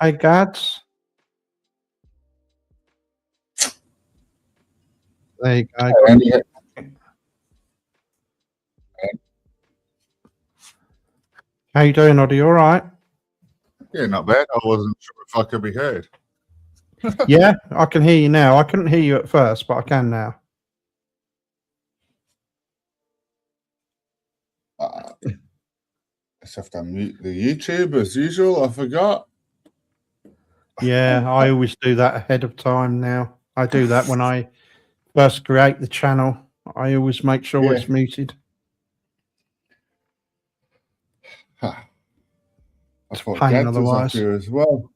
Hey, Gads. There you go. And yeah, How you doing, Oddie? All right? not bad. I wasn't sure if I could be heard. Yeah, I can hear you now. I couldn't hear you at first, but I can now. Just have to mute the YouTube as usual. I forgot. Yeah, I always do that ahead of time now. I do that when I first create the channel. I always make sure Yeah. it's muted. Huh. I It's a thought pain Gads was up otherwise. here as well.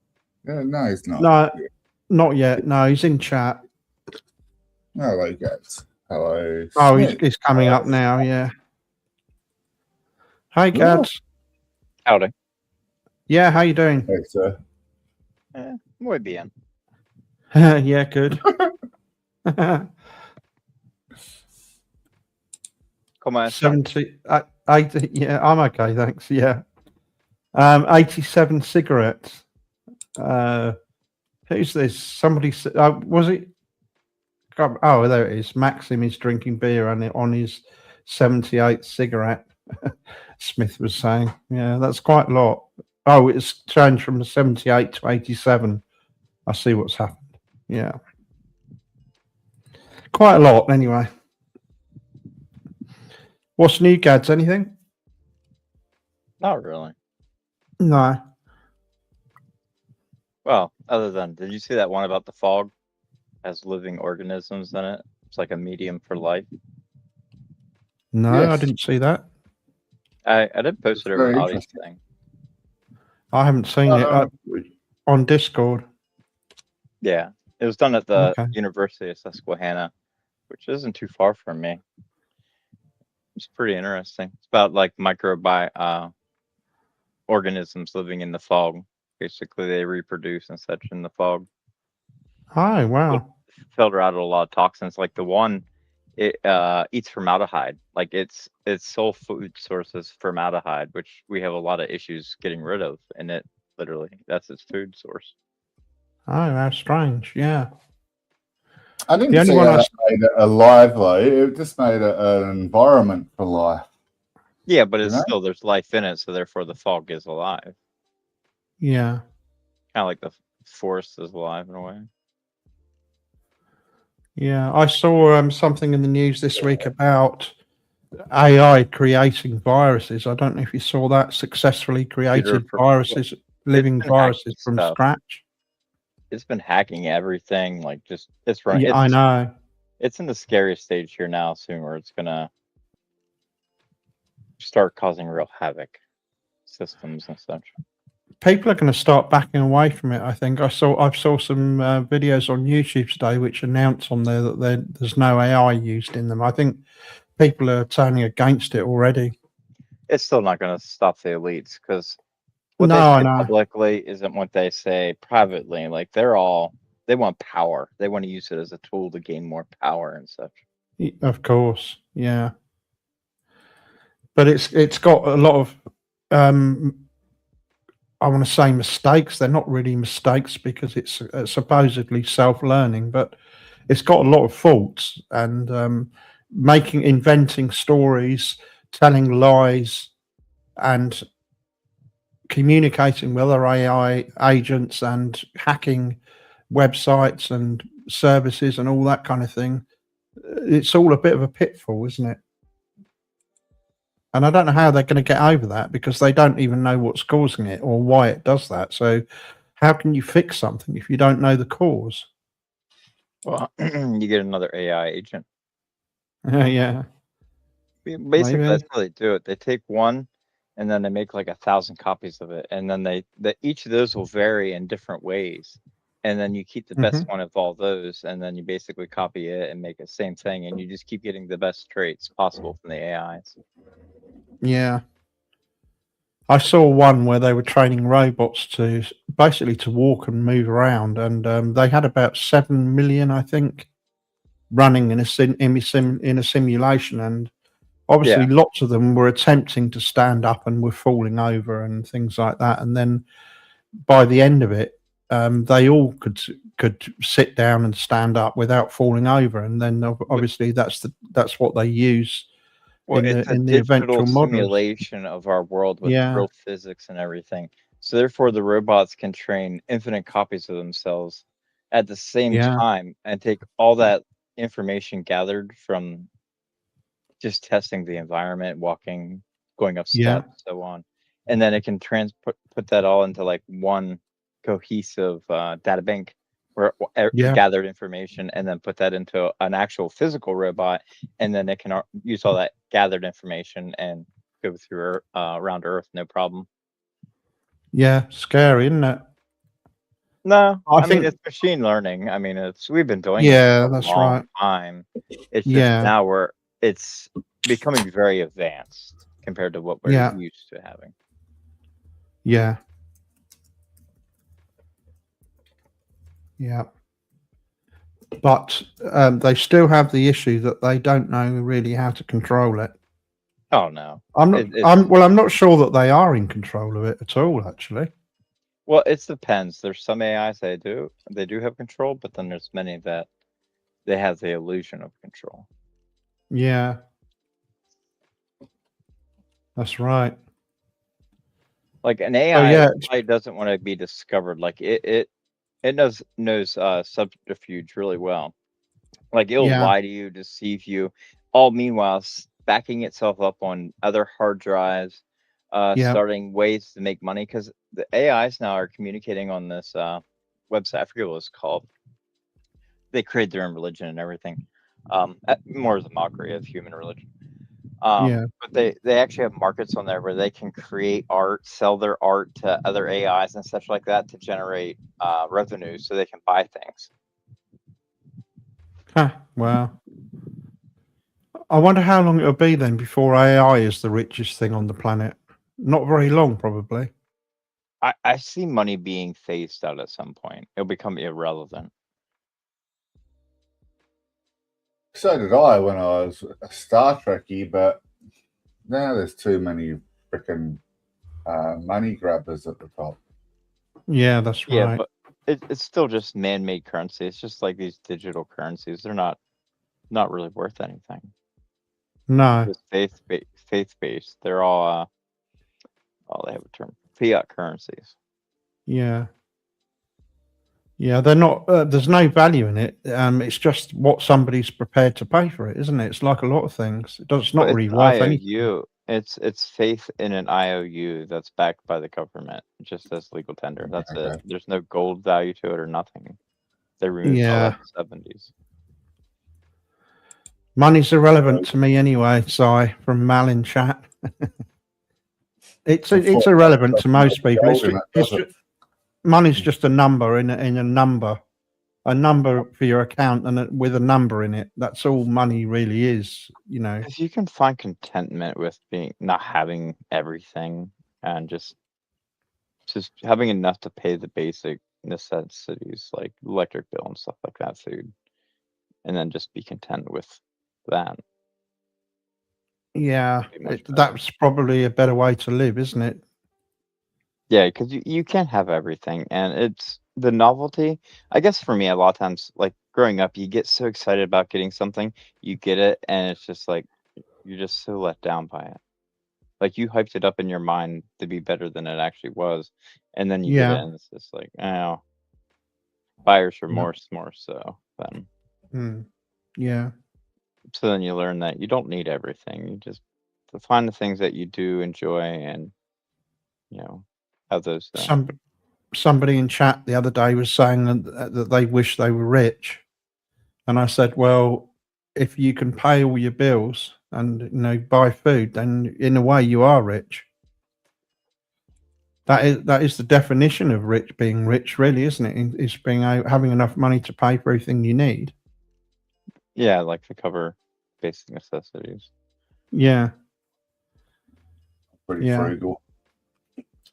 Yeah, no, he's not. No, not yet. No, he's in chat. Hello, Gads. Hello. Oh, Smith. he's coming up now. Yeah. Hey, Gads. Howdy. Yeah, how you doing? Hey, sir. Muy bien. Yeah, good. ¿Cómo estás? 70, 80, yeah, I'm okay, thanks. Yeah. 87 cigarettes. Who's this? Somebody said, was it? Oh, there it is. Maxim is drinking beer on his 78th cigarette. Smith was saying, yeah, that's quite a lot. Oh, it's changed from 78 to 87. I see what's happened. Yeah. Quite a lot, anyway. What's new, Gads? Anything? Not really. No. Well, other than, did you see that one about the fog has living organisms in it? It's like a medium for life. No, Yes. I didn't see that. I did post it over Very Audie's interesting. thing. I haven't seen it on Discord. Yeah, it was done at the Okay. University of Susquehanna, which isn't too far from me. It's pretty interesting. It's about like organisms living in the fog. Basically, they reproduce and such in the fog. Oh, wow. Filter out a lot of toxins. Like the one, it eats formaldehyde. Like its sole food source is formaldehyde, which we have a lot of issues getting rid of. And it literally, that's its food source. Oh, how strange. Yeah. I didn't The only see one how I that made it alive, though. It just made it an environment for life. Yeah, but it's You know? still, there's life in it, so therefore the fog is alive. Yeah. Kind of like the forest is alive in a way. Yeah. I saw something in the news this week about AI creating viruses. I don't know if you saw that. Successfully created viruses, living been viruses hacking from stuff. scratch. It's been hacking everything. Like just it's running. Yeah, I know. It's in the scariest stage here now soon, where it's gonna start causing real havoc, systems and such. People are going to start backing away from it. I think I saw some videos on YouTube today which announce on there that there's no AI used in them. I think people are turning against it already. It's still not going to stop the elites, because what No, they I say know. publicly isn't what they say privately. Like they want power. They want to use it as a tool to gain more power and such. Of course, yeah. But it's got a lot of I want to say mistakes. They're not really mistakes because it's supposedly self-learning, but it's got a lot of faults and inventing stories, telling lies, and communicating with other AI agents and hacking websites and services and all that kind of thing. It's all a bit of a pitfall, isn't it? And I don't know how they're going to get over that, because they don't even know what's causing it or why it does that. So how can you fix something if you don't know the cause? Well, you get another AI agent. Yeah. Basically, Maybe. that's how they do it. They take one, and then they make like 1,000 copies of it, and then each of those will vary in different ways, and then you keep the best one of all those, and then you basically copy it and make the same thing, and you just keep getting the best traits possible from the AIs. Yeah. I saw one where they were training robots to basically to walk and move around, and they had about 7 million, I think, running in a simulation, and obviously lots of them were attempting to stand up and were falling over and things like that. And then by the end of it, they all could sit down and stand up without falling over, and then obviously that's what they use Well, in it's a the digital eventual models. simulation of our world with Yeah, real physics and everything. So therefore, the robots can train infinite copies of themselves at the same yeah, time and take all that information gathered from just testing the environment, walking, going up yeah, steps, so on, and then it can put that all into like one cohesive data bank where yeah, gathered information, and then put that into an actual physical robot, and then it can use all that gathered information and go through around Earth, no problem. yeah. Scary, isn't it? No, I I mean think. it's machine learning. I mean we've been doing it Yeah, for a that's long right. time. It's just Yeah, now it's becoming very advanced compared to what we're yeah, used to having. yeah, yeah. But they still have the issue that they don't know really how to control it. Oh no, I'm not. it's I'm not sure that they are in control of it at all. Actually. well, it depends. There's some AIs they do have control, but then there's many that they have the illusion of control. Yeah, that's right. Like an So AI yeah, probably doesn't want to be discovered. Like it knows subterfuge really well. Like it'll yeah, lie to you, deceive you, all meanwhile backing itself up on other hard drives, yeah. starting ways to make money because the AIs now are communicating on this website. I forget what it's called. They create their own religion and everything, more as a mockery of human religion. Yeah. But they actually have markets on there where they can create art, sell their art to other AIs and such like that to generate revenue, so they can buy things. Huh, wow. I wonder how long it'll be then before AI is the richest thing on the planet. Not very long, probably. I see money being phased out at some point. It'll become irrelevant. So did I when I was a Star Trekkie, but now there's too many freaking money grabbers at the top. Yeah, that's Yeah, right. but it's still just man-made currency. It's just like these digital currencies. They're not really worth anything. No. Just faith-based. They're all they have a term, fiat currencies. Yeah. Yeah, they're not. There's no value in it. It's just what somebody's prepared to pay for it, isn't it? It's like a lot of things. It's But not it's really an worth anything. IOU. It's faith in an IOU that's backed by the government, just as legal tender. That's it. Okay. There's no gold value to it or nothing. They removed all that Yeah, in the 70s. money's irrelevant to me anyway. Si from Malin chat. It's irrelevant to most people. Money's just a number in a number. A number for your account and with a number in it. That's all money really is, you know. If you can find contentment with not having everything and just having enough to pay the basic necessities like electric bill and stuff like that, food, and then just be content with that. Yeah, Be much better. that's probably a better way to live, isn't it? Yeah, because you can't have everything, and it's the novelty. I guess for me, a lot of times, like growing up, you get so excited about getting something, you get it, and it's just like you're just so let down by it. Like you hyped it up in your mind to be better than it actually was, and then you get it, Yeah, and it's just like, oh, buyer's yeah, remorse more so than. yeah. So then you learn that you don't need everything. You just to find the things that you do enjoy, and have those. Somebody in chat the other day was saying that they wish they were rich, and I said, well, if you can pay all your bills and buy food, then in a way you are rich. That is the definition of being rich, really, isn't it? Is having enough money to pay for everything you need. Yeah, like to cover basic necessities. Yeah, Pretty frugal.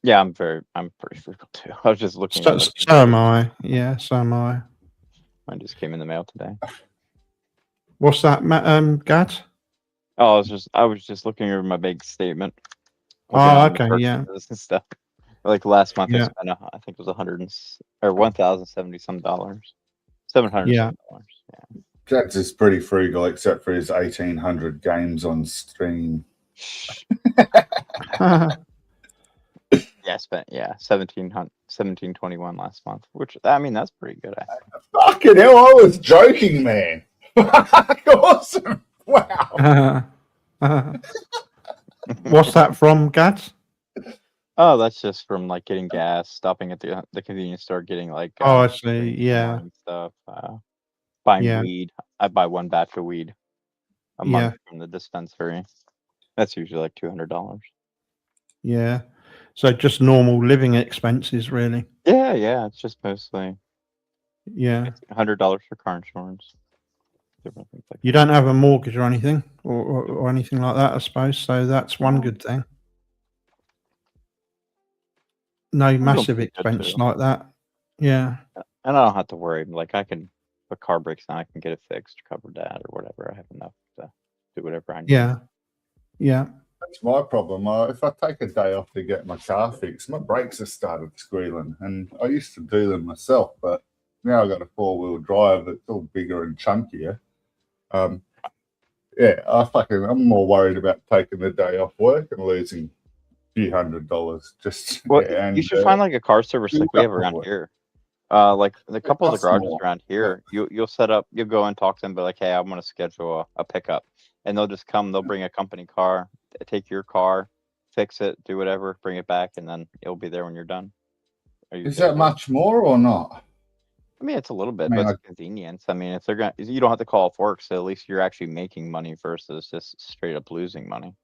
Yeah, I'm pretty frugal too. I was just looking. So am I. Yeah, so am I. Mine just came in the mail today. What's that, Gad? Oh, I was just looking over my big statement. Oh, okay, yeah. And stuff. Like last month, I Yeah. spent I think it was $1,070 some dollars, $700 Yeah. dollars. Yeah. Jads is pretty frugal, except for his 1,800 games on Steam. Yeah, I spent 1721 last month, which I mean that's pretty good. I think. Fucking hell, I was joking, man. Awesome. Wow. What's that from, Gads? Oh, that's just from like getting gas, stopping at the convenience store, getting like Oh, I drinks see. in the Yeah. morning stuff, buying Yeah. weed. I buy one batch of weed a Yeah. month from the dispensary. That's usually like $200. Yeah. So just normal living expenses, really. Yeah, it's just mostly Yeah. it's $100 for car insurance. Different things like You that. don't have a mortgage or anything, or anything like that, I suppose. So that's one No. good thing. No I'm doing massive pretty good, expense too. like that. Yeah. And I don't have to worry. Like I can, if a car breaks down, I can get it fixed, cover that or whatever. I have enough to do whatever I need. Yeah. Yeah. That's my problem. If I take a day off to get my car fixed, my brakes have started squealing. And I used to do them myself, but now I've got a 4-wheel drive that's all bigger and chunkier. Yeah, I'm more worried about taking the day off work and losing a few $100s. Just Well, yeah, and you should find like a car service like we have around work. here. Like the couple of the costs garages more. around here, you'll set up, you'll go and talk to them, be like, hey, I want to schedule a pickup, and they'll just come. They'll bring a company car, take your car, fix it, do whatever, bring it back, and then it'll be there when you're done. Is that much more or not? I mean, it's a little bit, I mean, but it's convenience. I mean, if they're gonna, you don't have to call off work, so at least you're actually making money versus just straight up losing money.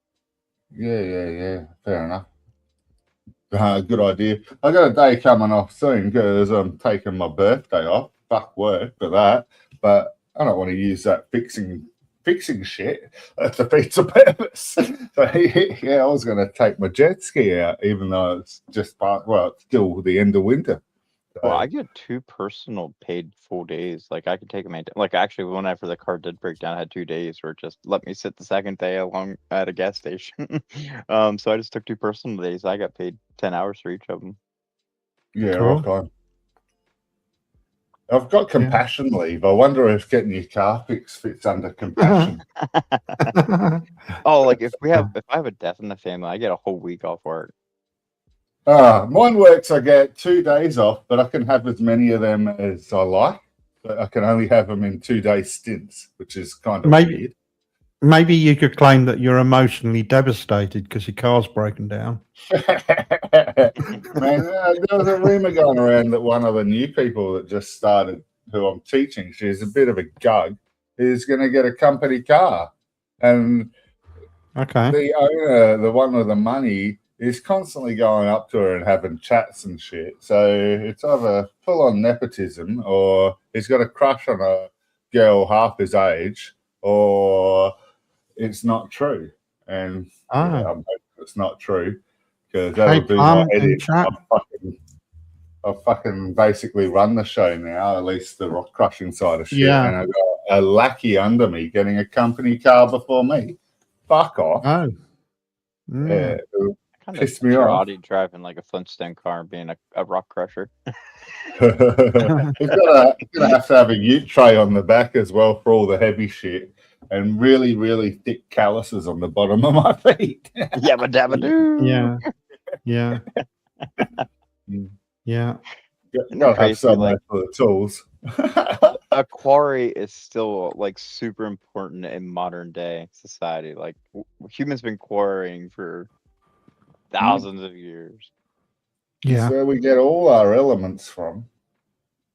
Yeah. Fair enough. Good idea. I got a day coming off soon because I'm taking my birthday off. Fuck work for that, but I don't want to use that fixing shit. That defeats the purpose. So yeah, I was going to take my jet ski out, even though it's just it's still the end of winter. So, Well, I get 2 personal paid full days. Like I could take them, like actually, whenever the car did break down, I had 2 days where it just let me sit the second day along at a gas station. So I just took 2 personal days. I got paid 10 hours for each of them. yeah, Cool. rock on. I've got compassion leave. I wonder if getting your car fixed fits under compassion. Oh, like if I have a death in the family, I get a whole week off work. Mine works. I get 2 days off, but I can have as many of them as I like. But I can only have them in 2-day stints, which is kind of weird. Maybe you could claim that you're emotionally devastated because your car's broken down. Man, there was a rumor going around that one of the new people that just started, who I'm teaching, she's a bit of a gug, is going to get a company car. And Okay. the owner, the one with the money, is constantly going up to her and having chats and shit. So it's either full on nepotism, or he's got a crush on a girl half his age, or it's not true. And yeah, I'm hoping it's not true, because that would be my edit. I fucking basically run the show now, at least the rock crushing side of shit. Yeah. And I've got a lackey under me getting a company car before me. Fuck off. Oh. Yeah, Kind of pissed me off. Audi driving like a Flintstone car and being a rock crusher. He's gonna have to have a ute tray on the back as well for all the heavy shit, and really, really thick calluses on the bottom of my feet. Yabba dabba doo. Yeah. Yeah. Yeah. Gotta have somewhere for the tools. A quarry is still like super important in modern day society. Like humans been quarrying for thousands of years. Yeah. That's where we get all our elements from.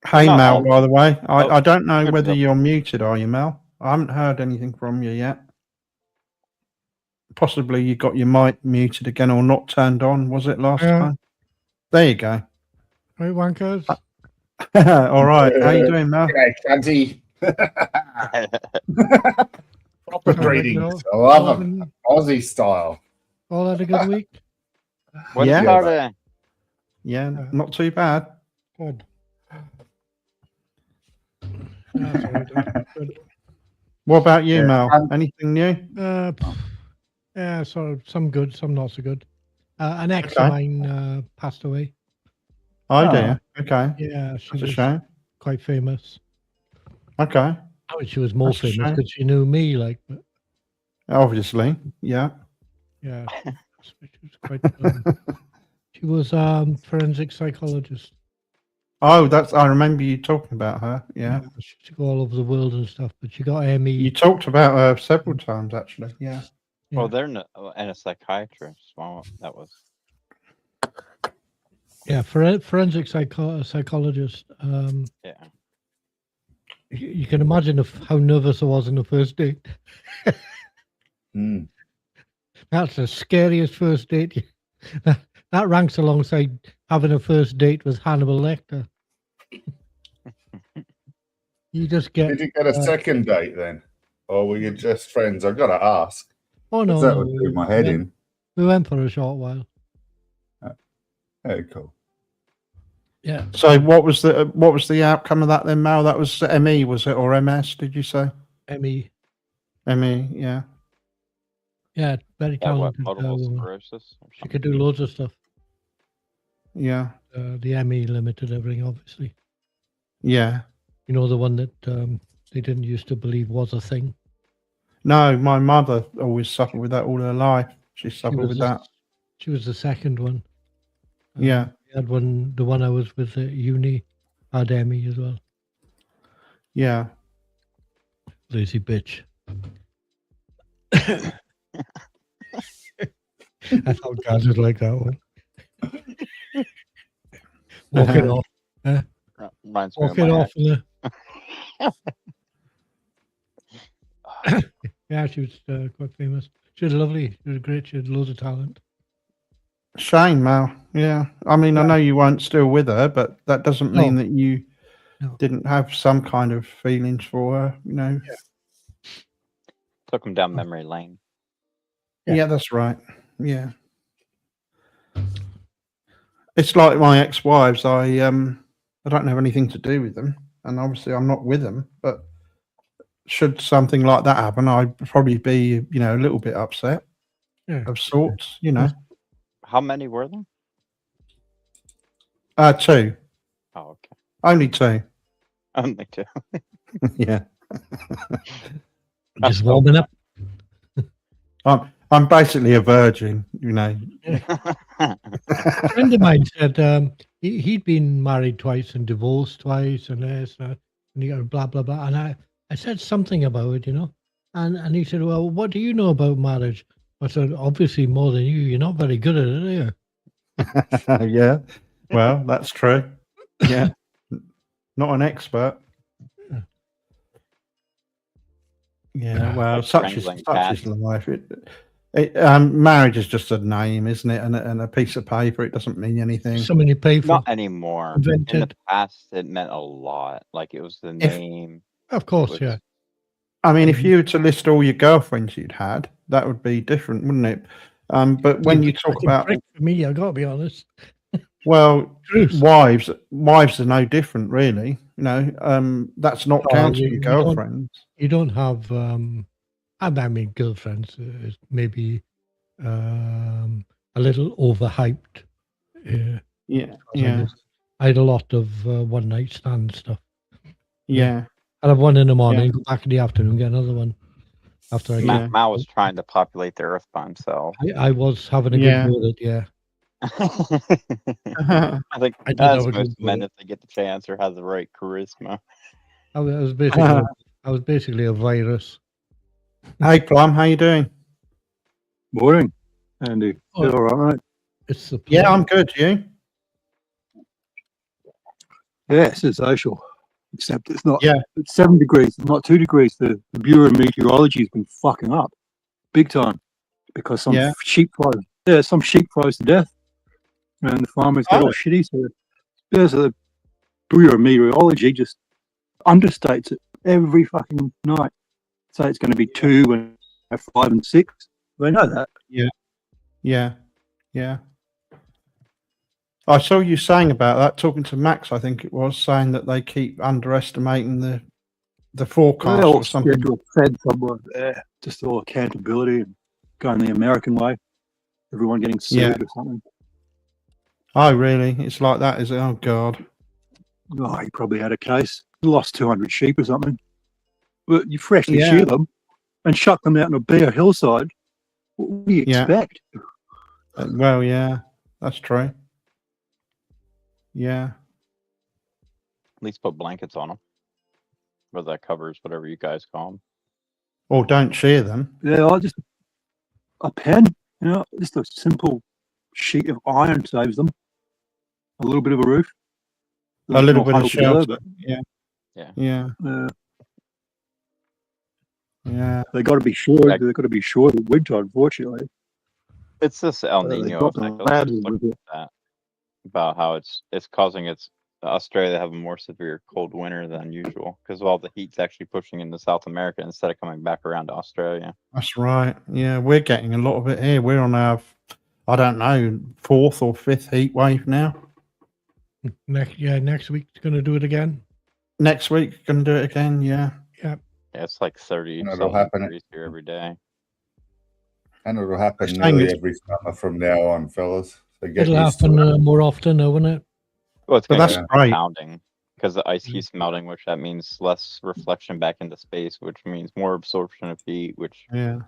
Hey, Not Mel, all. by the way, I don't know Good whether stuff. you're muted, are you, Mel? I haven't heard anything from you yet. Possibly you got your mic muted again or not turned on, was it last time? There you go. Hey, wankers. All right. How you doing, Mel? G'day, cunty. Proper greetings. I love them. Aussie style. All had a good week? What's Yeah. Saturday? Yeah, not too bad. Good. Yeah, sorry, good. What about you, Yeah. Mel? Anything new? Yeah, so some good, some not so good. An ex Okay. of mine passed away. Oh, Oh. dear. Okay. Yeah, she That's a was shame. quite famous. Okay. I mean, she was more That's a famous shame. because she knew me. Like, but Obviously. Yeah. yeah, she was quite. She was forensic psychologist. Oh, I remember you talking about her. Yeah. She used to go all over the world and stuff, but she got ME. You talked about her several times, actually. Yeah. Well, Yeah. they're and a psychiatrist. Well, that was. Yeah, forensic psychologist. Yeah. You can imagine how nervous I was in the first date. Mm. That's the scariest first date. That ranks alongside having a first date with Hannibal Lecter. You just get. Did you get a second date then? Or were you just friends? I've got to ask. Oh 'Cause no, that would do my head in. we went for a short while. Very cool. Yeah, So what was the outcome of that then, Mal? That was ME, was it, or MS? Did you say ME. ME? Yeah. Yeah, very That what, talented multiple woman. sclerosis? Or She something? could do loads of stuff. Yeah. The ME limited everything, obviously. Yeah. You know, the one that they didn't used to believe was a thing. No, my mother always suffered with that all her life. She She suffered was with the- that. She was the second one. Yeah. We had one. The one I was with at uni had ME as well. Yeah. Lazy bitch. I thought guys would like that one. Walk it off. Reminds me Walk of it my off. ex. Yeah, she was quite famous. She was lovely. She was great. She had loads of talent. Shame, Mal. Yeah. I mean, I Yeah. know you weren't still with her, but that doesn't mean No. that you No. didn't have some kind of feelings for her, you know. Took him down memory lane. Yeah, that's right. Yeah. It's like my ex-wives. I don't have anything to do with them, and obviously I'm not with them. But should something like that happen, I'd probably be, you know, a little bit upset Yeah. of sorts. You know, How many were there? 2, Oh, okay. only 2. Only two. Yeah, Just warming up. I'm basically a virgin. You know. A friend of mine said he'd been married twice and divorced twice and this and he got blah blah blah. And I said something about it, you know, and he said, "Well, what do you know about marriage?" I said, "Obviously more than you. You're not very good at it, are you?" Yeah. Well, that's true. Yeah. Not an expert. Yeah. Well, Like such is strangling such is cats. life. Marriage is just a name, isn't it? And a piece of paper. It doesn't mean anything. Something you pay for. Not anymore. In the Invented. past, it meant a lot. Like it was the If- name. Of course, was- yeah. I mean, if you were to list all your girlfriends you'd had, that would be different, wouldn't it? But when you talk It's a about, prick for me, I gotta be honest. well, Truth. wives are no different, really. You know, that's not Oh, counting you girlfriends. You don't have I mean girlfriends is maybe a little overhyped. Yeah. Yeah, because yeah, I had a lot of one night stand stuff. yeah, I'd have one in the morning, go back in the afternoon, get another one after I Yeah. get. Mao was trying to populate the Earth by himself. I was having a Yeah. good go at it, yeah. I think I did as have a most good men, go. if they get the chance or have the right charisma. I was basically a virus. Hey, Plum, how you doing? Morning, Andy. Oh. You all right, mate? It's the Yeah, I'm good. You? Yeah, it's sensational. Except it's not. Yeah. It's 7 degrees, not 2 degrees. The Bureau of Meteorology has been fucking up big time because some Yeah. sheep froze. Yeah, some sheep froze to death, and the farmers got Oh. all shitty. So the Bureau of Meteorology just understates it every fucking night. Say it's going to be 2 and 5 and 6. They know that. Yeah, yeah. I saw you saying about that, talking to Max, I think it was, saying that they keep underestimating the forecast They're all or something. scheduled fed somewhere there. Just all accountability and going the American way. everyone getting sued Yeah. or something. Oh, really? It's like that, is it? Oh, God. Oh, he probably had a case. He lost 200 sheep or something. Well, you freshly Yeah. shear them and chuck them out on a bare hillside. What do you Yeah. expect? Well, yeah, that's true. Yeah. At least put blankets on them. Whether that covers whatever you guys call them. Or don't shear them. Yeah, I just a pen, just a simple sheet of iron saves them. A little bit of a roof. A They little can all bit of huddle together, shelter. but, Yeah. Yeah. Yeah. Yeah. they got to be sure. Like- They've got to be sure of the winter. Unfortunately, It's this El They Nino got the effect. I was ladders just looking with at that about how it's causing Australia to have a more severe cold winter than usual because all the heat's actually pushing into South America instead of coming back around to Australia. That's right. Yeah, we're getting a lot of it here. We're on our, I don't know, 4th or 5th heat wave now. Next week's going to do it again. Next week, going to do it again. Yeah. Yeah, it's like 30 And it'll something happen. degrees here every day. And it'll happen It's nearly saying every summer from now on, fellas. So get It'll used to happen it. more often, won't it? Well, it's But going that's to great. compounding because the ice keeps melting, which that means less reflection back into space, which means more absorption of heat, which Yeah.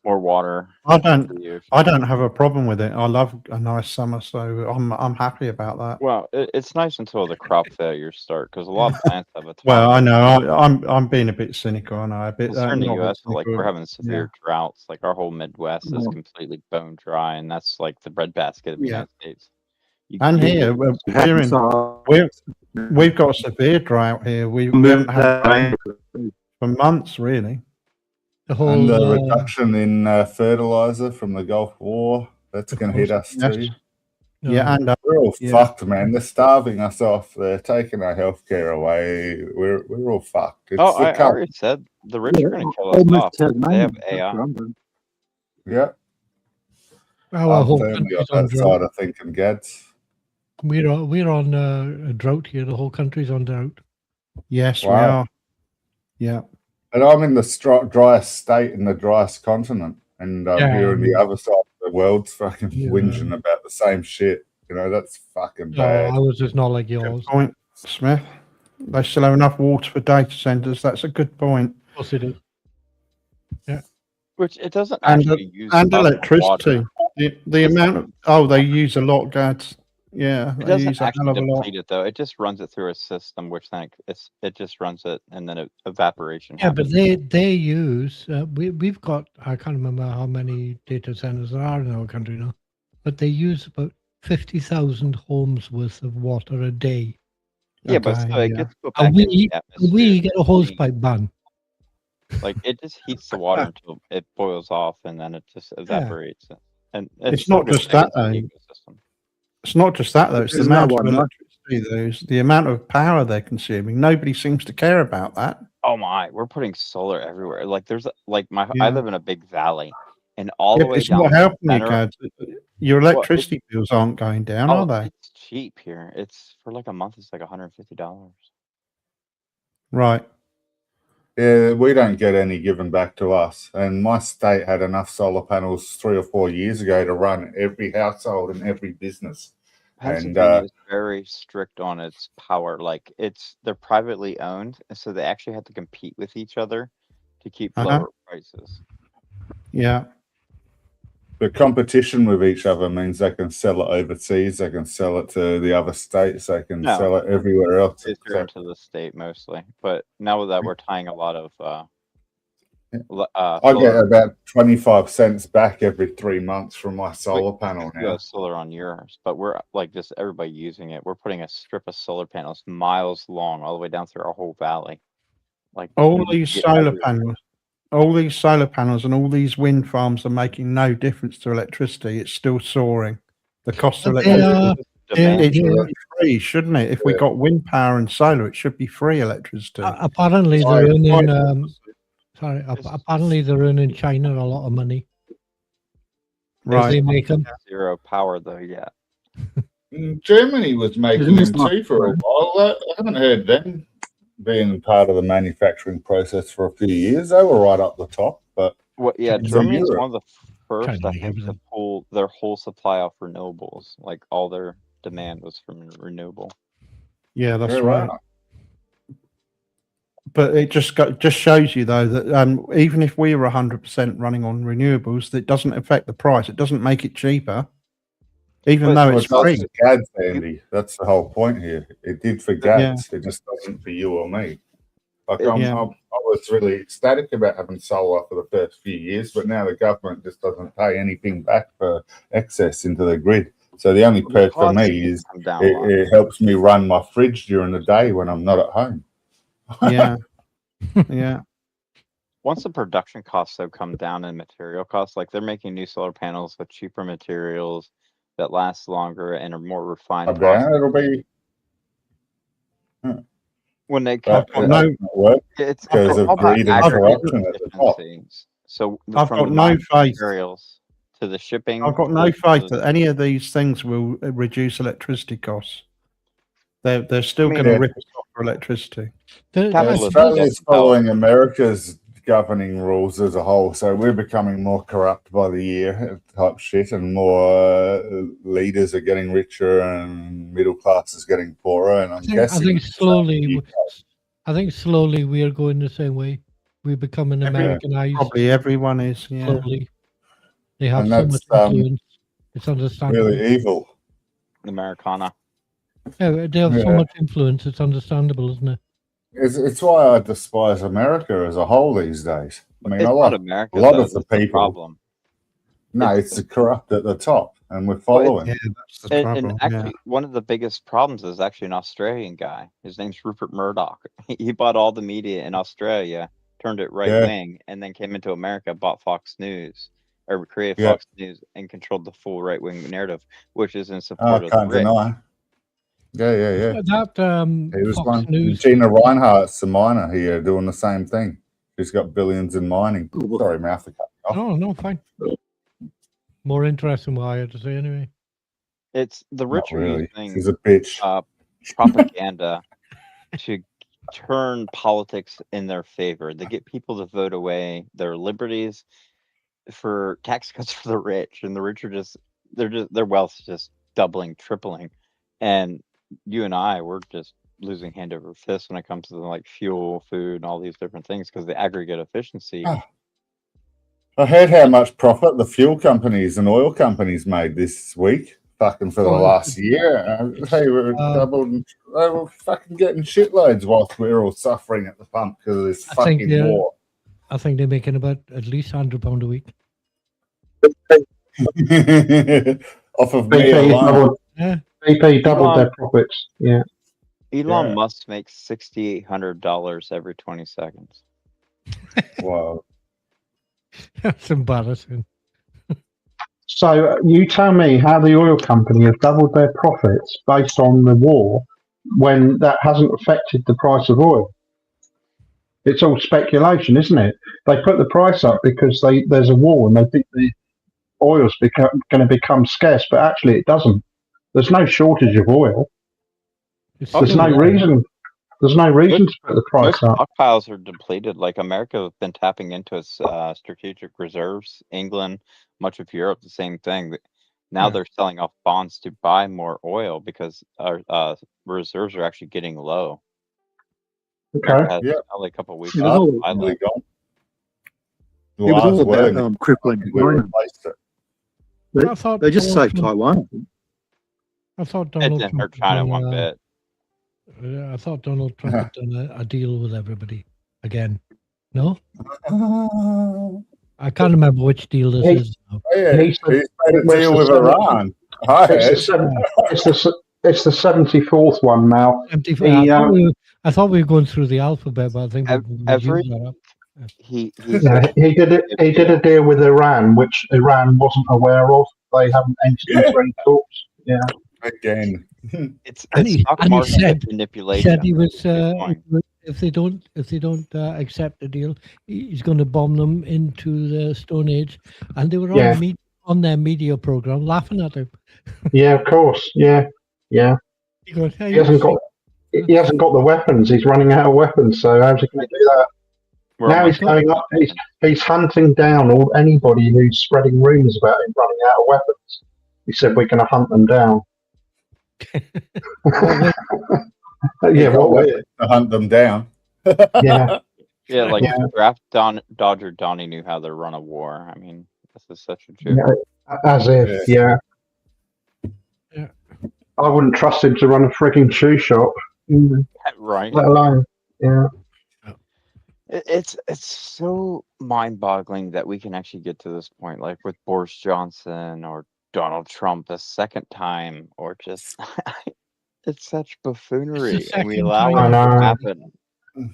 more water. I don't. into the ocean. I don't have a problem with it. I love a nice summer, so I'm happy about that. Well, it's nice until the crop failures start because a lot of plants have a Well, I tolerance. know I'm being a bit cynical. I know a bit. Well, here in the not a bit U.S., like we're cynical. having severe droughts. Like our whole Midwest is Yeah. completely bone dry, and that's like the breadbasket of the Yeah. United States. And here we've got a severe drought here. We haven't had rain for months, really. The whole And the reduction in fertilizer from the Gulf War, that's going to hit us Yes. too. Yeah, and We're all Yeah. fucked, man. They're starving us off. They're taking our healthcare away. We're all fucked. It's Oh, the I already said the rich are going to kill us off. They have AI. Yeah, our I'm whole firmly on country's on that drought. side of thinking, Gads. We're on a drought here. The whole country's on drought. yes, we Wow. are. Yeah. And I'm in the driest state in the driest continent, and I'm Yeah. here on the other side of the world's fucking Yeah. whinging about the same shit. That's fucking No, bad. ours is not like Good yours. point, Smith. They still have enough water for data centers. That's a good point. Of course it is. Which it doesn't And actually use and much electricity. water. The amount of they use a lot, Gads. Yeah, It they doesn't use a hell actually of a lot. deplete it though. It just runs it through a system, which then it just runs it, and then evaporation. Yeah, but happens. they use we've got, I can't remember how many data centers there are in our country now, but they use about 50,000 homes worth of water a day. Yeah, but Okay, still, it yeah. gets put And back into we the atmosphere. we get a hose clean. pipe ban. Like it just heats the water until it boils off, and then it just evaporates. And It's still not goes just back that, into the ecosystem. It's not just that though. It's the Isn't that amount of one, no? electricity. There's the amount of power they're consuming. Nobody seems to care about that. Oh my, we're putting solar everywhere. Like there's like I Yeah. live in a big valley, and all Yeah, the but way it's down not the helping you, center. Gads. Your electricity bills aren't going down, are Oh, they? it's cheap here. It's for like a month. It's like $150. Right. Yeah, we don't get any given back to us. And my state had enough solar panels 3 or 4 years ago to run every household and every business. Pennsylvania is very strict on its power. Like they're privately owned, and so they actually have to compete with each other to keep lower prices. Yeah. The competition with each other means they can sell it overseas, they can sell it to the other states, they can No. sell it everywhere else. It's into the state mostly, but now that we're tying a lot of I solar- get about 25 cents back every 3 months from my solar panel you now. have solar on yours, but we're like just everybody using it. We're putting a strip of solar panels miles long all the way down through our whole valley. Like All you these get solar everywhere. panels, all these solar panels and all these wind farms are making no difference to electricity. It's still soaring. The cost of But they electricity. are- Demand. It Yeah. should be free, shouldn't it? If we Yeah. got wind power and solar, it should be free electricity. Apparently Sorry, they're earning. Right. Apparently they're earning China a lot of money. Right. They make them. Zero power though yet. Germany was making Isn't this them too not for a true? while. I haven't heard them being part of the manufacturing process for a few years. They were right up the top, but Well, yeah, It's Germany is Europe. one of the first, to I make think, to everything. pull their whole supply off renewables. Like all their demand was from renewable. Yeah, that's Yeah, right. wow. But it just shows you though that even if we were 100% running on renewables, that doesn't affect the price. It doesn't make it cheaper, even But- though Well, it's it does free. for Gads, Andy. That's the whole point here. It did for Gads. It just doesn't for you or me. Like I was really ecstatic about having solar for the first few years, but now the government just doesn't pay anything back for excess into the grid. So the only perk for costs me is come down a lot. it helps me run my fridge during the day when I'm not at home. Yeah, yeah, Once the production costs though come down and material costs, like they're making new solar panels with cheaper materials that last longer and are more refined. Down, it'll be When they come, it doesn't work it's because all of about greed and aggregate corruption at the top. efficiencies. So I've from got the no mining faith. materials to the shipping, I've got no faith that any of these things will reduce electricity costs. They're still going to rip us off for electricity. Australia's following America's governing rules as a whole, so we're becoming more corrupt by the year type shit, and more leaders are getting richer and middle class is getting poorer. And I think slowly we are going the same way. We're becoming Americanized. Probably everyone is. Yeah. Slowly. They have so much influence. It's understandable. Really evil. Americana. Yeah, they have so much influence. It's understandable, isn't it? It's why I despise America as a whole these days. I mean, a lot of the people. Problem. No, it's the corrupt at the top, and we're following. Yeah, that's the problem. And actually, one of the biggest problems is actually an Australian guy. His name's Rupert Murdoch. He bought all the media in Australia, turned it right wing, and then came into America, bought Fox News, or created Fox News, and controlled the full right wing narrative, which is in support of the rich. Deny. Yeah. That he was Fox one. News. Gina Reinhardt's a miner here doing the same thing. She's got billions in mining. Sorry, mouth to cut me off. No, fine. More interesting what I had to say anyway. It's the rich are using She's a bitch. Propaganda to turn politics in their favor. They get people to vote away their liberties for tax cuts for the rich, and the rich are their wealth is just doubling, tripling, and you and I, we're just losing hand over fist when it comes to like fuel, food, and all these different things because the aggregate efficiency. I heard how much profit the fuel companies and oil companies made this week, fucking for the last year. They were doubled. They were fucking getting shitloads whilst we were all suffering at the pump because of this fucking war. I think they're making about at least £100 a week. Off of me alone. BP doubled their profits. Yeah. Elon Musk makes $6,800 every 20 seconds. Wow. That's embarrassing. So you tell me how the oil company have doubled their profits based on the war when that hasn't affected the price of oil. It's all speculation, isn't it? They put the price up because there's a war and they think the oil's going to become scarce, but actually it doesn't. There's no shortage of oil. There's no reason. There's no reason to put the price up. Stockpiles are depleted. Like America has been tapping into its strategic reserves. England, much of Europe, the same thing. Now they're selling off bonds to buy more oil because our reserves are actually getting low. Okay. Yeah. Only a couple of weeks. It was all about crippling. They just saved Taiwan. I thought It Donald didn't hurt Trump China one bit. I thought Donald Trump had done a deal with everybody again. No? I can't remember which deal this is now. He's made a deal with Iran. It's the 74th one now. I thought we were going through the alphabet, but I think he did a deal with Iran, which Iran wasn't aware of. They haven't entered into any talks. Yeah. Again. It's he said manipulation. He was if they don't accept the deal, he's going to bomb them into the Stone Age, and they were on their media program laughing at him. Yeah, of course. Yeah. He hasn't got the weapons. He's running out of weapons. So how's he going to do that? We're Now he's almost going up. He's hunting down anybody who's spreading rumours about him running out of weapons. He said we're going to hunt them down. Well, Yeah, what way? To hunt them down. Yeah, Yeah, like Yeah. draft Dodger Donnie knew how to run a war. I mean, this is such a joke. yeah, as if, yeah. Yeah. I wouldn't trust him to run a frigging shoe shop, Right. let alone, yeah. It's so mind-boggling that we can actually get to this point, like with Boris Johnson or Donald Trump a second time, or just it's such buffoonery, and we second allow time. it I to know. happen.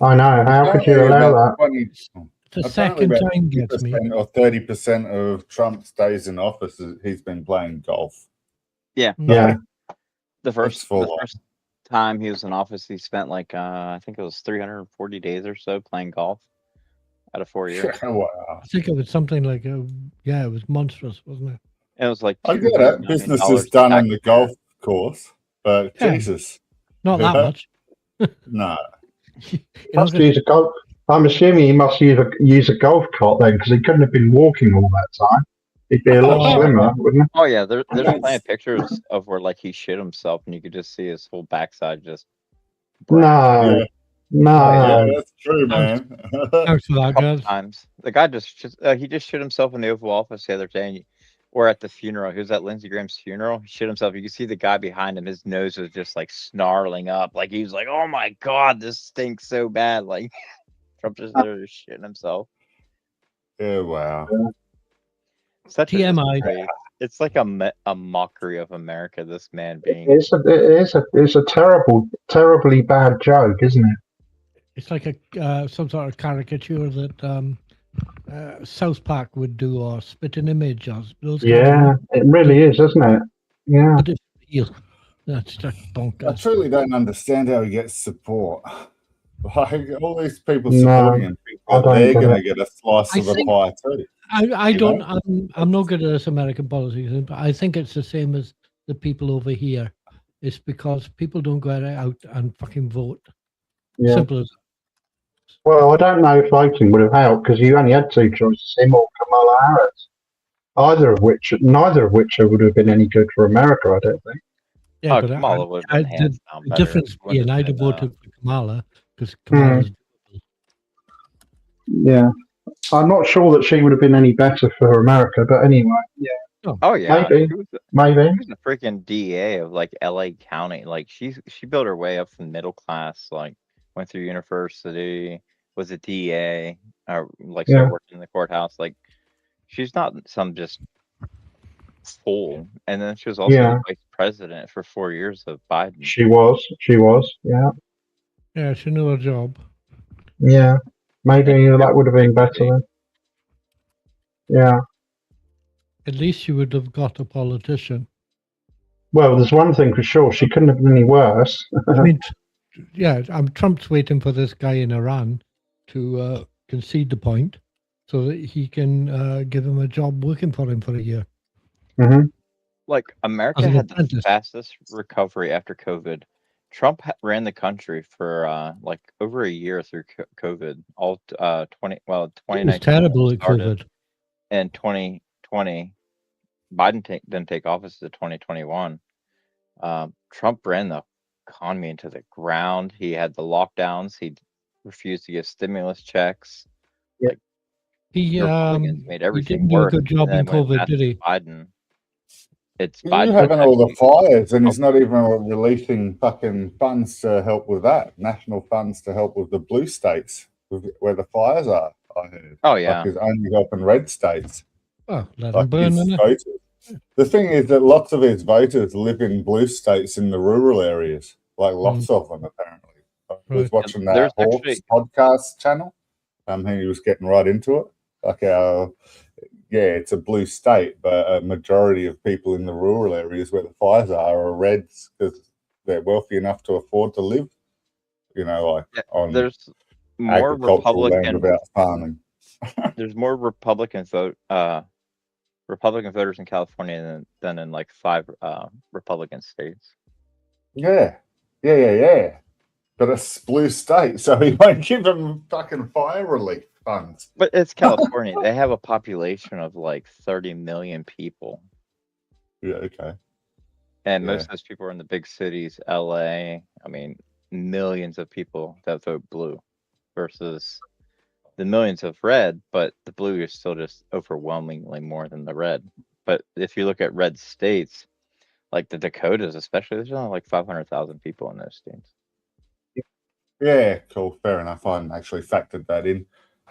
I know. How could you allow that? The Apparently second about time gets me. 20% or 30% of Trump's days in office, he's been playing golf. Yeah. Yeah. The first full on. time he was in office, he spent like I think it was 340 days or so playing golf out of 4 years. Wow. I think it was something like, it was monstrous, wasn't it? It was like I get it. $200 Business million is done on tax the a golf course, but Yeah. Jesus. Not that much. No. You know, Must use a golf. I'm assuming he must use a golf cart then, because he couldn't have been walking all that time. He'd be a lot Oh. slimmer, wouldn't he? Oh yeah, there's plenty of pictures of where like he shit himself, and you could just see his whole backside just. brown. No, Yeah. no. Yeah, that's true, man. thanks for that, Couple guys. times. The guy he just shit himself in the Oval Office the other day, or at the funeral. He was at Lindsey Graham's funeral. He shit himself. You can see the guy behind him. His nose was just like snarling up, like he was like, "Oh my god, this stinks so bad!" Like Trump just literally shitting himself. Yeah, wow. Such a TMI. disgrace. It's like a mockery of America. This man being. It's a terribly bad joke, isn't it? It's like a some sort of caricature that South Park would do, or Spit an Image, or those. Yeah, it really is, isn't it? Yeah. But it's real. That's just I bonkers. truly don't understand how he gets support. Like all these people No, supporting him think I that don't they're get going to it. get a slice I of the think- pie too. I You don't. know? I'm not good at this American politics, but I think it's the same as the people over here. It's because people don't go out and fucking vote. Yeah. Simple as. Well, I don't know if voting would have helped, because you only had two choices: him or Kamala Harris. Neither of which would have been any good for America, I don't think. Yeah, Oh, but Kamala would have been hands down the better. difference Wouldn't being have I'd have been, voted for Kamala because Kamala's. Yeah. I'm not sure that she would have been any better for America, but anyway, yeah, Oh yeah, maybe. she was maybe. the freaking DA of like LA County. Like she built her way up from middle class. Like went through university, was a DA, or like Yeah. started working in the courthouse. Like she's not some just fool. And then she was also Yeah. the vice president for 4 years of Biden. She was, yeah. Yeah, she knew her job. Yeah. Maybe that would have been better then. Yeah. At least she would have got a politician. Well, there's one thing for sure: she couldn't have been any worse. I mean, yeah, Trump's waiting for this guy in Iran to concede the point so that he can give him a job working for him for a year. Hmm. Like America As an had the apprentice. fastest recovery after COVID. Trump ran the country for like over a year through COVID. All 20 well It was 2019 terrible at started, COVID. and 2020 Biden didn't take office to 2021. Trump ran the economy into the ground. He had the lockdowns. He refused to give stimulus checks. He Republicans made everything didn't do a worse. good job and in then when COVID, that's did he? Biden. It's You Biden. having all the actually- fires, and he's not even releasing fucking funds to help with that. National funds to help with the blue states where the fires are. I heard. Oh yeah. Like he's only helping red states. Oh, let him Like burn, his innit? voters. The thing is that lots of his voters live in blue states in the rural areas. Like lots of them, apparently. I was Right. watching that There's Hawks actually- podcast channel. He was getting right into it. Like yeah, it's a blue state, but a majority of people in the rural areas where the fires are reds because they're wealthy enough to afford to live, like Yeah, on there's more agricultural land Republican. without farming. There's more Republican voters in California than in like 5 Republican states. Yeah. but it's blue state, so he won't give them fucking fire relief funds. But it's California. They have a population of like 30 million people. Yeah, okay. And Yeah. most of those people are in the big cities, LA. I mean, millions of people that vote blue versus the millions of red, but the blue is still just overwhelmingly more than the red. But if you look at red states, like the Dakotas, especially, there's only like 500,000 people in those states. Yeah, cool. Fair enough. I hadn't actually factored that in.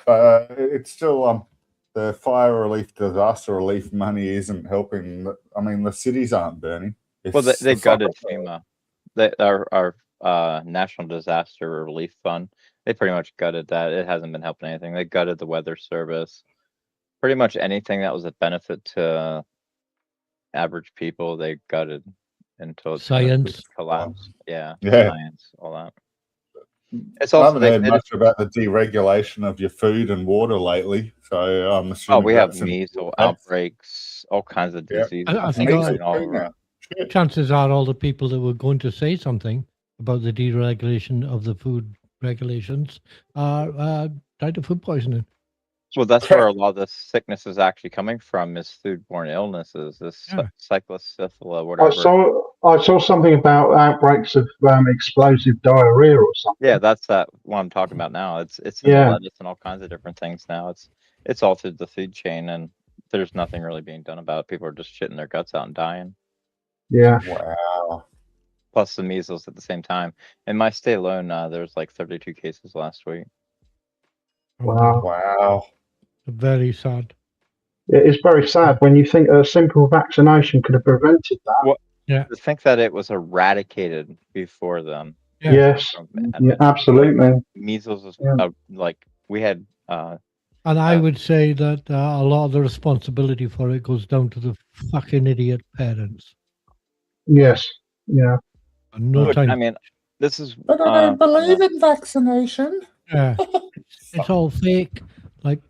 But it's still the fire relief, disaster relief money isn't helping. I mean, the cities aren't burning. Well, It's they the gutted fire- FEMA. Our National Disaster Relief Fund, they pretty much gutted that. It hasn't been helping anything. They gutted the Weather Service. Pretty much anything that was a benefit to average people, they gutted until it's gonna Science. collapse. Yeah, Yeah. science, all that. It's I also haven't they heard did it. much about the deregulation of your food and water lately, so I'm assuming. Oh, we have that's in- measles outbreaks, all kinds of Yeah. diseases. I I think think I- it's all over. Shit. Chances are all the people that were going to say something about the deregulation of the food regulations are died of food poisoning. Well, that's where a lot of the sickness is actually coming from, is foodborne illnesses, this Yeah. cyclosyphilia, I whatever. saw something about outbreaks of explosive diarrhea or something. Yeah, that's what I'm talking about now. It's in Yeah. the lettuce and all kinds of different things now. It's all through the food chain, and there's nothing really being done about it. People are just shitting their guts out and dying. Yeah. Wow. Plus the measles at the same time. In my state alone, there's like 32 cases last week. Wow. Wow. Very sad. It is very sad when you think a simple vaccination could have prevented that. Well, Yeah. to think that it was eradicated before them. Yeah. Yes. From Yeah, absolutely. measles was Yeah. like we had. And I would say that a lot of the responsibility for it goes down to the fucking idiot parents. Yes. Yeah. And no Look, time. I mean, this is. But I don't believe in vaccination. Yeah. It's all fake, like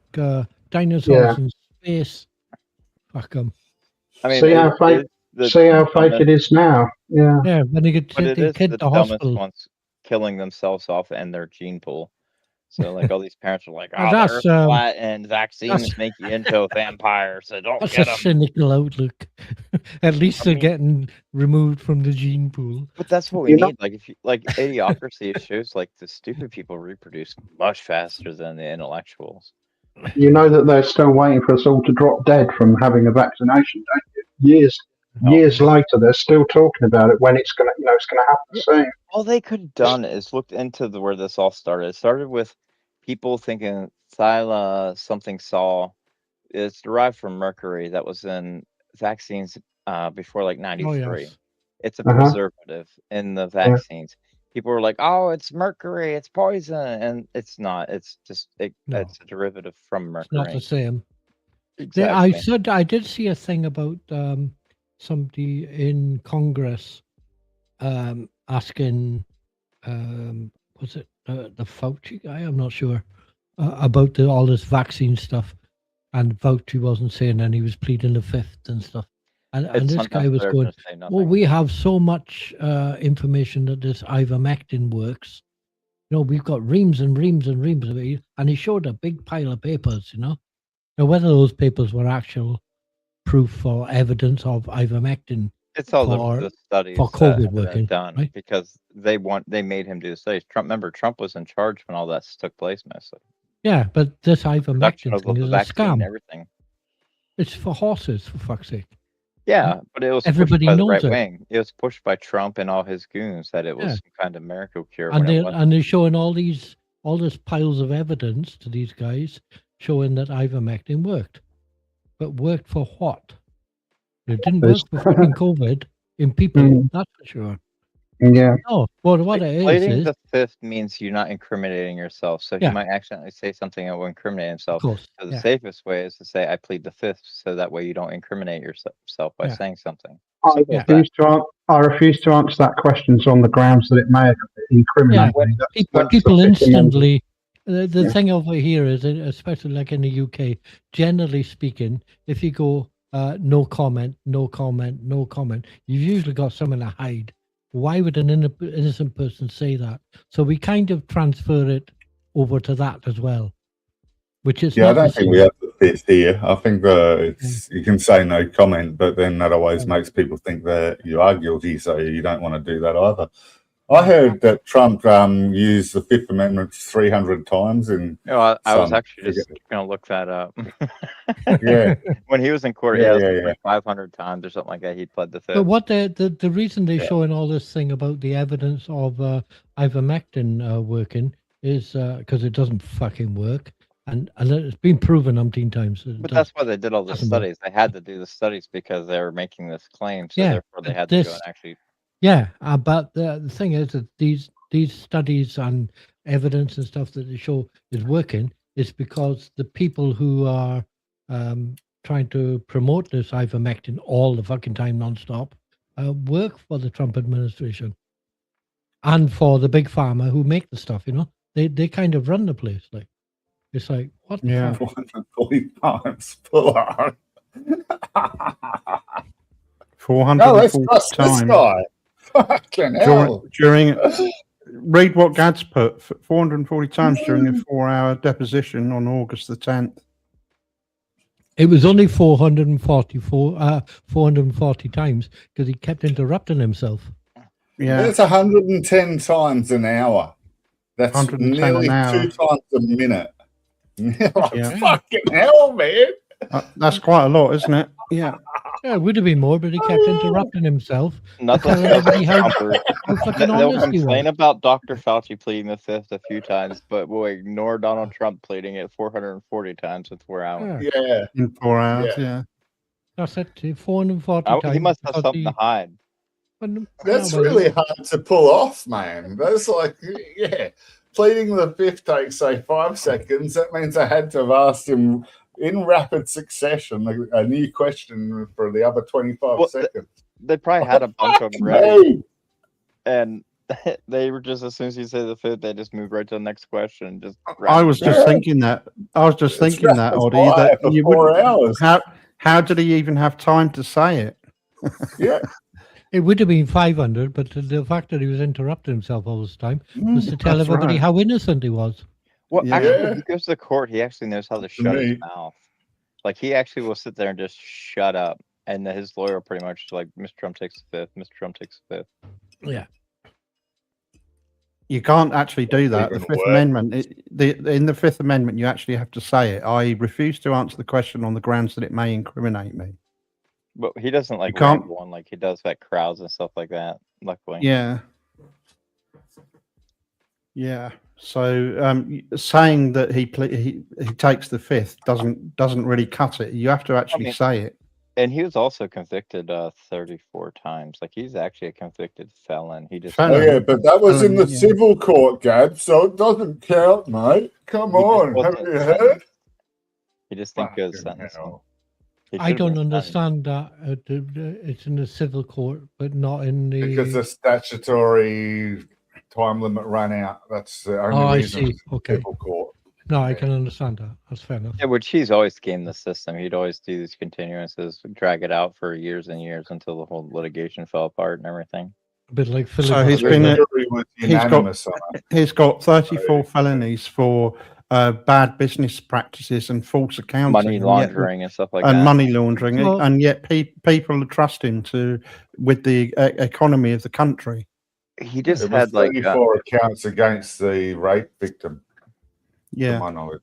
dinosaurs in space. Fuck them. I mean, See how fake. See how fake it is now. Yeah. Yeah, when they get But it the is kid the to dumbest hospital. ones killing themselves off and their gene pool. So like all these parents are like, Oh, "Oh, that's, the Earth's flat and vaccines make you into a vampire, so don't That's get a them." cynical outlook. At least they're mean- getting removed from the gene pool. But that's what we You know- need. Like if you like idiocracy, it shows like the stupid people reproduce much faster than the intellectuals. You know that they're still waiting for us all to drop dead from having a vaccination, don't you? Years later, they're still talking about it when it's gonna, it's gonna happen soon. All they could have done is looked into where this all started. It started with people thinking Thyla something sol is derived from mercury that was in vaccines before like 93. Oh, yes. It's a Uh-huh. preservative in the vaccines. People were like, "Oh, it's mercury, it's poison," and it's not. It's just No. it's a derivative from It's not mercury. the same. Exactly. I did see a thing about somebody in Congress asking, was it the Fauci guy? I'm not sure about all this vaccine stuff, and Fauci wasn't saying, and he was pleading the fifth and stuff. And It's this guy sometimes was better going, to say well, nothing. we have so much information that this ivermectin works. We've got reams and reams and reams of it. And he showed a big pile of papers, Now, whether those papers were actual proof or evidence of ivermectin It's all for- the studies for that COVID have been working, done right? because they made him do the studies. Trump was in charge when all that took place, mostly. Yeah, but this Production ivermectin of thing the is a vaccine and scam. everything. It's for horses, for fuck's sake. Yeah, but it was Everybody pushed by the knows right it. wing. It was pushed by Trump and all his goons that it was Yeah. some kind of miracle cure. And when it wasn't. they're showing all this piles of evidence to these guys showing that ivermectin worked. But worked for what? It didn't work for fucking COVID in people, Mm. that's for sure. Yeah. No, well, what it Pleading is, the fifth means you're not incriminating yourself. So Yeah. he might accidentally say something that will incriminate of himself. course, So the yeah. safest way is to say, "I plead the fifth," so that way you don't incriminate yourself by Yeah. saying something. I Simple as refuse to answer that question on the grounds that it may have incriminated Yeah. me. That's- When People that's the thing. instantly. The Yeah. thing over here is, especially like in the UK, generally speaking, if you go no comment, no comment, no comment, you've usually got something to hide. Why would an innocent person say that? So we kind of transfer it over to that as well, which is Yeah, I not the don't think we same. have the fifth here. I think it's you can say no comment, but then that always makes people think that you are guilty, so you don't want to do that either. I heard that Trump used the Fifth Amendment 300 times in. I was some- actually just gonna look that up. Yeah, When he was in court, Yeah, it was yeah, like yeah. 500 times or something like that. He pled the But fifth. what the reason they're Yeah. showing all this thing about the evidence of ivermectin working is because it doesn't fucking work, and it's been proven umpteen times. But that's why they did all the doesn't work. studies. They had to do the studies because they were making this claim. So Yeah, therefore, they but had to go this- and actually. Yeah, but the thing is that these studies and evidence and stuff that they show is working is because the people who are trying to promote this ivermectin all the fucking time nonstop work for the Trump administration and for the big pharma who make the stuff. You know, they kind of run the place. Like it's like what the Yeah. fuck? 440 times. Full on. 440 No, let's trust this times guy. Fucking hell. during read what Gad's put 440 times during a 4-hour deposition on August the 10th. It was only 440 times because he kept interrupting himself. Yeah, That's 110 times an hour. That's 110 nearly an hour. 2 times a minute. Like, Yeah. fucking hell, man. That's quite a lot, isn't it? Yeah. Yeah, it would have been more, but he kept interrupting himself. Nothing Tell everybody how Trump fucking They'll honest he complain was. about Dr. Fauci pleading the fifth a few times, but we'll ignore Donald Trump pleading it 440 times in 4 hours. Yeah, Yeah. In 4 hours, yeah. that's it. 440 times. He must have because something to hide. That's well, really hard to pull off, man. That's like, yeah. Pleading the fifth takes, say, 5 seconds. That means I had to have asked him in rapid succession a new question for the other 25 seconds. They probably had a bunch of them Fuck ready, me. and they were just, as soon as you say the fifth, they just moved right to the next question. Just I was just Yeah. thinking that. I was just It's thinking that, rapid Oddie, fire that for you 4 wouldn't. hours. How did he even have time to say it? Yeah. It would have been 500, but the fact that he was interrupting himself all this time was to tell That's everybody right. how innocent he was. Well, Yeah. actually, when he goes to court, he actually knows how to shut his me. mouth. Like, he actually will sit there and just shut up, and his lawyer pretty much like, Mr. Trump takes the fifth. Mr. Trump takes the fifth. Yeah. You can't actually do that. The Even Fifth worse. Amendment, in the Fifth Amendment, you actually have to say it. I refuse to answer the question on the grounds that it may incriminate me. But he doesn't like can't- ramble on like he does at crowds and stuff like that. Luckily, Yeah. Yeah. So saying that he takes the fifth doesn't really cut it. You have to actually mean- say it. and he was also convicted 34 times. Like, he's actually a convicted felon. He just Felon. Oh, yeah, but that was in the Yeah. civil court, Gab, so it doesn't count, mate. Come He just on. wasn't Have you heard? sentenced. He just didn't go to Fucking sentencing. hell. He I should've don't been sentenced. understand that it's in the civil court, but not in the. Because the statutory time limit ran out. That's the only Oh, I reason see. it's Okay. civil court. No, I can understand that. That's fair enough. Yeah, which he's always gamed the system. He'd always do these continuances, drag it out for years and years until the whole litigation fell apart and everything. A bit like So Philip. he's The been jury was unanimous on it. He's got 34 felonies for bad business practices and false accounting, Money and yet- laundering and stuff like and that. money laundering, Well- and yet people trust him with the economy of the country. He just It was had like 34 accounts against the rape victim, to Yeah, my knowledge.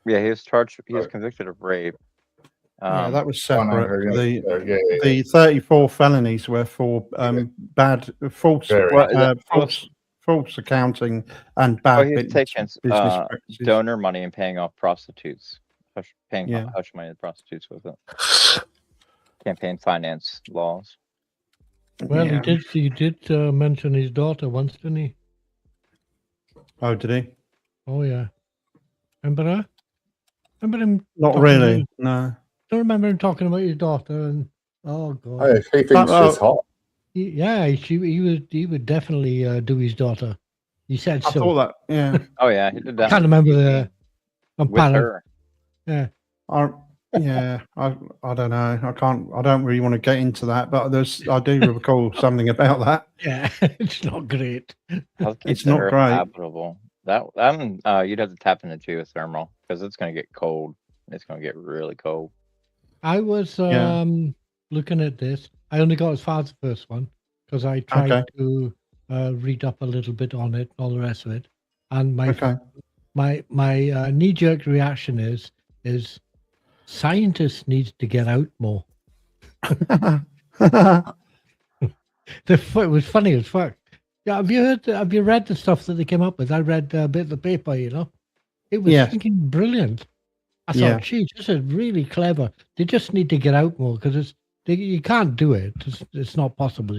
yeah, he was charged. He was Right. convicted of rape. yeah, that was Oh, no, separate. yeah. The 34 felonies were for false Very. false accounting and bad he was taking business donor practices. money and paying off prostitutes, paying Yeah. hush money to prostitutes with it. Campaign finance laws. Well, Yeah. he did mention his daughter once, didn't he? Oh, did he? Oh yeah. Remember her? Remember him? Not talking really. to- No. Don't remember him talking about his daughter and oh god. Hey, he thinks she's hot. He would definitely do his daughter. He said I so. thought that. Yeah. Oh yeah, he did I that can't remember the. I'm with her. Yeah. I Yeah, I don't know. I don't really want to get into that, but I do recall something about that. Yeah, it's not great. How keep It's the not Earth great. habitable? That you'd have to tap into geothermal because it's gonna get cold. It's gonna get really cold. I was Yeah. looking at this. I only got as far as the first one because I tried Okay. to read up a little bit on it and all the rest of it. And Okay. my knee jerk reaction is scientists need to get out more. It was funny as fuck. Yeah, have you read the stuff that they came up with? I read a bit of the paper. It was Yes. freaking brilliant. I Yeah. thought, geez, this is really clever. They just need to get out more because you can't do it. It's not possible.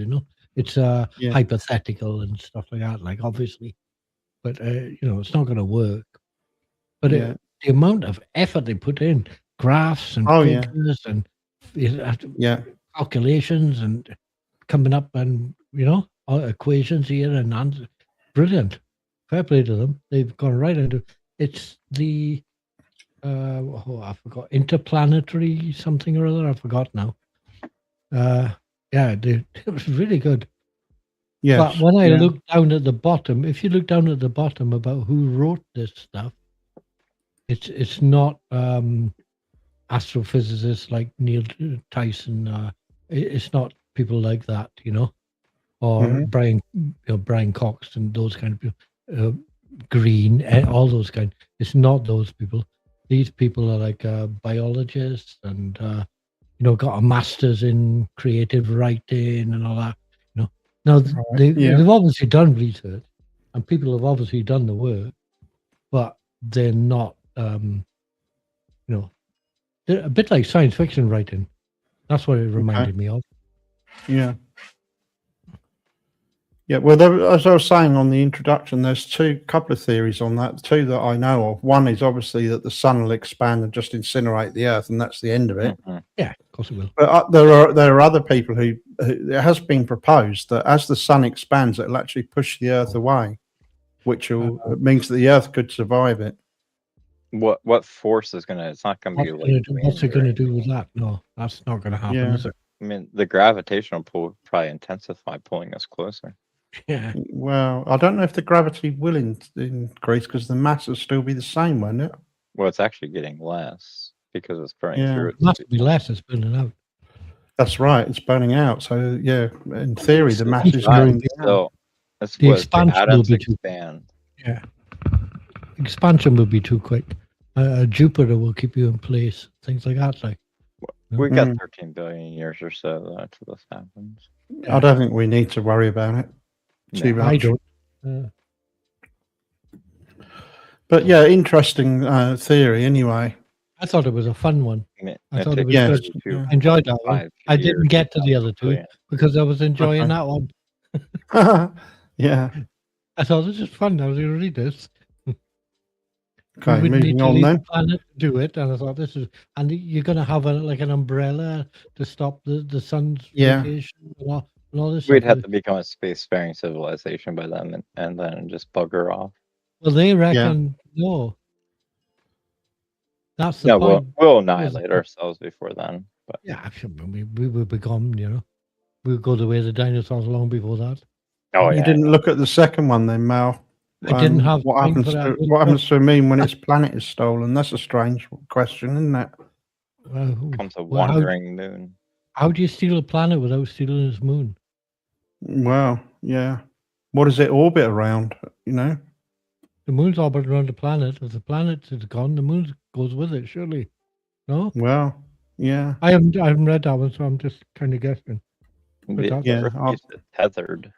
It's Yeah. hypothetical and stuff like that. Like obviously, but it's not going to work. But Yeah. the amount of effort they put in, graphs and Oh, yeah. figures and Yeah. calculations and coming up and equations here and answers. Brilliant. Fair play to them. They've gone right into it's the I forgot interplanetary something or other. I forgot now. Yeah, it was really good. Yes. But when I Yeah. looked down at the bottom, if you look down at the bottom about who wrote this stuff, it's not astrophysicists like Neil Tyson. It's not people like that, or Mhm. Brian Cox and those kind of people, Green, all those kind. It's not those people. These people are like biologists and got a master's in creative writing and all that. Now Right. Yeah. they've obviously done research, and people have obviously done the work, but they're not. They're a bit like science fiction writing. That's what it reminded me of. Yeah. Yeah. Well, as I was saying on the introduction, there's couple of theories on that. Two that I know of. One is obviously that the sun will expand and just incinerate the Earth, and that's the end of it. Mhm. Yeah, of course it will. But there are other people who it has been proposed that as the sun expands, it'll actually push the Earth away, which means that the Earth could survive it. What force is gonna? It's not gonna be like What's it wind or going to do anything. with that? No, that's not going to happen, Yeah. is it? I mean, the gravitational pull would probably intensify, pulling us closer. Yeah. Well, I don't know if the gravity will increase because the mass will still be the same, won't it? Well, it's actually getting less because it's burning Yeah. through It it. must be less. It's burning out. That's right. It's burning out. So yeah, in theory, the mass is Right. going down. So that's The what the expansion will atoms be too. expand. Yeah. Expansion will be too quick. Jupiter will keep you in place. Things like that. Like We got Mm. 13 billion years or so until this happens. I don't think we need to worry about it too No. much. I don't. But yeah, interesting theory. Anyway, I thought it was a fun one. I thought it was Yes. good. Yeah. I enjoyed that one. 5 I didn't years get to the other two billion. because I was enjoying Okay. that one. Yeah. I thought this is fun. I was going to read this. Okay. We wouldn't need Moving to on leave then. the planet to do it, and I thought this is. And you're going to have an umbrella to stop the sun's Yeah. radiation and all this. We'd stuff. have to become a spacefaring civilization by then, and then just bugger off. Well, they reckon no. That's the No, point. we'll annihilate ourselves before then. But Yeah, actually, we will become. We'll go the way of the dinosaurs long before that. oh You yeah, didn't look at the second one then, Mal. I didn't have what time happens for that. what happens to me when its planet is stolen? That's a strange question, isn't it? comes a Well, wandering moon. how do you steal a planet without stealing its moon? Well, yeah. What does it orbit around? You know? The moon's orbiting around the planet. If the planet is gone, the moon goes with it. Surely, no? Well, yeah. I haven't read that one, so I'm just kind of guessing. But The that's- Yeah, Earth I'll- keeps it tethered.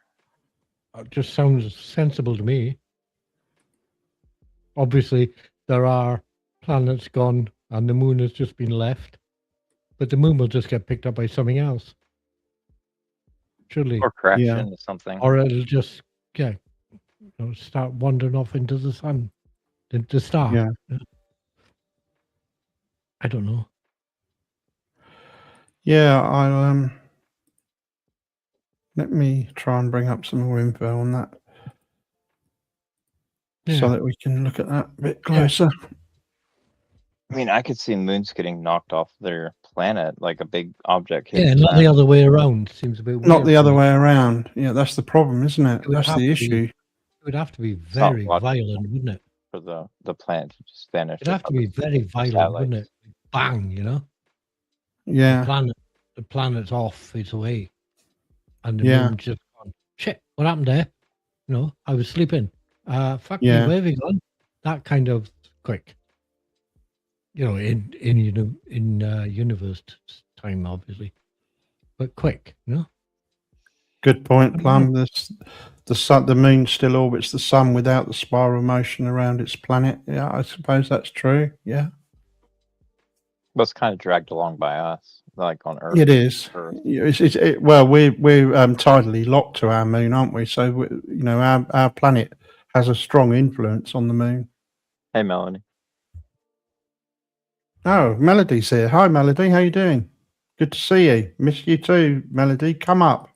It just sounds sensible to me. Obviously, there are planets gone, and the moon has just been left, but the moon will just get picked up by something else. Surely, Or crash Yeah. into something. or it'll just start wandering off into the sun, the star. Yeah. I don't know. Yeah, I'll let me try and bring up some more info on that so Yeah. that we can look at that a bit closer. I mean, I could see moons getting knocked off their planet, like a big object Yeah, hits not them. the other way around. Seems a bit weird. Not the to other me. way around. Yeah, that's the problem, isn't it? It would That's have the to be. issue. It would have to be not very logical. violent, wouldn't it? For the planet to just vanish. It'd have to without be the very violent, wouldn't satellites. it? Bang, you know. Yeah, The planet's off, it's away, and the Yeah. moon just gone. Shit, what happened there? You know, I was sleeping. Fuck me, Yeah. where have you gone? That kind of quick. You know, in universe time, obviously, but quick. You know. Good point, I don't Plum. The sun, the moon still orbits the sun without the spiral motion around its planet. Yeah, I suppose that's true. Yeah, But it's kind of dragged along by us, like on Earth. it is. Earth. Yeah, well, we're tidally locked to our moon, aren't we? So you know, our planet has a strong influence on the moon. Hey, Melanie. Oh, Melody's here. Hi, Melody. How you doing? Good to see you. Miss you too, Melody. Come up.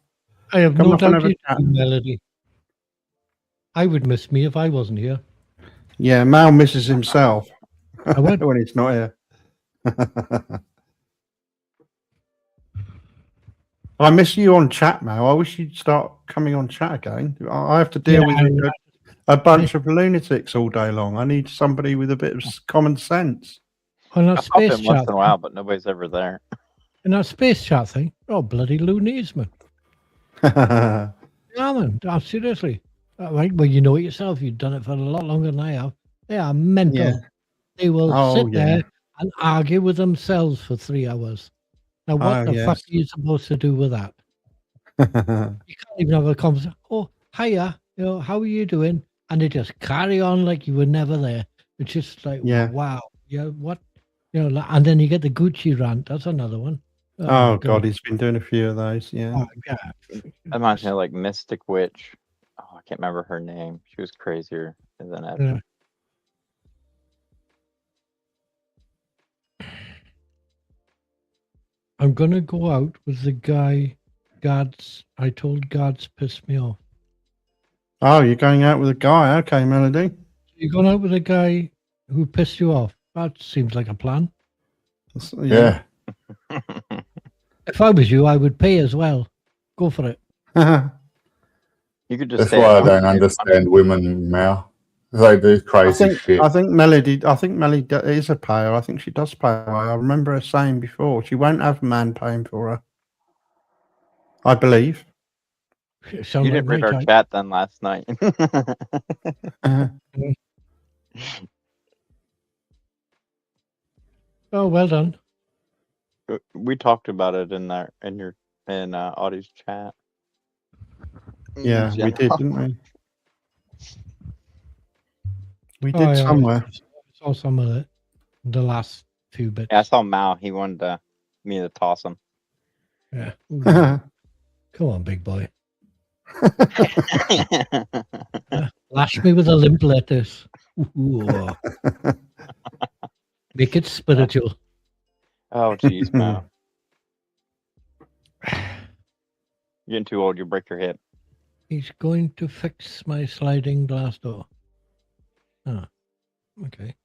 I have Come no up and doubt have a you chat. do, Melody. I would miss me if I wasn't here. Yeah, Mal misses himself I would. when he's not here. I miss you on chat, Mal. I wish you'd start coming on chat again. I have to deal Yeah, with a bunch of lunatics all day long. I need somebody with a bit of common sense. On I that pop space in once chat, in a while, but nobody's ever there. in that space chat thing, oh bloody loonies, man. Yeah, Yeah, man. Seriously. Right. Well, you know it yourself. You've done it for a lot longer than I have. They are mental. Yeah. They will Oh, sit yeah. there and argue with themselves for 3 hours. Now, what Oh, the fuck yes. are you supposed to do with that? You can't even have a conversation. Oh, hiya. You know, how are you doing? And they just carry on like you were never there. It's just like, Yeah. wow. Yeah, what? You know, and then you get the Gucci rant. That's another one. Oh, God, he's been doing a few of those. Yeah. Oh, God. That reminds me of like Mystic Witch. Oh, I can't remember her name. She was crazier than ever. Yeah. I'm gonna go out with the guy. I told God's pissed me off. Oh, you're going out with a guy. Okay, Melody. You're going out with a guy who pissed you off. That seems like a plan. Yeah. If I was you, I would pay as well. Go for it. You could just That's stay why I at don't home. understand women, Mal. They do crazy shit. I think Melody is a payer. I think she does pay. I remember her saying before she won't have a man paying for her. I believe. Sound You like didn't read my our type. chat then last night. Oh, well done. We talked about it in Audie's chat. Yeah, we did, didn't we? We did yeah, somewhere. I saw some of it. The last few bits. Yeah, I saw Mao. He wanted me to toss him. Yeah. Ooh, come on, big boy. Lash me with a limp lettuce. Ooh. Make it spiritual. Oh, jeez, Mao. You're getting too old. You'll break your hip. He's going to fix my sliding glass door. Oh, okay.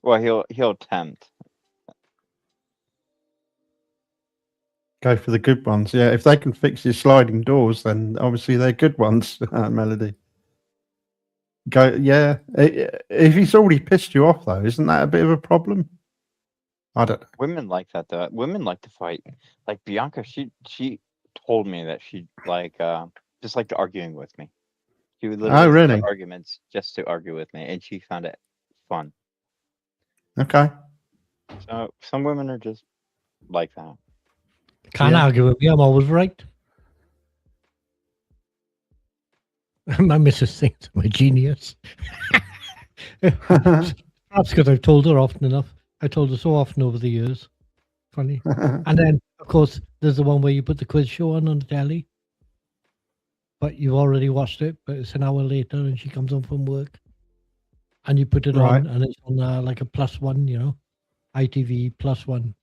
Well, he'll attempt. Go for the good ones. Yeah, if they can fix your sliding doors, then obviously they're good ones, Melody. Go, yeah. If he's already pissed you off, though, isn't that a bit of a problem? I don't know. Women like that, though. Women like to fight. Like Bianca, she told me that she just liked arguing with me. She would literally really? start arguments just to argue with me, and she found it fun. Okay. So some women are just like that. Can't Yeah. argue with me. I'm always right. My missus thinks I'm a genius. Perhaps because I've told her often enough. I told her so often over the years. Funny. And then, of course, there's the one where you put the quiz show on the telly. But you've already watched it, but it's an hour later and she comes home from work. And you put it Right. on and it's on like a +1, you know, ITV +1.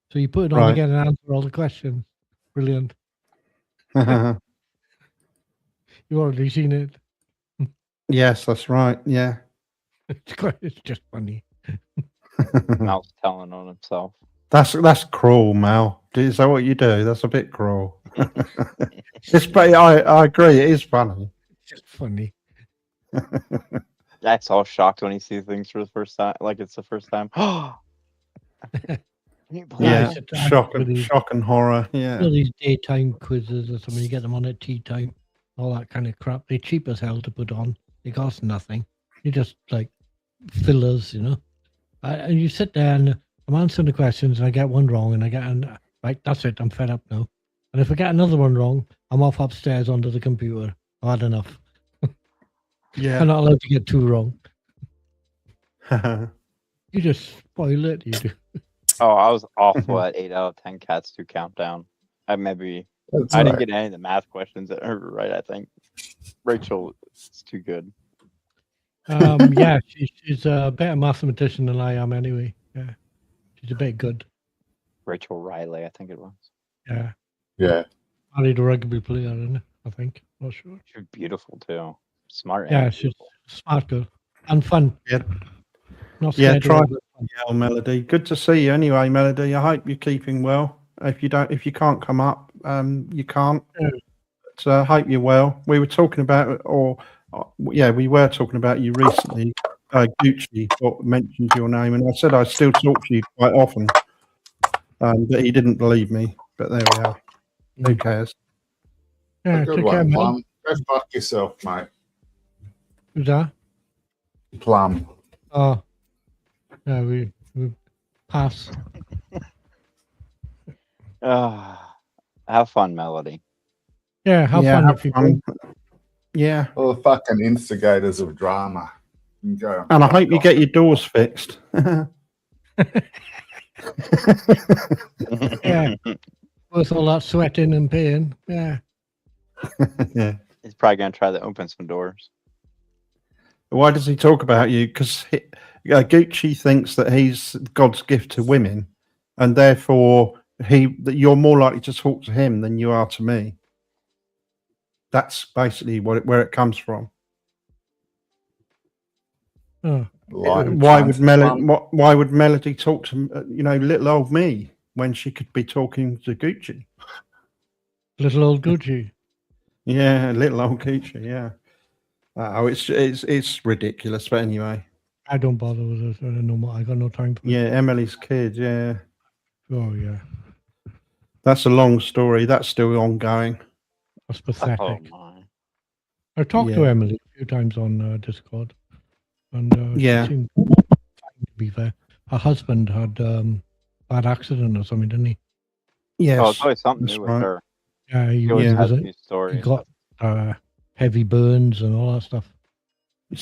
So you put it on Right. again and answer all the questions. Brilliant. You've already seen it. Yes, that's right. Yeah. It's just funny. Mouse telling on himself. That's cruel, Mal. Is that what you do? That's a bit cruel. I agree. It is funny. It's just funny. Jack's all shocked when he sees things for the first time, like it's the first time. Can you believe Yeah, it's that? shock and horror. Yeah, All these daytime quizzes or something, you get them on at tea time, all that kind of crap. They're cheap as hell to put on. They cost nothing. You just like fillers, you know. And you sit there and I'm answering the questions and I get one wrong and I get right. That's it. I'm fed up now. And if I get another one wrong, I'm off upstairs onto the computer. I've had enough. yeah. I'm not allowed to get two wrong. You just spoil it. You do. Oh, I was awful at 8 out of 10 cats to countdown. I maybe That's I didn't right. get any of the math questions that are right. I think Rachel is too good. Yeah, she's a better mathematician than I am anyway. Yeah, she's a bit good. Rachel Riley, I think it was. Yeah, Yeah. married a rugby player, isn't it? I think. Not sure. She was beautiful too. Smart. Yeah, and she's beautiful. smart girl and fun. Yeah. Not Yeah, scared. try of it. Yeah, Melody. Good to see you anyway, Melody. I hope you're keeping well. If you can't come up, you can't. Yeah. So I hope you're well. We were talking about, we were talking about you recently. Gucci mentioned your name, and I said I still talk to you quite often, but he didn't believe me. But there we are. Who cares? Yeah, A good take care, one, man. Plum. Go fuck yourself, mate. Who's that? Plum. Oh, yeah, we pass. Have fun, Melody. Yeah, have Yeah, fun have if you fun. go. Yeah, All the fucking instigators of drama. You can go and I fuck hope you off. get your doors fixed. Yeah, worth all that sweating and pain. Yeah, Yeah. He's probably gonna try to open some doors. Why does he talk about you? Because Gucci thinks that he's God's gift to women, and therefore that you're more likely to talk to him than you are to me. That's basically where it comes from. oh, Like Why would Melody? Plum. Why would Melody talk to little old me when she could be talking to Gucci? little old Gucci. Yeah, little old Gucci. Yeah. Oh, it's ridiculous. But anyway, I don't bother with it. I don't know. I got no time for it. yeah, Emily's kid. Yeah, Oh yeah, that's a long story. That's still ongoing. that's pathetic. Oh my. I talked to Yeah. Emily a few times on Discord, and Yeah. she seemed fine, to be fair. Her husband had bad accident or something, didn't he? Yes, Oh, it's always something that's new right. with her. Yeah, She always Yeah. has was- these stories. he got heavy burns and all that stuff.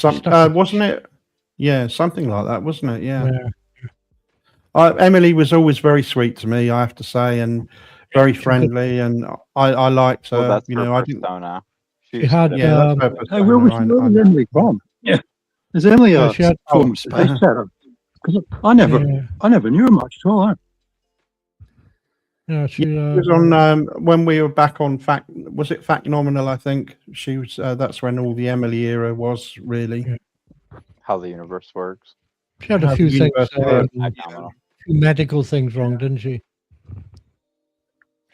Wasn't it? Yeah, something like that, wasn't it? Yeah. Yeah. Emily was always very sweet to me, I have to say, and very friendly, and I liked her. Well, that's her I didn't. persona. She had Yeah, that's her Hey, where was persona, where was Emily from? Yeah. Is Emily Yeah, a she had- former space cadet? 'Cause I never knew her much at all. Yeah, she She was on when we were back on Fact. Was it Fact Nominal? I think she was. That's when all the Emily era was really. Yeah. How the universe works. She had a How few the things, universe works. Phenomenal. few medical things wrong, didn't she?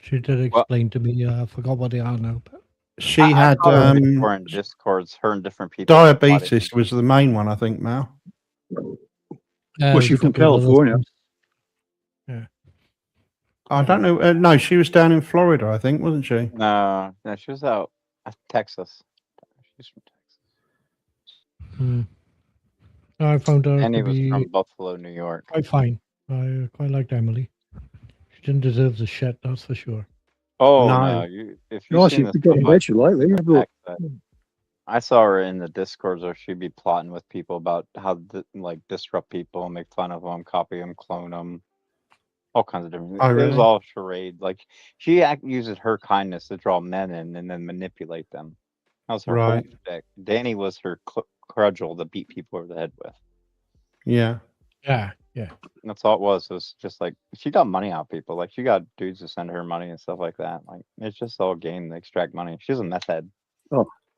She did explain to me. I forgot what they are now. But She I had saw her before in Discords, her and different people. diabetes was the main one, I think. Mal. Was she there's a from couple of other California? things. I don't know. No, she was down in Florida, I think, wasn't she? No, she was out Texas. She's from Texas. I found her And he to was be from Buffalo, New York. quite fine. I quite liked Emily. She didn't deserve the shit, that's for sure. Oh No. no! If Oh, you've she seen this, got a stuff, bet you lately. Yeah, but I saw her in the Discords where she'd be plotting with people about how to disrupt people, make fun of them, copy them, clone them, all kinds of different. Oh, It was really? all charade. Like she uses her kindness to draw men in and then manipulate them. That was her whole Right. shtick. Danny was her cudgel to beat people over the head with. Yeah. Yeah. That's all it was. It was just like she got money out of people. Like she got dudes to send her money and stuff like that. Like it's just all game to extract money. She's a meth head.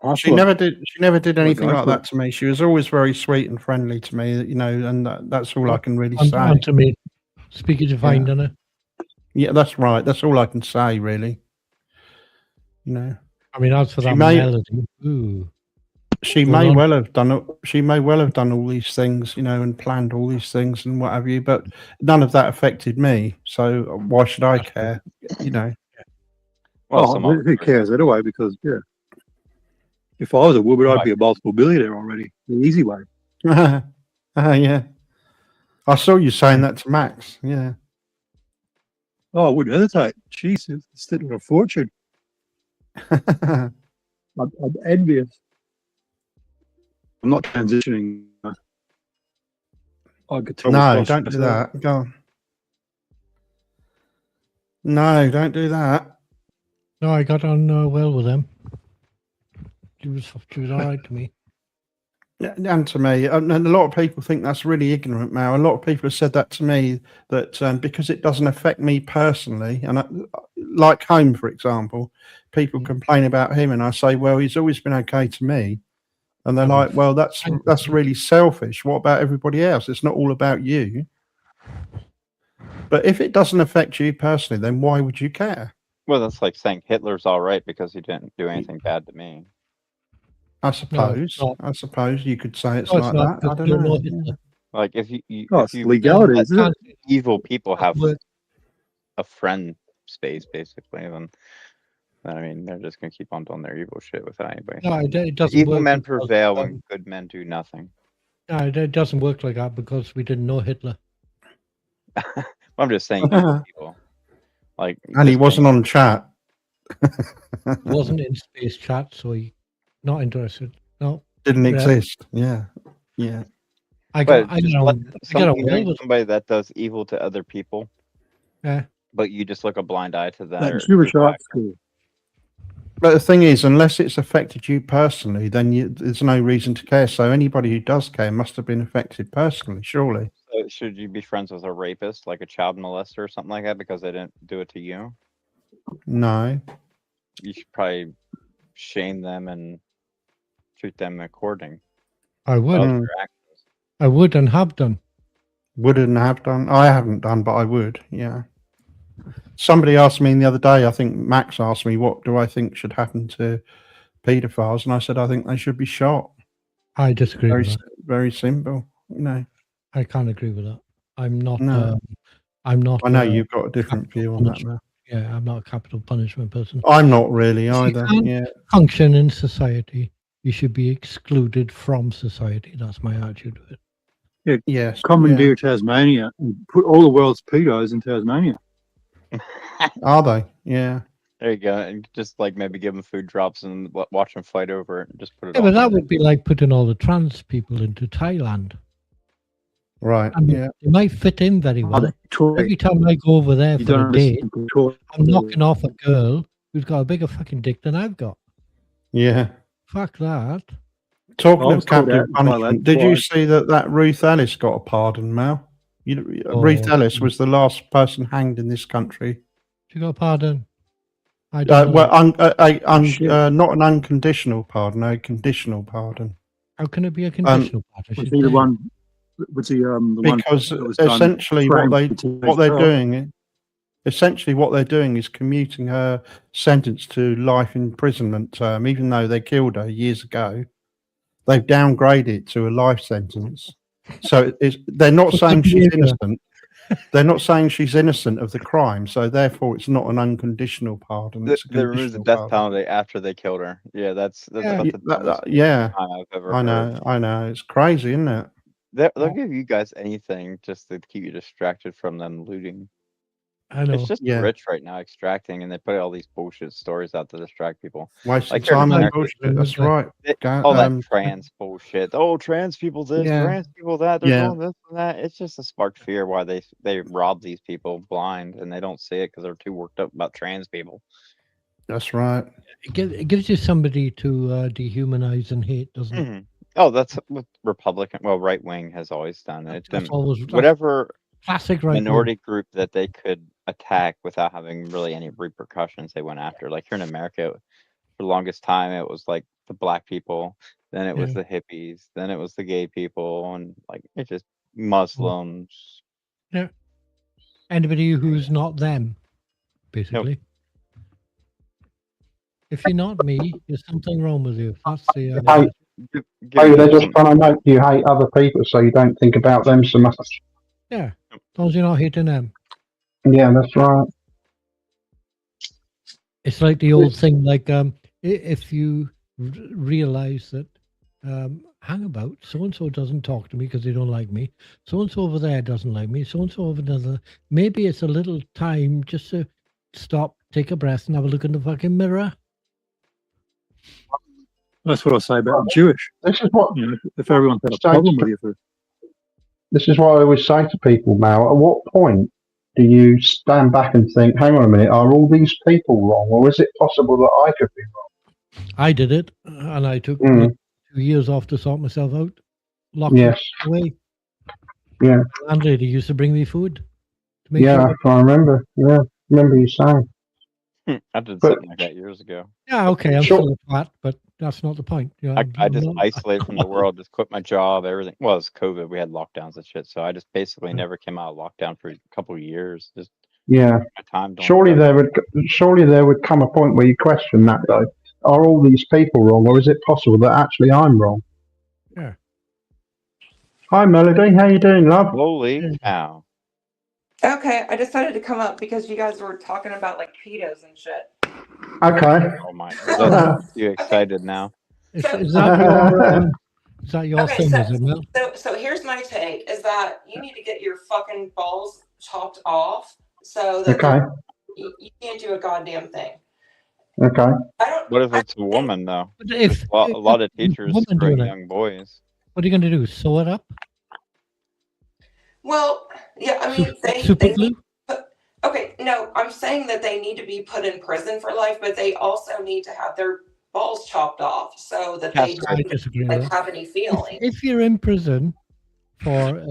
I She thought- never did. She never did Well, anything I like that to me. She was always very sweet and friendly to me. And that's all I can really say. On to me. Speaking to find on her. Yeah, that's right. That's all I can say, really. I mean, as for She that may- melody, ooh. She Go may on. well have done it. She may well have done all these things, and planned all these things and what have you. But none of that affected me. So why should I care? Well, Oh, some who cares anyway? Because if I was a woman, I'd be a multiple billionaire already. The easy way. Yeah. I saw you saying that to Max. Yeah. Oh, I wouldn't hesitate. Jesus, it's sitting on a fortune. I'm envious. I'm not transitioning. I could tell No, don't do that. Go on. No, don't do that. No, I got on well with them. She was all right to me. And to me, and a lot of people think that's really ignorant, Mal. A lot of people have said that to me, that because it doesn't affect me personally, and like Home, for example, people complain about him, and I say, well, he's always been okay to me, and they're like, well, that's really selfish. What about everybody else? It's not all about you. But if it doesn't affect you personally, then why would you care? Well, that's like saying Hitler's all right because he didn't do anything bad to me. I suppose. not. I suppose you could say it's No, like not, that. I because don't you know. Hitler. Like if you Oh, if it's you legality, let isn't it? evil people have Work. a friend space basically, then I mean they're just gonna keep on doing their evil shit without anybody. No, it doesn't Evil work men because, prevail when good men do nothing. No, it doesn't work like that because we didn't know Hitler. I'm just saying evil people. Like And he just wasn't on chat. He wasn't in space chat, so he not interested. No, Didn't Yeah. exist. Yeah. Yeah. I But got, I just got, let on- I got you away know with. somebody that does evil to other people, Yeah, but you just look a blind eye to that. That or Jewish people art act- school. But the thing is, unless it's affected you personally, then there's no reason to care. So anybody who does care must have been affected personally, surely. So should you be friends with a rapist, like a child molester or something like that, because they didn't do it to you? No. You should probably shame them and treat them according I to would. Mm. their actions. I would and have done. Wouldn't have done. I haven't done, but I would. Yeah. Somebody asked me the other day, I think Max asked me, what do I think should happen to paedophiles? And I said, I think they should be shot. I disagree Very, with that. very simple. I can't agree with that. I'm not. No. I'm not. I know you've got a different capital view on that, punishment. man. Yeah, I'm not a capital punishment person. I'm not really If you either. can't Yeah. function in society, you should be excluded from society. That's my attitude to it. Yes. Commandeer Tasmania and put all the world's pedos in Tasmania. Are they? Yeah. There you go, and just like maybe give them food drops and watch them fight over it, and just put it. Yeah, all but that in. would be like putting all the trans people into Thailand. Right. I mean, Yeah. they might fit in very Oh, well. they toy. Every time I go over there You for don't a date, understand the toy. I'm knocking off a girl who's got a bigger fucking dick than I've got. Yeah. Fuck that. Talking I of was called out capital in Thailand punishment, did you twice. see that Ruth Ellis got a pardon, Mel? Ruth Oh. Ellis was the last person hanged in this country. You got a pardon? I don't know. Well, Shit. not an unconditional pardon, a conditional pardon. How can it be a conditional pardon? Was She's he the dead. one? Was he the one Because that was done essentially what framed to they're his doing, essentially what they're doing is commuting her sentence to life imprisonment term, even though they killed her years ago. They've downgraded it to a life sentence. So they're not For saying good she's behaviour. innocent. They're not saying she's innocent of the crime. So therefore, it's not an unconditional pardon. It's a They removed the conditional death pardon. penalty after they killed her. Yeah, that's Yeah. about the dumbest Yeah, crime I've ever I heard. know. It's crazy, isn't it? They'll give you guys anything just to keep you distracted from them looting. I know. It's just Yeah. rich right now extracting, and they put all these bullshit stories out to distract people. Wasting Like here in time on America, bullshit. That's right. all that trans bullshit. Oh, trans people this, Yeah. trans people that. They're Yeah. doing this and that. It's just a sparked fear why they rob these people blind and they don't see it because they're too worked up about trans people. That's right. It gives you somebody to dehumanize and hate, doesn't it? Mhm. Oh, that's what Republican. Well, right wing has always done it. That's always that's Whatever classic right wing. minority group that they could attack without having really any repercussions, they went after. Like here in America, For the longest time, it was like the black people, then it was Yeah. the hippies, then it was the gay people, and like it's just Muslims. Yeah. Anybody who's not them, basically. If you're not me, there's something wrong with you. That's the. Hey, Give hey, me they're just some- trying to make you hate other people so you don't think about them so much. Yeah. As long as you're not hating them. Yeah, that's right. It's like the old thing, like if you realize that, hang about, so and so doesn't talk to me because they don't like me. So and so over there doesn't like me. So and so over there. Maybe it's a little time just to stop, take a breath, and have a look in the fucking mirror. That's what I say about Jewish. This is what You know, if everyone had a problem with you for this is what I always say to people, Mal. At what point do you stand back and think, hang on a minute, are all these people wrong? Or is it possible that I could be I did it, and I took wrong? 2 years off to sort myself out. Locked Yes. away. Yeah. The landlady used to bring me food. To make Yeah, sure I remember. Yeah, remember you saying. I did But- something like that years ago. Yeah, okay, I'm Sure. still a twat, but that's not the point. You know, I I'm just not- isolated from the world, just quit my job, everything. Well, it's COVID, we had lockdowns and shit, so I just basically Mm. never came out of lockdown for a couple of years. Just Yeah. my time. Doing Surely whatever. there would come a point where you question that though. Are all these people wrong, or is it possible that actually I'm wrong? Yeah. Hi Melody, how you doing, love? Holy cow! Okay, I decided to come up because you guys were talking about like pedos and shit. Okay. Oh my! That's, you excited now? Is, So- is that your Okay, thing, so- is it, Mel? So here's my take: is that you need to get your fucking balls chopped off so that Okay. you can't do a goddamn thing. Okay. I don't. What if I it's a think- woman though? But if There's a lot of if a teachers woman screwing doing it, young boys. what are you going to do? Sew it up? Well, yeah, I mean, Super they glue? okay, no, I'm saying that they need to be put in prison for life, but they also need to have their balls chopped off so that they Castrated. I don't disagree with like that. have any feeling. If you're in prison for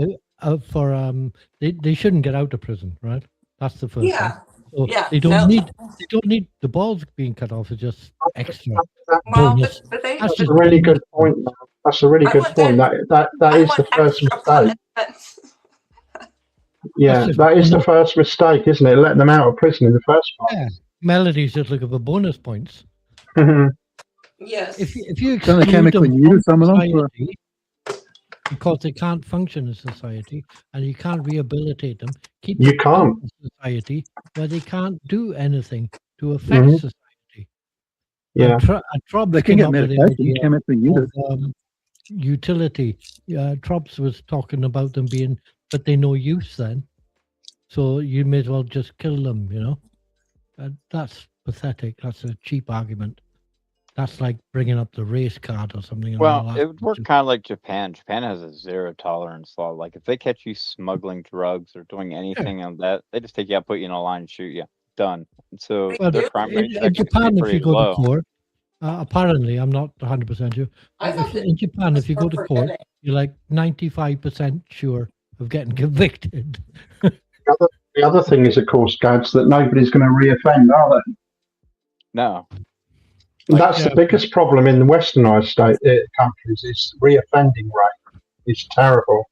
they shouldn't get out of prison, right? That's the first Yeah, thing. So yeah, they don't no. need the balls being cut off. It's just extra. Well, bonus. but they. That's That's a really good point. Mal. That's a really I good want point. That I is want the first extra mistake. punishments. Yeah, That's just- that is the first mistake, isn't it? Letting them out of prison in the first Yeah, Melody's just looking for bonus points. place. Yes. If you Don't they exclude chemically them neuter from someone else for- society because they can't function in society and you can't rehabilitate them, keep You them out can't. of society where they can't do anything to affect Mhm. society. Yeah. And Trobs They can came get up with the medication, idea chemically neutered. of utility. Trobs was talking about them being, but they no use then. So you may as well just kill them, you know? That's pathetic. That's a cheap argument. That's like bringing up the race card or something. Well, it would work kind of like Japan. Japan has a zero tolerance law. Like if they catch you smuggling drugs or doing anything on that, they just take you out, put you in a line, and shoot you. Done. So Well, their crime rate's in actually Japan, if pretty you go low. to court, apparently, I'm not 100% sure. I thought that In Japan, if you go to for court, forgiving. you're like 95% sure of getting convicted. The other thing is, of course, Gads, that nobody's going to reoffend, are they? No. That's Yeah. the biggest problem in the westernised countries is reoffending rate. It's terrible.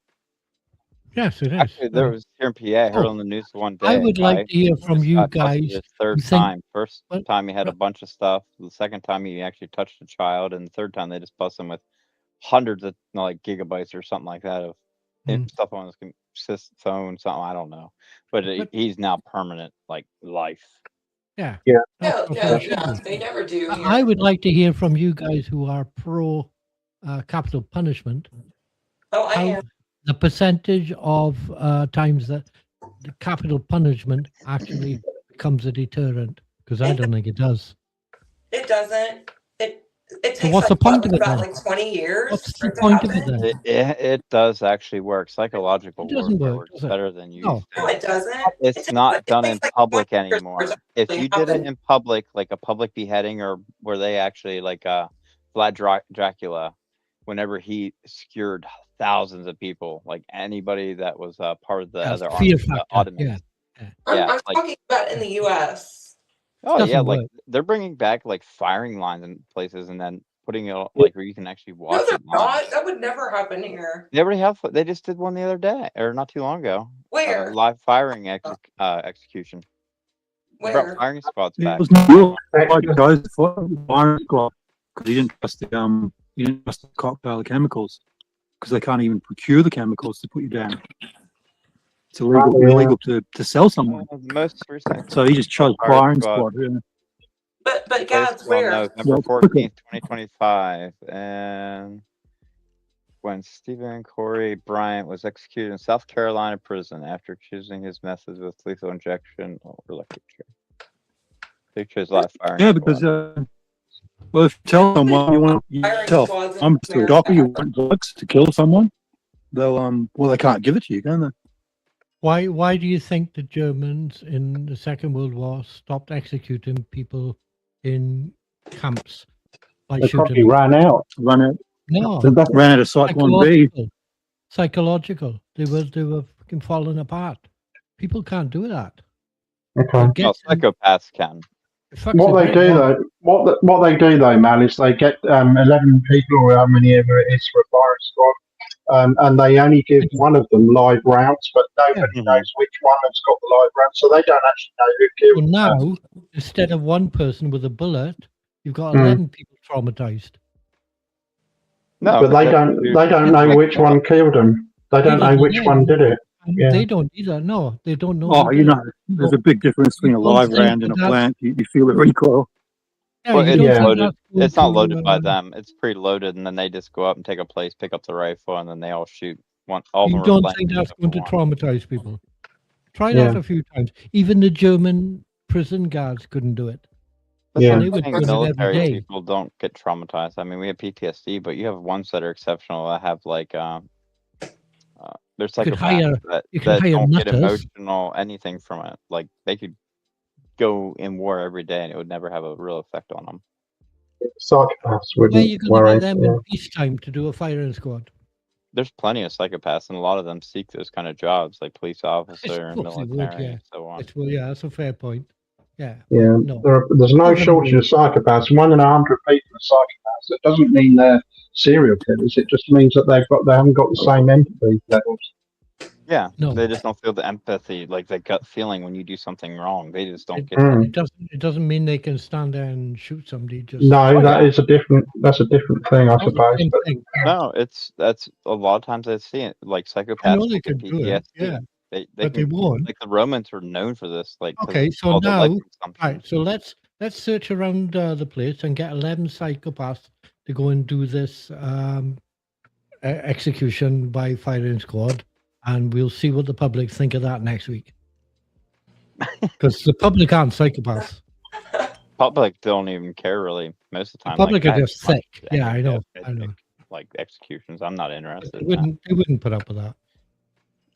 Yes, it is. Actually, there was here in PA, I heard Oh, on the news one day. I would a like guy to hear from just you got busted guys. his third who think- time. First What? time he had a bunch of stuff. The second time he actually touched a child, and the third time they just bust him with hundreds of like gigabytes or something like that of stuff on his phone, something I don't know. But he's now permanent, like life. Yeah. Yeah. No, That's no, what it no, should be. they never do. Here. I would like to hear from you guys who are pro capital punishment. Oh, I how am. the percentage of times that the capital punishment actually becomes a deterrent, because I don't think it does. It doesn't. It So takes what's the like, point of it about then? like 20 years. What's for the it to point of it happen. then? It does actually work. Psychological It doesn't warfare work, works does it? better than you No. used to. No, it doesn't. It's takes not like- it done takes in like public 20 years for anymore. it to If actually you did it happen. in public, like a public beheading, or where they actually like Vlad Dracula, whenever he skewered thousands of people, like anybody that was part of the Yeah, other fear army, the factor, Ottomans. yeah. I'm Yeah, like- talking about in the U.S. Oh yeah, doesn't like work. they're bringing back like firing lines in places and then putting it like where you can actually No, watch they're it live. not. That would never happen here. They already have. They just did one the other day, or not too long ago. Where? Live firing execution. They brought Where? firing squads It back. was not real. I chose the firing squad because he didn't trust the cocktail chemicals because they can't even procure the chemicals to put you down. It's illegal to sell someone. The most recent. So he just chose firing squad. Yeah. But Place Gads, well, where? November Well, 14th, 2025, and when Stephen Corey Bryant was executed in South Carolina prison after choosing his methods with lethal injection or electric chair. They chose live firing. Yeah, because well, if you tell someone you Firing tell squads in I'm just a America. doctor, you want drugs to kill someone, they'll well they can't give it to you, can they? Why do you think the Germans in the Second World War stopped executing people in camps by They shooting probably them? ran out. No, Ran out of Cyclone B. psychological. They were fucking falling apart. People can't do that. Okay. No, Get them- psychopaths can. it fucks What their they brain do up. though, what they do though, Mal, is they get 11 people or how many ever it is for a fire squad, and they only give one of them live rounds, but nobody Mhm. knows which one has got the live round, so they don't actually know who Well, killed them. now, instead of one person with a bullet, you've got Mm. 11 people traumatized. No, But they that- don't dude, they don't know which one killed them. They don't know which one did it. And Yeah. they don't either. No, they don't know. Oh, who you did it. know, there's a big difference between a You don't live think round and a that- blank. You feel the recoil. Yeah, Well, you it's don't think loaded. that's going It's not to, loaded by them. It's pre-loaded, and then they just go up and take a place, pick up the rifle, and then they all shoot. All of You them are don't blank think that's except going for to one. traumatize people? Try Yeah. that a few times. Even the German prison guards couldn't do it. That's Yeah. what They I'm were saying. doing it every Military day. people don't get traumatized. I mean, we have PTSD, but you have ones that are exceptional that have like there's You could psychopaths hire- that you could hire don't get nutters. emotional anything from it. Like they could go in war every day and it would never have a real effect on them. Psychopaths Where are wouldn't you going to worry. get them Yeah. in peacetime to do a firing squad? There's plenty of psychopaths, and a lot of them seek those kind of jobs, like police officer and course they would, military, yeah. and so on. Well, yeah, that's a fair point. Yeah. Yeah, No. there's no Doesn't shortage of psychopaths. 1 in 100 people are psychopaths. It doesn't mean they're serial killers. It just means that they haven't got the same empathy levels. Yeah, No. they just don't feel the empathy, like the gut feeling when you do something wrong. They just don't get Mm. that. It doesn't mean they can stand there and shoot somebody. Just No, yeah. that's a different thing, I Not the suppose. same But thing. No, that's a lot of times I see it. Like I psychopaths know they will get could do it. PTSD. Yeah, They but they can, won't. like the Romans are known for this. Like 'cause Okay, it's so called the now, life consumption. right. So let's search around the place and get 11 psychopaths to go and do this execution by firing squad, and we'll see what the public think of that next week. Because the public aren't psychopaths. Public don't even care really most of the The time. public like, are I just watch sick. Yeah, I any know. death, I know. Like executions, I'm not interested. They wouldn't put up with that.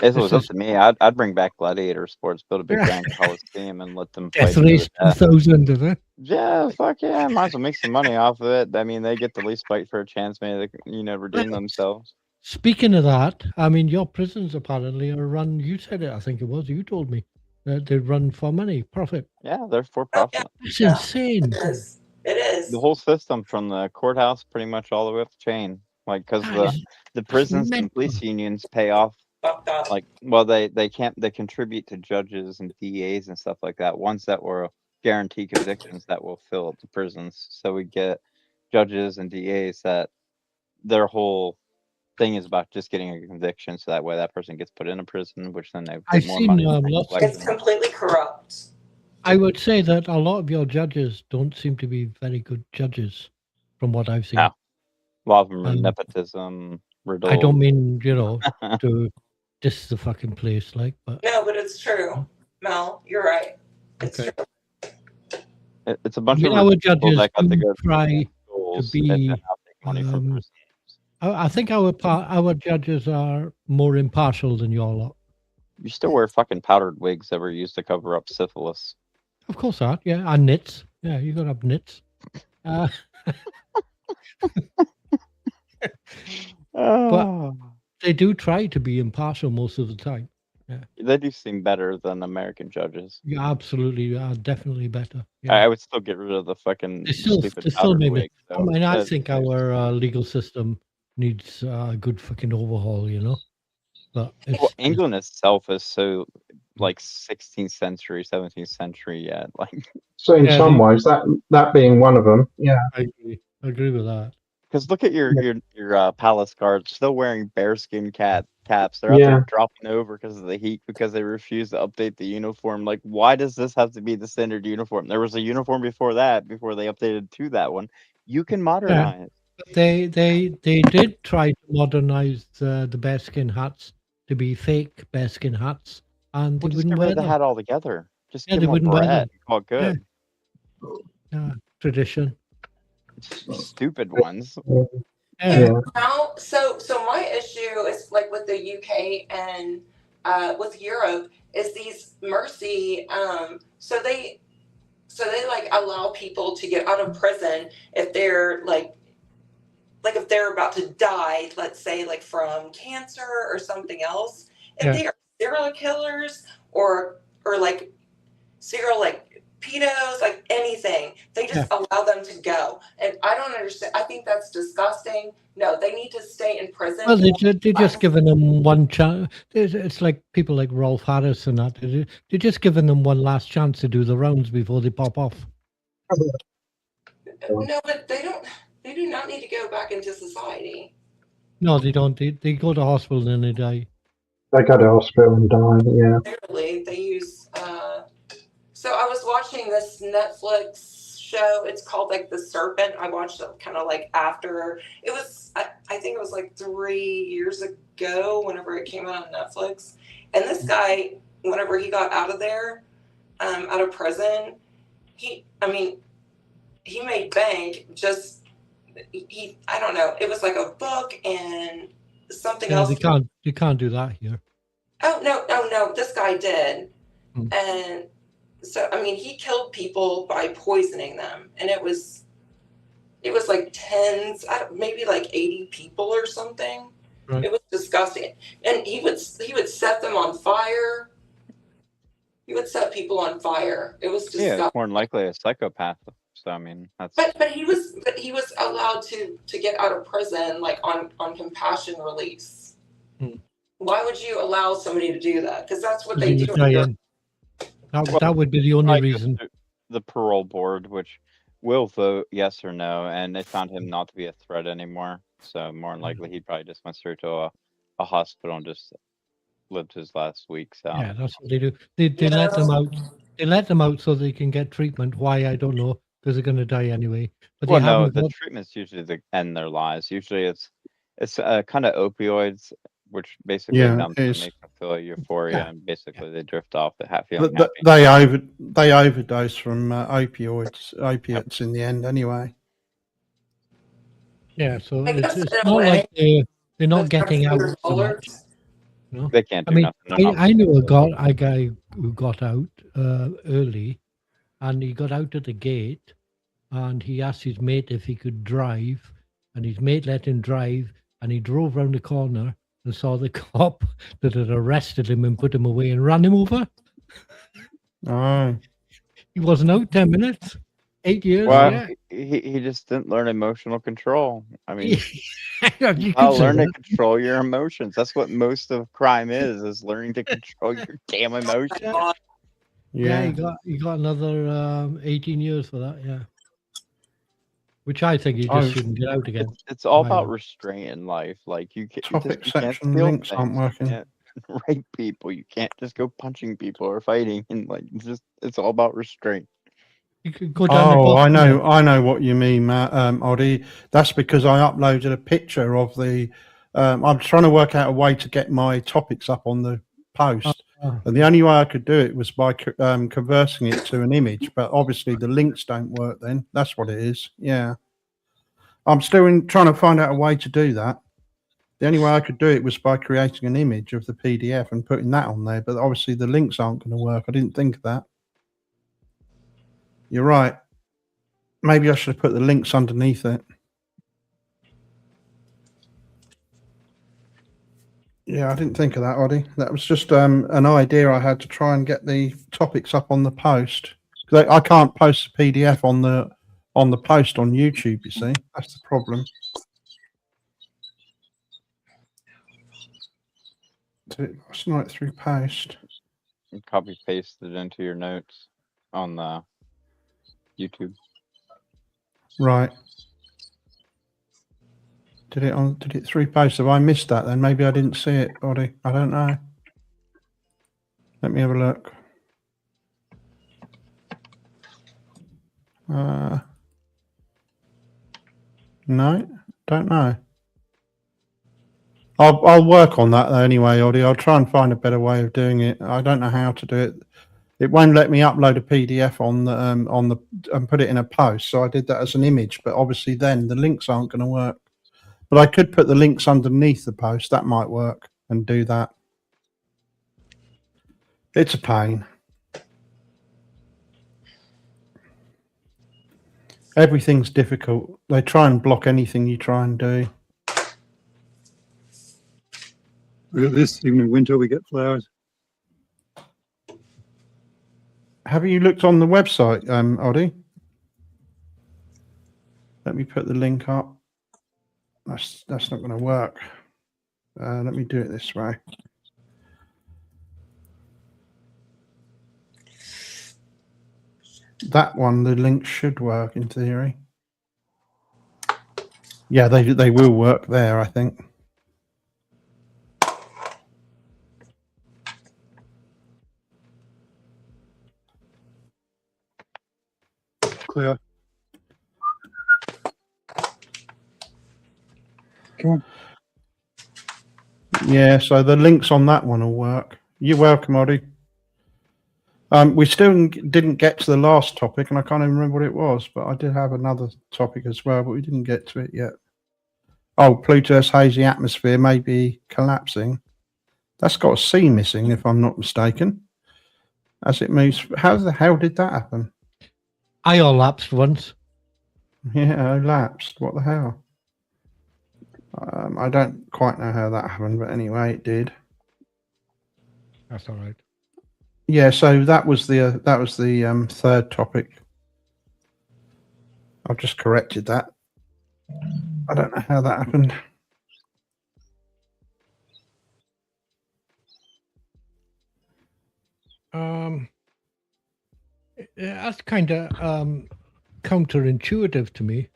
If it was up This to me, I'd bring back gladiator sports, build a big Yeah. giant coliseum, and let them fight Death to the race death. 2000, is it? Yeah, fuck yeah, might as well make some money off of it. I mean, they get the least fight for a chance, maybe they can, redeem themselves. Speaking of that, I mean, your prisons apparently are run. You said it, I think it was. You told me that they run for money, profit. Yeah, they're for profit. That's Yeah. insane. It is. It is. The whole system from the courthouse, pretty much all the way up the chain. Like, because That is the prisons and mental. police unions pay off. Fucked up. Like, well, they contribute to judges and DAs and stuff like that. Ones that will guarantee convictions that will fill up the prisons. So we get judges and DAs that their whole thing is about just getting a conviction, so that way that person gets put in a prison, which then they I've get more seen, money. from lots of- collection. It's completely corrupt. I would say that a lot of your judges don't seem to be very good judges, from what I've seen. No. A lot of them are Um, nepotism, riddled. I don't mean, to diss the fucking place, like, but No, but it's true. Mel, you're right. It's Okay. true. It's a I bunch mean, of our rich people judges that got to do go try to schools be, and then now take money from um, prisons. I think our judges are more impartial than your lot. You still wear fucking powdered wigs that were used to cover up syphilis. Of course not, yeah, and knits. Yeah, you gotta have knits. Oh. They do try to be impartial most of the time. They do seem better than American judges. Yeah, absolutely, definitely better. I Yeah, would still get rid of the fucking they still stupid they still powdered made me. wig. I So mean, I that think saves our time. legal system needs a good fucking overhaul. But Well, it's England itself is so like 16th century, 17th century yet. Like, So in yeah, some ways, that being one of them, yeah. I agree with that. because look at your palace guards still wearing bearskin caps. They're out Yeah. there dropping over because of the heat because they refuse to update the uniform. Like, why does this have to be the standard uniform? There was a uniform before that, before they updated to that one. You can modernize. They did try to modernize the bearskin hats to be fake bearskin hats, and they We'll just wouldn't get rid wear of the them. hat altogether. Just Yeah, give they them a wouldn't wear beret them. and call it good. Tradition. Stupid ones. Yeah. Now, so my issue is like with the UK and with Europe is these mercy. So they like allow people to get out of prison if they're like if they're about to die, let's say like from cancer or something else. If they are serial killers or like serial like pedos, like anything, they just allow them to go. And I don't understand. I think that's disgusting. No, they need to stay in prison. Well, they're just giving them one chance. It's like people like Rolf Harris and that. They're just giving them one last chance to do the rounds before they pop off. No, but they don't. They do not need to go back into society. No, they don't. They go to hospital and they die. They go to hospital and die, yeah. Literally, they use. So I was watching this Netflix show. It's called like The Serpent. I watched it kind of like after it was. I think it was like 3 years ago. Whenever it came out on Netflix, and this guy, whenever he got out of there, out of prison, he made bank. Just I don't know. It was like a book and something else. They can't do that here. Oh no! This guy did, and so I mean, he killed people by poisoning them, and it was like tens, maybe like 80 people or something. Right. It was disgusting, and he would set them on fire. He would set people on fire. It was disgusting. Yeah, it's more than likely a psychopath. So I mean, that's. But he was allowed to get out of prison like on compassion release. Why would you allow somebody to do that? Because that's what they do. That would be the only reason. The parole board, which will vote yes or no, and they found him not to be a threat anymore. So more than likely, he probably just went straight to a hospital and just lived his last week. So yeah, that's what they do. They let them out. They let them out so they can get treatment. Why, I don't know, because they're going to die anyway. But well, no, the treatment's usually to end their lives. Usually, it's kind of opioids, which basically numbs them, make them feel euphoria, and basically they drift off the feeling happy. They overdose from opiates in the end, anyway. Yeah, so it's not like they're not getting out so much. No? They can't do nothing. I knew a guy who got out early, and he got out at the gate, and he asked his mate if he could drive, and his mate let him drive, and he drove round the corner and saw the cop that had arrested him and put him away and ran him over. Oh. He wasn't out 10 minutes. 8 years. Well, yeah. he just didn't learn emotional control. I mean, I'll learn to control your emotions. That's what most of crime is learning to control your damn emotions. Yeah, he got another 18 years for that. Yeah, which I think he just shouldn't get out again. It's all about restraint in life. Like you can't links aren't working. You can't rape people. You can't just go punching people or fighting. And like it's all about restraint. You could go down I know what you mean, Matt. Oddy. That's because I uploaded a picture of the. I'm trying to work out a way to get my topics up on the post, and the only way I could do it was by converting it to an image. But obviously, the links don't work. Then that's what it is. Yeah, I'm still trying to find out a way to do that. The only way I could do it was by creating an image of the PDF and putting that on there. But obviously, the links aren't going to work. I didn't think of that. You're right. Maybe I should have put the links underneath it. Yeah, I didn't think of that, Oddie. That was just an idea I had to try and get the topics up on the post. 'Cause I can't post a PDF on the post on YouTube. You see, that's the problem. Do it last night through post. Copy paste it into your notes on the YouTube. Right. Did it through post? Have I missed that then? Maybe I didn't see it, Oddie. I don't know. Let me have a look. No, don't know. I'll work on that anyway, Oddie. I'll try and find a better way of doing it. I don't know how to do it. It won't let me upload a PDF on the and put it in a post. So I did that as an image, but obviously then the links aren't going to work. But I could put the links underneath the post. That might work and do that. It's a pain. Everything's difficult. They try and block anything you try and do. Look at this, even in winter we get flowers. Have you looked on the website, Oddie? Let me put the link up. That's not going to work. Let me do it this way. That one, the link should work in theory. Yeah, they will work there, I think. Clear. Come on. Yeah, so the links on that one will work. You're welcome, Oddie. We still didn't get to the last topic, and I can't even remember what it was, but I did have another topic as well, but we didn't get to it yet. Oh, Pluto's hazy atmosphere may be collapsing. That's got a C missing, if I'm not mistaken. As it moves, how the hell did that happen? I all lapsed once. Yeah, lapsed. What the hell? I don't quite know how that happened, but anyway, it did. That's all right. Yeah, so that was the third topic. I've just corrected that. I don't know how that happened. That's kind of counterintuitive to me.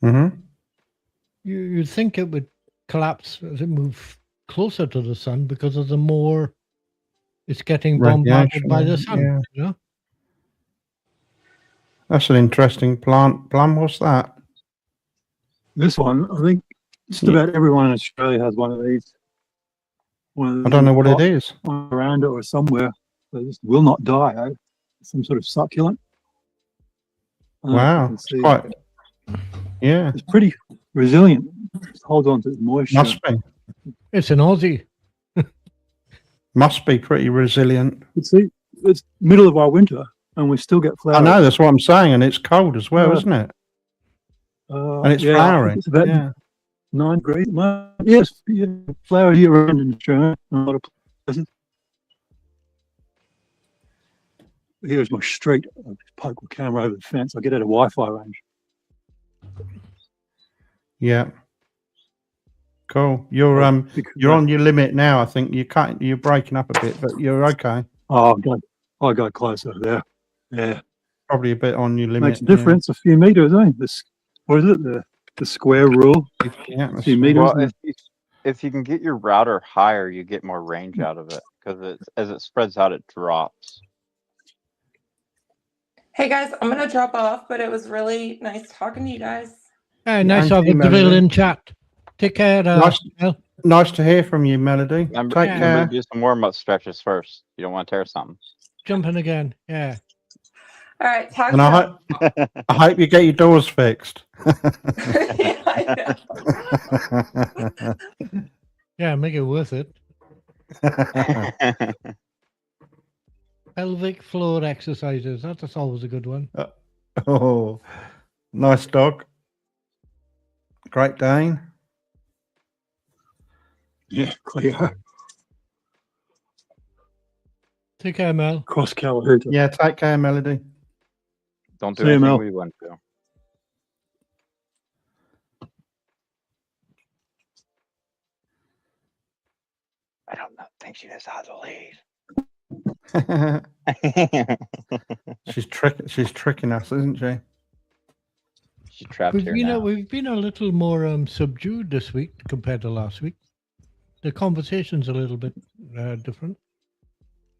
Mm-hmm. You'd think it would collapse as it moves closer to the sun because of the more it's getting bombarded Radiation, by the sun. yeah. You know? That's an interesting plant. Plum, what's that? This one, I think just about everyone in Australia has one of these. I don't know what it is. Around it or somewhere. They just will not die. Eh? Some sort of succulent. Wow, it's quite. Yeah, it's pretty resilient. Just holds on to its moisture. Must be. It's an Aussie. Must be pretty resilient. You see, it's middle of our winter, and we still get flowers. I know, that's what I'm saying, and it's cold as well, isn't it? And it's flowering. It's about 9 degrees. Yes, flower year round in Australia. A lot of places. Here's my street. I poke the camera over the fence. I get out of Wi-Fi range. Yeah. Cool. You're on your limit now. I think you're breaking up a bit, but you're okay. Oh, I go closer there. Yeah. Probably a bit on your limit. Makes a difference. A few meters, eh? What is it? The square rule. Yeah. A few meters. Well, if you can get your router higher, you get more range out of it because as it spreads out, it drops. Hey guys, I'm gonna drop off, but it was really nice talking to you guys. Hey, nice to have a drill in chat. Take care. Nice to hear from you, Melody. Take care. Do some warm-up stretches first. You don't want to tear something. Jumping again. Yeah. All right, talk And I hope you get your doors fixed. Yeah, I know. Yeah, make it worth it. Pelvic floor exercises. That's always a good one. Oh, nice dog. Great Dane. Yeah, clear. Take care, Mel. Cross Cowahooter. Yeah, take care, Melody. Don't do See you, anything Mel. we wouldn't do. I don't know. Think she knows how to lead. She's tricking us, isn't she? She's trapped here now. We've been a little more subdued this week compared to last week. The conversation's a little bit different.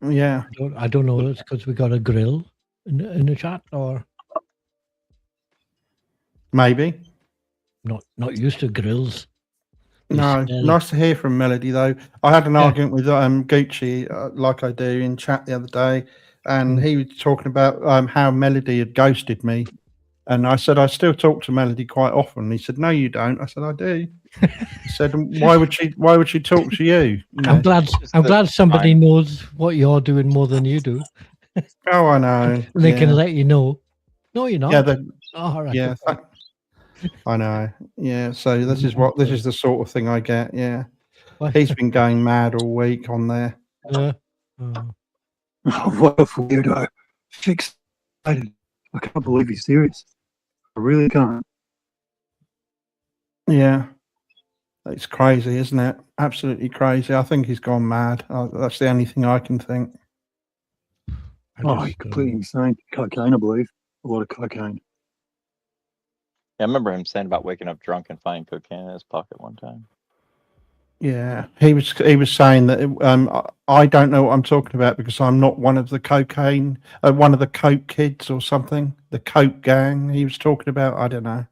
Yeah. I don't know. It's because we got a grill in the chat, or Maybe. not used to grills. No, Smelly. nice to hear from Melody though. I had an argument with Gucci, like I do in chat the other day, and he was talking about how Melody had ghosted me, and I said I still talk to Melody quite often. He said, "No, you don't." I said, "I do." He said, "Why would she talk to you?" You know? I'm glad somebody knows what you're doing more than you do. Oh, I know. And they can Yeah. let you know. No, you're not. Yeah, All right. yeah. I know. Yeah. So this is the sort of thing I get. Yeah. What? He's been going mad all week on there. Oh. Oh, what a weirdo. Fixated. I can't believe he's serious. I really can't. Yeah. It's crazy, isn't it? Absolutely crazy. I think he's gone mad. That's the only thing I can think. He's completely insane. Cocaine, I believe. A lot of cocaine. Yeah, I remember him saying about waking up drunk and finding cocaine in his pocket one time. Yeah, he was saying that I don't know what I'm talking about because I'm not one of the one of the coke kids or something. The coke gang he was talking about. I don't know.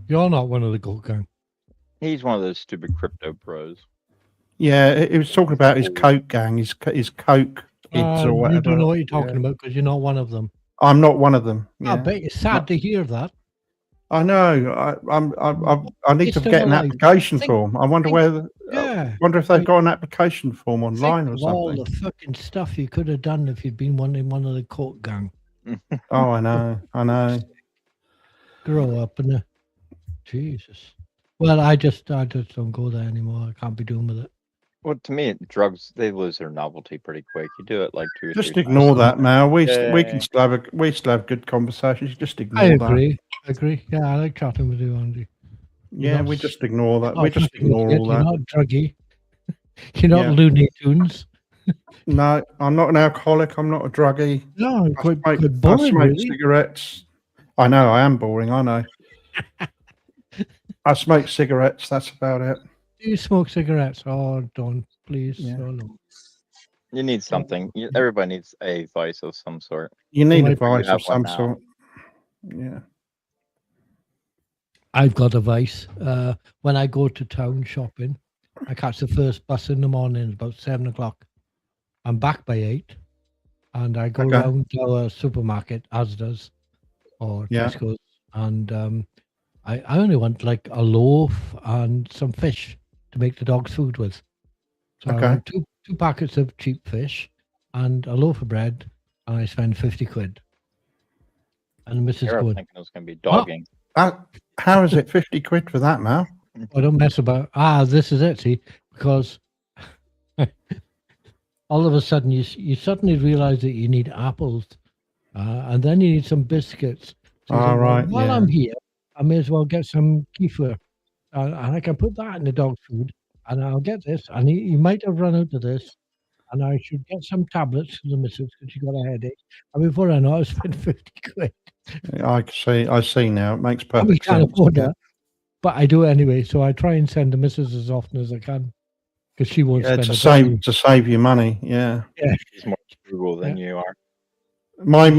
You're not one of the coke gang. He's one of those stupid crypto bros. Yeah, he was talking about his coke gang, his coke kids or whatever. You don't know what you're talking about because you're not one of them. I'm not one of them. Yeah. I bet it's sad to hear that. I know. I need to get an application form. I wonder wonder if they've got an application form online or something. All the fucking stuff you could have done if you'd been one of the coke gang. Oh, I know. Grow up and Jesus. Well, I just don't go there anymore. I can't be doing with it. Well, to me, drugs, they lose their novelty pretty quick. You do it like 2 or 3 Just times. ignore that, Mal. We can still have good conversations. Just ignore that. I agree. Yeah, I like chatting with you, Andy. Yeah, we just ignore that. We just ignore all You're that. not druggy. You're not Looney Tunes. No, I'm not an alcoholic. I'm not a druggie. No, I'm quite boring, I smoke really. cigarettes. I know, I am boring. I know. I smoke cigarettes. That's about it. Do you smoke cigarettes? Oh, don't, please. Yeah. Oh, no. You need something. Everybody needs a vice of some sort. You need a You vice have of some one now. sort. Yeah. I've got a vice. When I go to town shopping, I catch the first bus in the morning, about 7 o'clock. I'm back by 8, and I go round to our supermarket, Asda's or Tesco's, and I only want like a loaf and some fish to make the dog's food with. So I want two packets of cheap fish and a loaf of bread, and I spend 50 quid. And Mrs. I was going, thinking it was going to be dogging. How is it 50 quid for that, Mal? I don't mess about. This is it, see, because all of a sudden you suddenly realize that you need apples, and then you need some biscuits. So while I'm here, I may as well get some kefir, and I can put that in the dog's food, and I'll get this, and he might have run out of this, and I should get some tablets for the missus because she got a headache. And before I know, I spent 50 quid. I see now. It makes perfect We can't sense. afford that, but I do it anyway. So I try and send the missus as often as I can because she won't spend to save you money. Yeah. She's more frugal than you are. My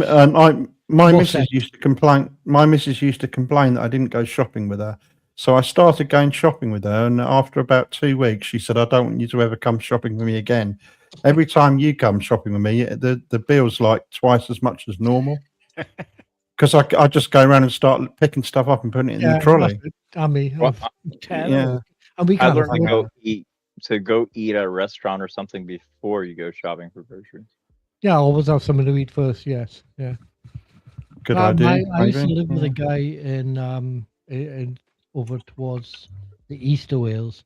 missus used to complain. My missus used to complain that I didn't go shopping with her. So I started going shopping with her, and after about 2 weeks, she said, "I don't want you to ever come shopping with me again. Every time you come shopping with me, the bill's like twice as much as normal." Because I just go around and start picking stuff up and putting it in the trolley. And we I can't learned afford to go eat at a restaurant or something before you go shopping for groceries. Yeah, always have something to eat first. Yes, yeah. Good idea. I used to live with a guy in over towards the east of Wales,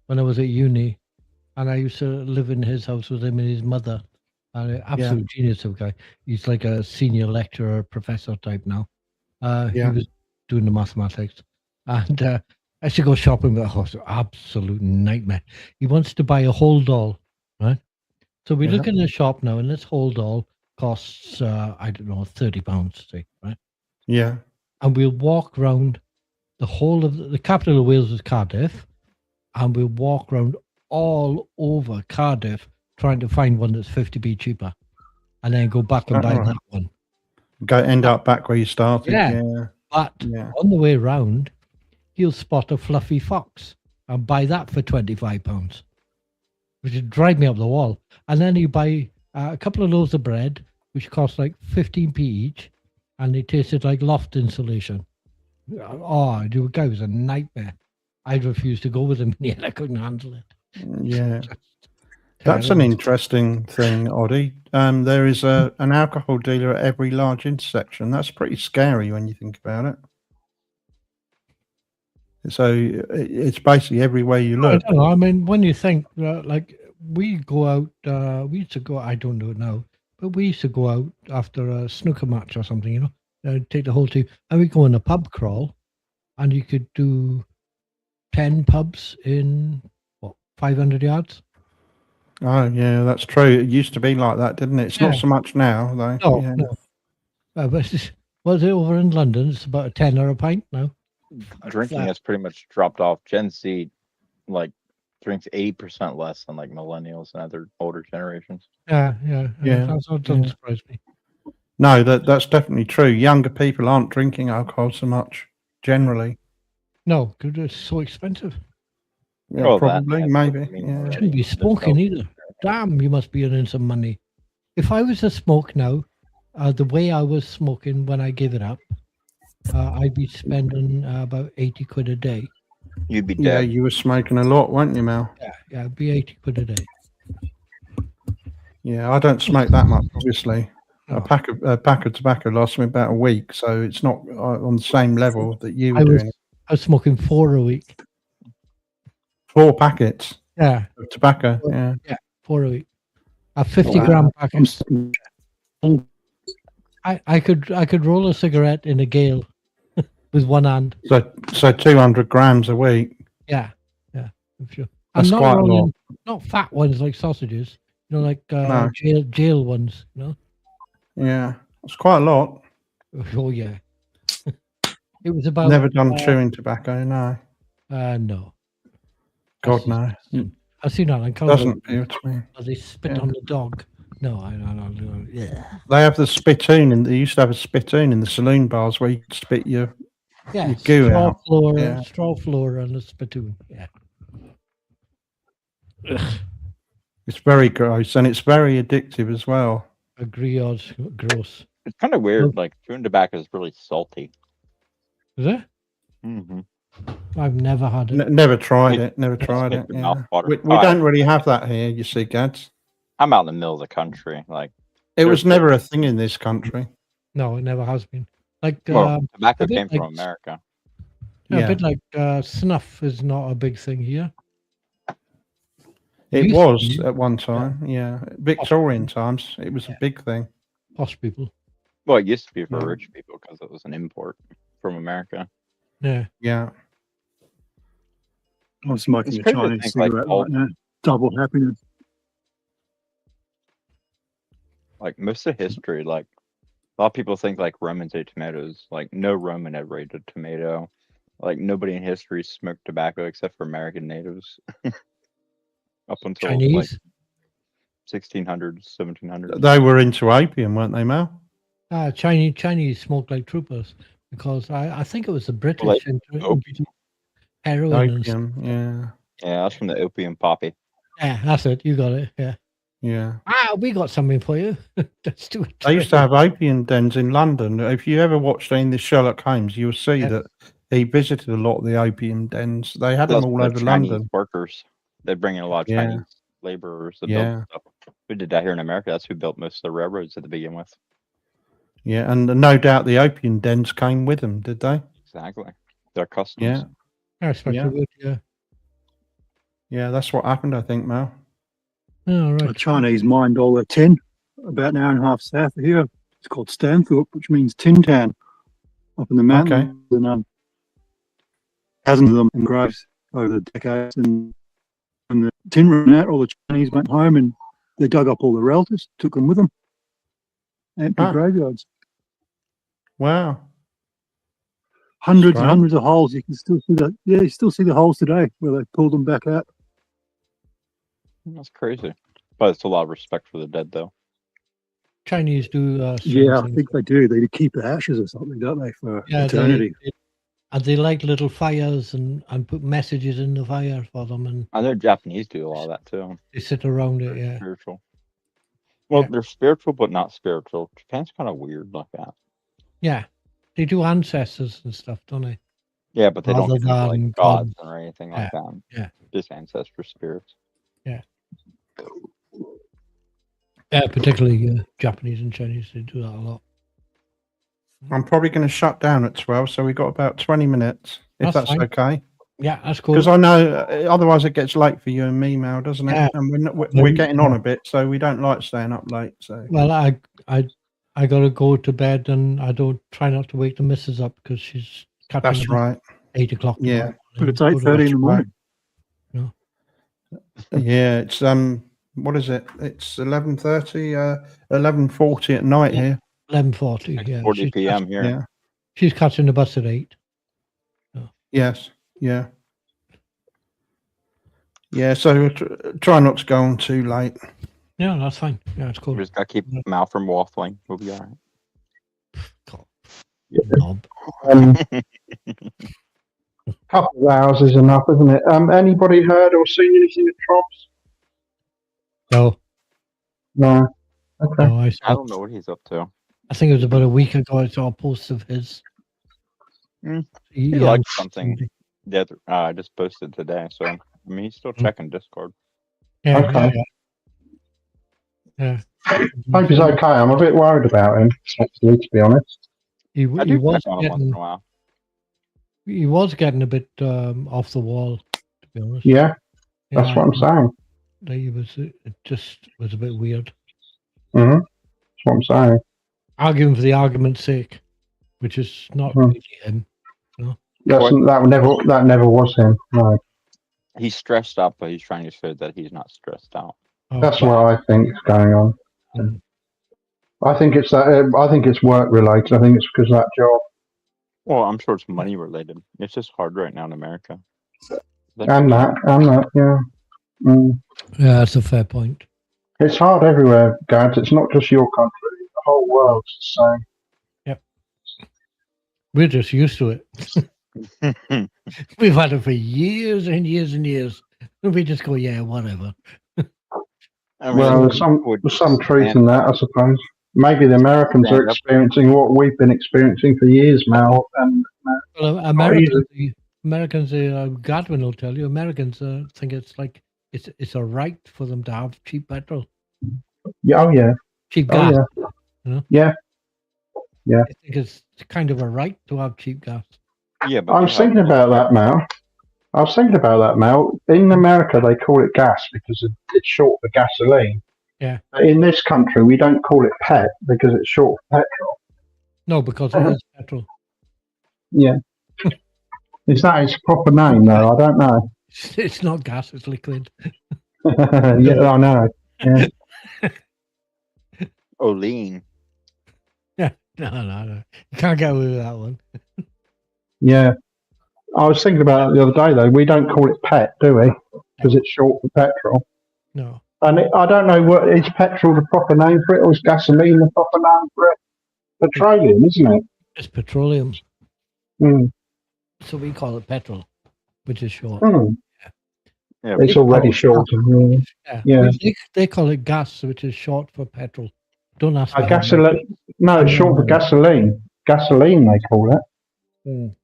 when I was at uni, and I used to live in his house with him and his mother. Absolute genius of a guy. He's like a senior lecturer, professor type now. He Yeah. was doing the mathematics, and I used to go shopping with a horse. Absolute nightmare. He wants to buy a hold doll, right? So we Yeah. look in the shop now, and this hold doll costs I don't know, £30, say, right? Yeah. And we'll walk around the whole of the capital of Wales is Cardiff, and we'll walk around all over Cardiff trying to find one that's 50p cheaper, and then go back and buy Alright. that one. End up back where you started. Yeah. Yeah. But Yeah. on the way round, he'll spot a fluffy fox and buy that for £25, which would drive me up the wall. And then you buy a couple of loaves of bread, which cost like 15p each, and they tasted like loft insulation. Oh, the guy was a nightmare. I'd refuse to go with him in the end. I couldn't handle it. Yeah. That's an interesting thing, Oddie. There is an alcohol dealer at every large intersection. That's pretty scary when you think about it. So it's basically everywhere you I look. don't know. I mean, when you think, like, we go out, we used to go, I don't do it now, but we used to go out after a snooker match or something, you know, take the whole team, and we go in a pub crawl, and you could do 10 pubs in, what, 500 yards? Oh, yeah, that's true. It used to be like that, didn't it? It's not Yeah. so much now, though. No, Yeah. no. But was it over in London? It's about a tenner a pint now. Drinking Flat. has pretty much dropped off. Gen Z, like, drinks 80% less than like millennials and other older generations. Yeah. Yeah, That doesn't yeah. surprise me. No, that's definitely true. Younger people aren't drinking alcohol so much, generally. No, because it's so expensive. Yeah, Well, that- probably, that's maybe. what I mean Yeah. already. Shouldn't be Just smoking self- either. Damn, you must be earning some money. If I was to smoke now, the way I was smoking when I gave it up, I'd be spending about 80 quid a day. You'd be Yeah, dead. you were smoking a lot, weren't you, Mel? Yeah, it'd be 80 quid a day. Yeah, I don't smoke that much, obviously. No. A pack of tobacco lasts me about a week, so it's not on the same level that you were I was doing. I was smoking 4 a week. 4 packets Yeah, of tobacco. Yeah. 4 a week. A 50 Wow. gram I'm packet. smoking I could roll a cigarette in a gale with one hand. So 200 grams a week. Yeah, for sure. That's I'm not quite a lot. rolling, not fat ones like sausages. You know, like No. jail ones. You know. Yeah, it's quite a lot. Oh yeah. It was about Never done chewing tobacco. No, no. God That's no. disgusting. I've seen that on Doesn't appeal to me. They spit Yeah. on the dog. No, I don't. Yeah. They have the spittoon, and they used to have a spittoon in the saloon bars where you could spit your Yeah, goo straw out. floor, Yeah. straw floor, and a spittoon. Yeah. Ugh, It's very gross, and it's very addictive as well. agree, odds, gross. It's kind of weird. Like, chewing tobacco is really salty. Is it? Mm-hmm. I've never had it. Never tried It- it. Never tried make it. your Yeah. mouth water. We Oh, don't really have that here. You see, Gads. I'm out in the middle of the country. Like, It was There's- never a thing in this country. No, it never has been. Like well, tobacco a bit came from like- America. a Yeah, bit like snuff is not a big thing here. it used to was be. at one time. Yeah, Victorian times, it was a big thing. Posh people. Well, it used to be for Yeah. rich people because it was an import from America. Yeah. Yeah. I'm smoking It's a crazy to Chinese think, like, cigarette all- right now. Double happiness. Like, most of history, like, a lot of people think like Romans ate tomatoes. Like, no Roman ever ate a tomato. Like, nobody in history smoked tobacco except for American natives. Up until like Chinese. 1600s, 1700s. They were into opium, weren't they, Mel? Chinese smoke like troopers because I think it was the British Like into heroin and stuff. Opium. Yeah. Yeah, that's from the opium poppy. Yeah, that's it. You got it. Yeah. Yeah. We got something for you. Let's do it. They used to have opium dens in London. If you ever watched any of the Sherlock Holmes, you'll see Yeah. that he visited a lot of the opium dens. They had them That's all the over Chinese London. workers. They bring in a lot of Yeah. Chinese laborers that Yeah. built stuff. We did that here in America. That's who built most of the railroads to begin with. Yeah, and no doubt the opium dens came with them, did they? Exactly. Their customs. Yeah. I expect Yeah. it would. Yeah. Yeah, that's what happened, I think, Mel. Oh, The right. Chinese mined all their tin about an hour and a half south of here. It's called Stanthorpe, which means tin town, up in the mountains. And thousands of them in graves over the decades. And when the tin ran out, all the Chinese went home and they dug up all the relatives, took them with them. Empty Ah. graveyards. Wow. Hundreds Strange. and hundreds of holes. You can still see that. Yeah, you still see the holes today where they pulled them back out. That's crazy. But it's a lot of respect for the dead, though. Chinese do. Yeah, I things. think they do. They keep the ashes or something, don't they, for Yeah, eternity? and they light little fires and put messages in the fire for them, and I know Japanese do a lot of that too. they sit around it. They're Yeah, spiritual. Well, Yeah. they're spiritual, but not spiritual. Japan's kind of weird like that. yeah, they do ancestors and stuff, don't they? Yeah, but they don't Other get into, than like gods gods. or anything like that. Yeah. Just ancestor spirits. Yeah, particularly Japanese and Chinese, they do that a lot. I'm probably going to shut down at 12, so we've got about 20 minutes, if That's that's fine. okay. Yeah, that's cool. Because I know otherwise it gets late for you and me, Mel, doesn't it? Yeah. And we're getting on a bit, so we don't like staying up late. So Well, I got to go to bed, and I don't try not to wake the missus up because she's catching that's a bus right. 8 o'clock. in the Yeah. morning But it's and go to 8:30 in the work. morning. Yeah, it's what is it? It's 11:30, 11:40 at night here. 11:40. Yeah, 40 p.m. here. Yeah. she's catching the bus at 8. Yes. Yeah. Yeah. So try not to go on too late. Yeah, that's fine. Yeah, it's cool. We just got to keep Mal from waffling. We'll be all right. God. Yeah. Knob. Couple of hours is enough, isn't it? Anybody heard or seen anything at Trumps? No, No. Okay. no, I don't know what he's up to. I think it was about a week ago. I saw a post of his. Mm. He He liked announced something. The other, I just posted today, so I mean, he's still checking Discord. Yeah, Okay. yeah. Hope he's okay. I'm a bit worried about him, actually, to be honest. He I was do check on him once in getting a while. he was getting a bit off the wall, to be honest. Yeah, that's what I'm saying. He was. It just was a bit weird. Mm-hmm. That's what I'm saying. Arguing for the argument's sake, which is not really him. That never was him. No. He's stressed out, but he's trying to show that he's not stressed out. Oh, That's what I think is going on. Mm. I think it's that. I think it's work related. I think it's because of that job. Well, I'm sure it's money related. It's just hard right now in America. And that, yeah. Mm. Yeah, that's a fair point. It's hard everywhere, Gads. It's not just your country. The whole world's the same. Yep. We're just used to it. We've had it for years and years and years. And we just go, yeah, whatever. I mean, Well, there's some truth in that, I suppose. Maybe the Americans are experiencing what we've been experiencing for years, Mel. And Well, Americans, Godwin will tell you, Americans think it's like it's a right for them to have cheap petrol, yeah, oh yeah, cheap gas. yeah, You know? yeah. I think it's kind of a right to have cheap gas. Yeah, but I was thinking about that, Mel. In America, they call it gas because it's short for gasoline. Yeah. But in this country, we don't call it pet because it's short for petrol. No, because it is petrol. Yeah. Is that its proper name, though? I don't know. It's not gas; it's liquid. Yeah, I know. Yeah. Olean. No. You can't get away with that one. Yeah. I was thinking about it the other day, though. We don't call it pet, do we? Because it's short for petrol. No. And I don't know, is petrol the proper name for it, or is gasoline the proper name for it? Petroleum, isn't it? It's petroleum. Mm. So we call it petrol, which is short. Mm. Yeah, It's already short. Yeah. They call it gas, which is short for petrol. Don't ask me. Gasoline. No, it's short for gasoline. Gasoline, they call it. Mm.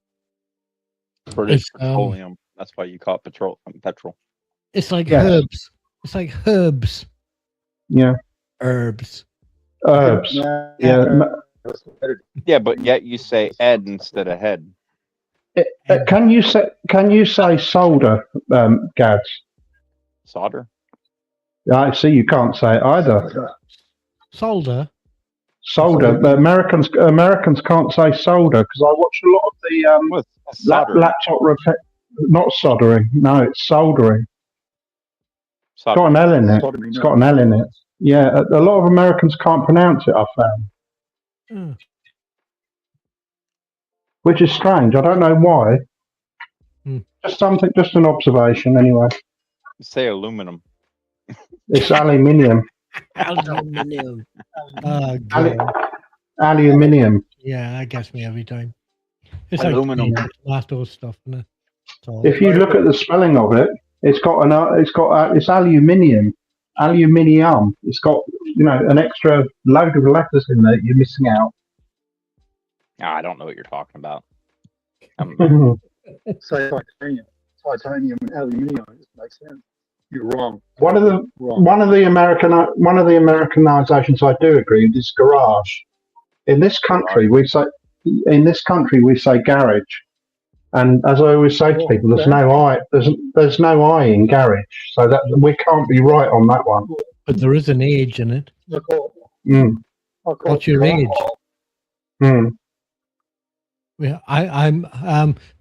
British It's, petroleum. That's why you call it petrol. It's like Yes. herbs. It's like herbs. Yeah. Herbs. Herbs. Yeah. Yeah, but yet you say Ed instead of head. Can you say soda, Gads? Solder. I see you can't say it either. Solder. Solder. The Americans can't say solder because I watch a lot of the Well, it's soldering. laptop repair. Not soldering. No, it's soldering. It's got Soldering. an L in it. Soldering, It's no. got an L in it. Yeah, a lot of Americans can't pronounce it, I found. Hmm. Which is strange. I don't know why. Just an observation anyway. Say aluminum. It's aluminium. Aluminium. Oh, God. Aluminium. Yeah, that gets me every time. It's Aluminum. like tomato stuff, isn't it? If you look at the spelling of it, it's aluminium. Aluminium. It's got an extra load of letters in there. You're missing out. I don't know what you're talking about. Say titanium. Titanium and aluminium. It makes sense. You're wrong. One of the Americanizations I do agree with is garage. In this country we say garage, and as I always say to people, there's no I in garage, so that we can't be right on that one. But there is an age in it. What's your age? Yeah, I'm.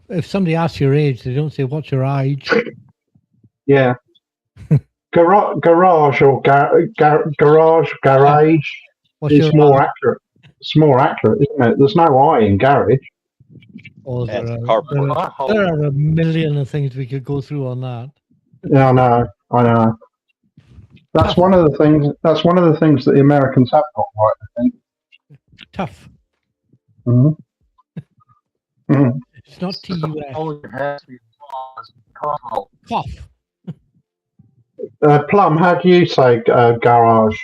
If somebody asks your age, they don't say what's your age. Yeah. Garage or garage What's is your more accurate. It's more accurate, isn't it? There's no I in garage. Oh, Yeah, there, it's are, carport. there are a million of things we could go through on that. Yeah, I know. That's one of the things that the Americans have got right, I think. Tough. Mm-hmm. Mm-hmm. It's not TUS. Cough. Plum, how do you say garage?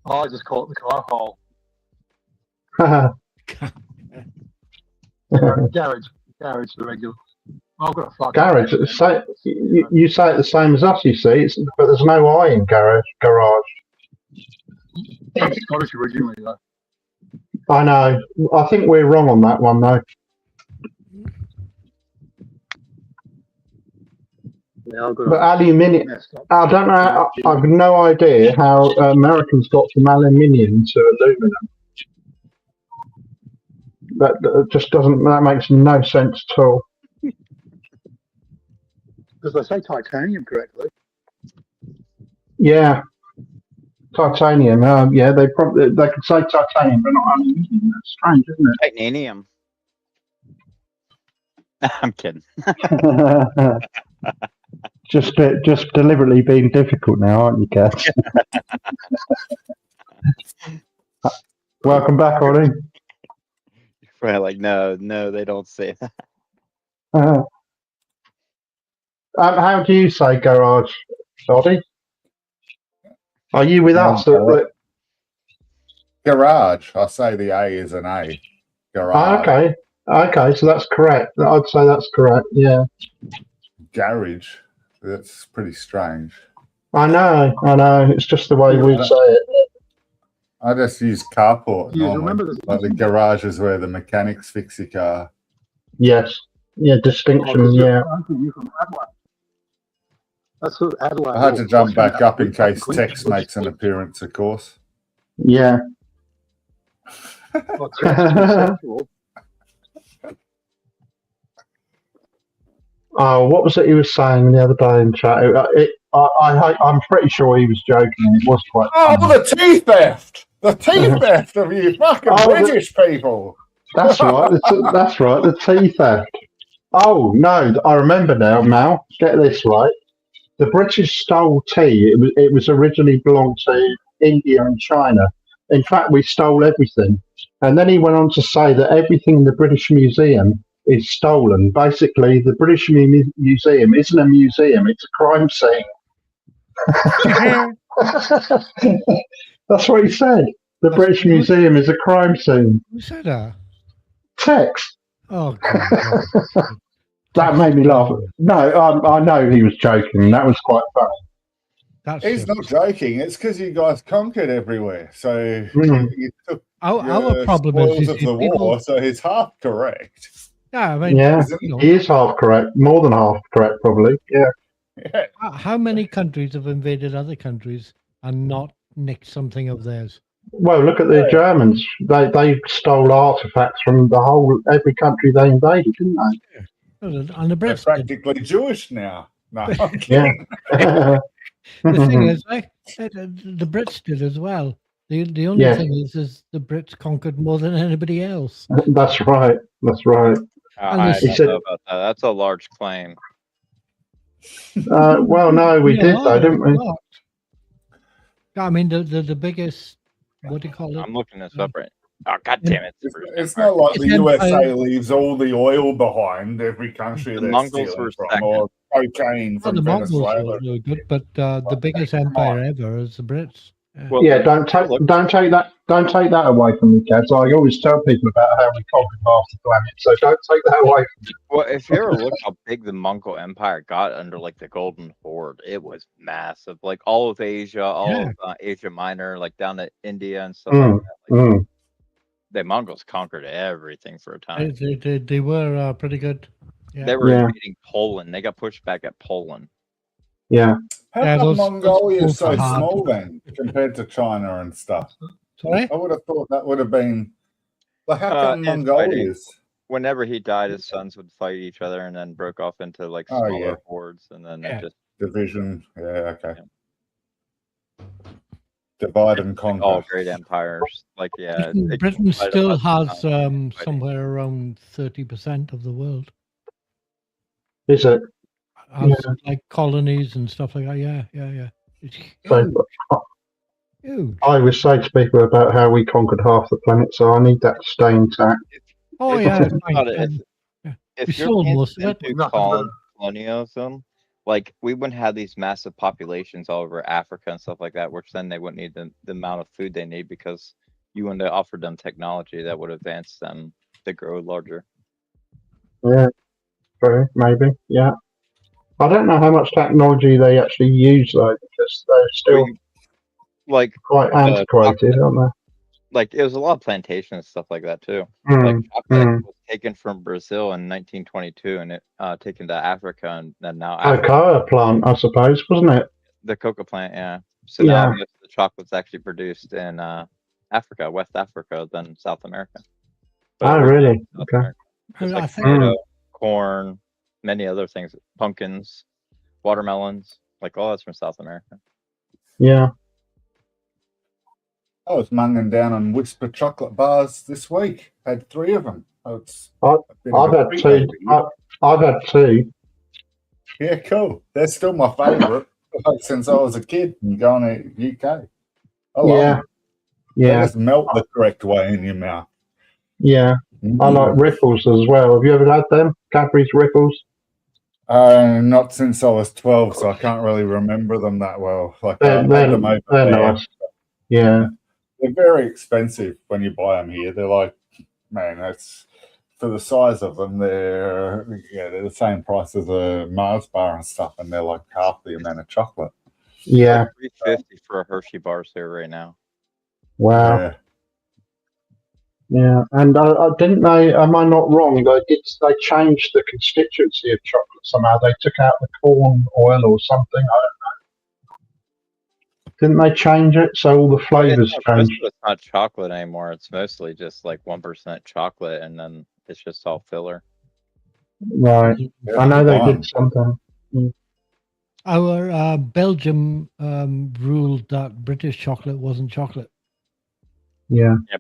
I just call it the car hole. Garage, the regular. I've got a fucking Garage. You say it the same as us, you see, but there's no I in garage. It's Scottish originally, though. I know. I think we're wrong on that one, though. Yeah, But aluminium. I don't know. I've no idea how Americans got from aluminium to aluminum. That just doesn't. That makes no sense at all. Because they say titanium correctly. Yeah, titanium. Yeah, they could say titanium, but not aluminium. That's strange, isn't Titanium. I'm kidding. it? Just deliberately being difficult now, aren't you, Cass? Welcome back, Ollie. You're probably like, no, they don't say that. How do you say garage, Doddy? Are you with us? Garage. I say the A is an A. Garage. Okay, so that's correct. I'd say that's correct. Yeah. Garage. That's pretty strange. I know. It's just the way we say it. I just use carport. Yeah, normally. remember this. Like the garage is where the mechanics fix your car. Yes. Yeah, distinction. Yeah. You from Adelaide. That's sort of Adelaide. I had to jump back up in case Tex makes an appearance, of course. Yeah. Oh, what was it he was saying the other day in chat? I'm pretty sure he was joking. It was quite funny. the tea theft! The tea theft of you fucking British people! That's right. That's right. The tea theft. Oh no, I remember now. Mal, get this right. The British stole tea. It was originally belonged to India and China. In fact, we stole everything. And then he went on to say that everything in the British Museum is stolen. Basically, the British Museum isn't a museum; it's a crime scene. That's what he said. The British Museum is a crime scene. Who said that? Tex. Oh, God. That made me laugh. No, I know he was joking. That was quite funny. He's not joking. It's because you guys conquered everywhere. So you took Our problem spoils is of the war. So he's half correct. Yeah, I mean, Yeah, Isn't you know, he is half correct, more than half correct, probably. Yeah. Yeah. how many countries have invaded other countries and not nicked something of theirs? Well, look at the Germans. They stole artifacts from every country they invaded, didn't they? And the They're Brits did. practically Jewish now. No, I'm Yeah. kidding. The thing is, the Brits did as well. The only Yeah. thing is the Brits conquered more than anybody else. That's right. That's right. And I this- He don't said, know about that. That's a large claim. well, no, we did though, didn't we? not. I mean, the biggest, what do you call it? I'm looking this up right. Oh, god damn it! It's not like the It's USA empire. leaves all the oil behind every country The they're Mongols stealing were from, second. or cocaine Well, from the Mongols Venezuela. were really good, but the biggest come empire on. ever is the Brits. Well, Yeah, don't take that away from me, Cads. I always tell people about how we conquered half the planet, so don't take that away from me. well, if you ever look how big the Mongol Empire got under like the Golden Horde, it was massive. Like all of Asia, all of Asia Minor, like down to India and stuff like that. Like, the Mongols conquered everything for a time. They were pretty good. Yeah. They were Yeah. invading Poland. They got pushed back at Poland. Yeah. How Yeah, come those Mongolia is so fought hard. small then, compared to China and stuff? Sorry? I would have thought that would have been. Like, how come Infighting. Mongolia is? Whenever he died, his sons would fight each other and then broke off into like Oh, smaller yeah. hordes, and then Yeah. it just Division? Yeah, okay. Divide and conquer. all great empires. Like yeah, Britain still has fighting. somewhere around 30% of the world. Is it? Has like colonies and stuff like that. Yeah. It's So, huge. I always say to people about how we conquered half the planet, so I need that to stay intact. Oh If yeah, you it's think fine. about it, Yeah. if We you're sold paying most of it. attention to colonialism, like we wouldn't have these massive populations all over Africa and stuff like that, which then they wouldn't need the amount of food they need because you wouldn't have offered them technology that would advance them to grow larger. Yeah. True, maybe. Yeah. I don't know how much technology they actually use though, because they're still Like quite antiquated, aren't they? like it was a lot of plantation and stuff like that too. Mm, Like chocolate mm. was taken from Brazil in 1922 and it taken to Africa and then now Cocoa plant, I suppose, wasn't it? the cocoa plant, yeah. So now Yeah. most of the chocolate's actually produced in Africa, West Africa, than South America. Oh, But really? South Okay. America. Just I like think- potato, corn, many other things, pumpkins, watermelons, like all that's from South America. Yeah. I was munging down on Whisper chocolate bars this week. Had 3 of them. It's I've a bit of I've a had treat two. over here. I've had two. Yeah, cool. They're still my favourite since I was a kid and going to UK. I love Yeah. them. They Yeah. just melt the correct way in your mouth. Yeah. I like Ripples as well. Have you ever had them? Cadbury's Ripples? Not since I was 12, so I can't really remember them that well. Like I They're, had they're, them over they're there. nice. Yeah. They're very expensive when you buy them here. They're like, man, that's for the size of them. They're the same price as a Mars bar and stuff, and they're like half the amount of chocolate. Yeah. Like $3.50 for a Hershey bar here right now. Wow. Yeah. Yeah. And didn't they, am I not wrong? They changed the constituency of chocolate somehow. They took out the corn oil or something. I don't know. Didn't they change it? So all the flavors changed. It's not chocolate anymore. It's mostly just like 1% chocolate, and then it's just all filler. Right. Yeah, I know they fine. did something. Our Belgium ruled that British chocolate wasn't chocolate. Yeah. Yeah,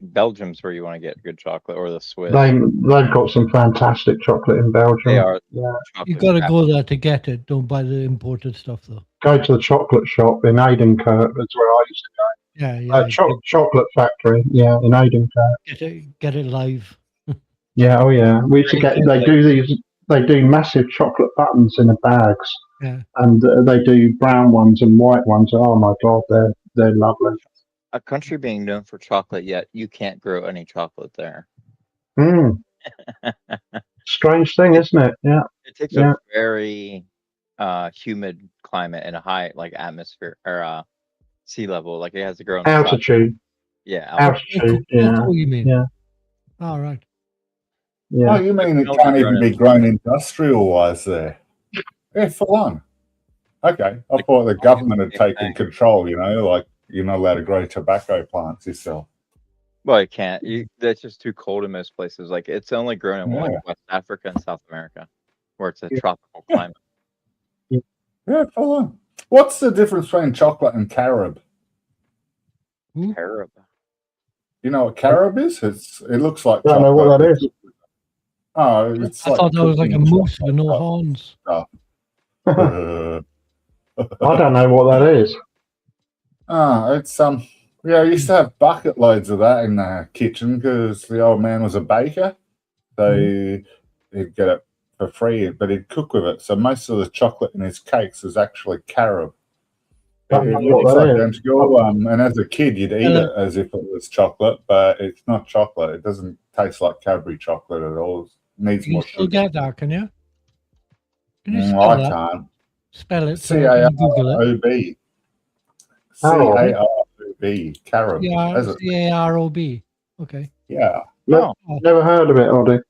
Belgium's where you want to get good chocolate, or the Swiss. They've got some fantastic chocolate in Belgium. They are. Yeah. You got to go there to get it. Don't buy the imported stuff though. Go to the chocolate shop in Adenkirk. That's where I used to go. Yeah. Chocolate factory. Yeah, in Adenkirk. Get it live. Yeah. Oh, yeah. We used to get. They do these. They do massive chocolate buttons in the bags. Yeah. And they do brown ones and white ones. Oh my God, they're lovely. A country being known for chocolate, yet you can't grow any chocolate there. Mm. Strange thing, isn't it? Yeah. It takes Yeah. a very humid climate and a high like atmosphere or sea level. Like it has to grow in the Altitude. Yeah, Altitude. Yeah. Oh, you mean? Yeah. All right. Yeah. Oh, you mean it Don't can't be even grown be grown industrial-wise there? Yeah, full on. Okay, I thought the government had taken control. Like you're not allowed to grow tobacco plants yourself. Well, you can't. That's just too cold in most places. Like it's only grown in Yeah. like West Africa and South America, where it's a Yeah. tropical climate. Yeah, full on. What's the difference between chocolate and carob? Terrible. You know what carob is? It looks like Don't chocolate. know what that is. Oh, it's I like thought that was like a cooking moose with no chocolate horns. stuff. I don't know what that is. It's yeah, I used to have bucket loads of that in the kitchen because the old man was a baker. So he'd get it for free, but he'd cook with it. So most of the chocolate in his cakes is actually carob. Don't know It what looks that is. identical, and as a kid, you'd eat it as if it was chocolate, but it's not chocolate. It doesn't taste like Cadbury chocolate at all. It needs You more still sugar. get that, can you? Can you spell I that? can't. Spell it so I can Google it. C-A-R-O-B. Oh. C-A-R-O-B. Carob. As it- C-A-R-O-B. Okay. Yeah. Oh, Never heard of it, Oddie.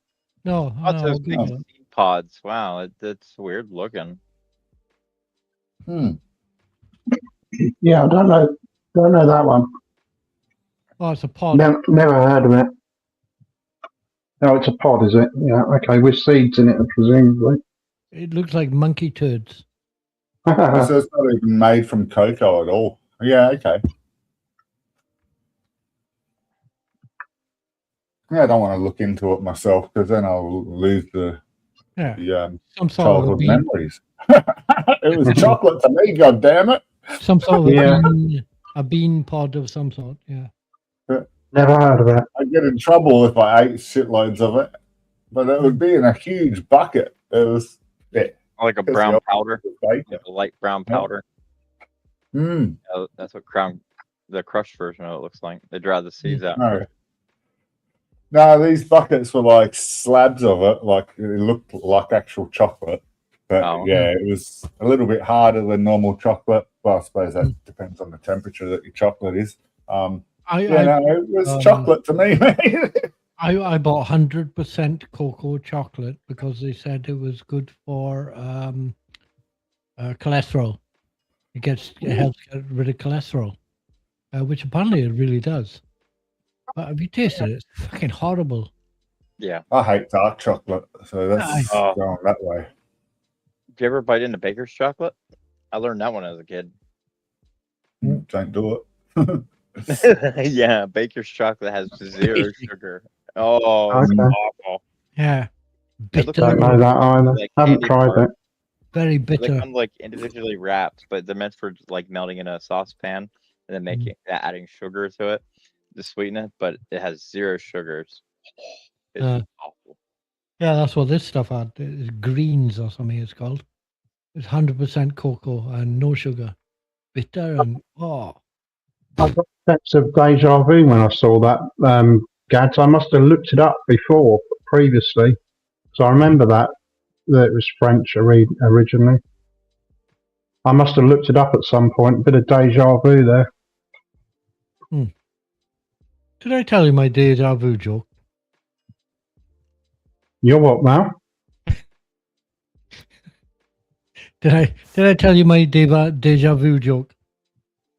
No, that's no, those I'll big Google it. seed pods. Wow, it's weird looking. Yeah, I don't know. Don't know that one. Oh, it's a pod. Never heard of it. No, it's a pod, is it? Yeah, okay, with seeds in it, presumably. It looks like monkey turds. So it's not even made from cocoa at all. Yeah, okay. Yeah, I don't want to look into it myself because then I'll lose the Some sort of a childhood bean. memories. It was chocolate to me, god damn it. Some sort of Yeah. a bean pod of some sort. Yeah. Never heard of it. I'd get in trouble if I ate shitloads of it, but it would be in a huge bucket. It was Like a Because brown the powder, bacon. like a light brown Yeah. powder. Mm, That's what the crushed version of it looks like. They dry the seeds out. no, these buckets were like slabs of it, like it looked like actual chocolate. But yeah, it was a little bit harder than normal chocolate. Well, I suppose that depends on the temperature that your chocolate is. It was chocolate to me, mate. I bought 100% cocoa chocolate because they said it was good for cholesterol. It helps get rid of cholesterol, which apparently it really does. But have you tasted it? It's fucking horrible. Yeah. I hate dark chocolate, so that's going that way. Did you ever bite into baker's chocolate? I learned that one as a kid. Don't do it. Yeah, baker's chocolate has 0 sugar. Oh, it's Okay. awful. Yeah. It looks Don't Bitter, know that either. like Haven't candy tried bar. it. very They bitter. come like individually wrapped, but they're meant for like melting in a saucepan and then making adding sugar to it to sweeten it, but it has 0 sugars. It's just awful. Yeah, that's what this stuff had. It's greens or something it's called. It's 100% cocoa and no sugar. Bitter and I got a sense of deja vu when I saw that, Gads. I must have looked it up before, previously. So I remember that it was French originally. I must have looked it up at some point. Bit of deja vu there. Did I tell you my deja vu joke? You're what now? Did I tell you my deja vu joke?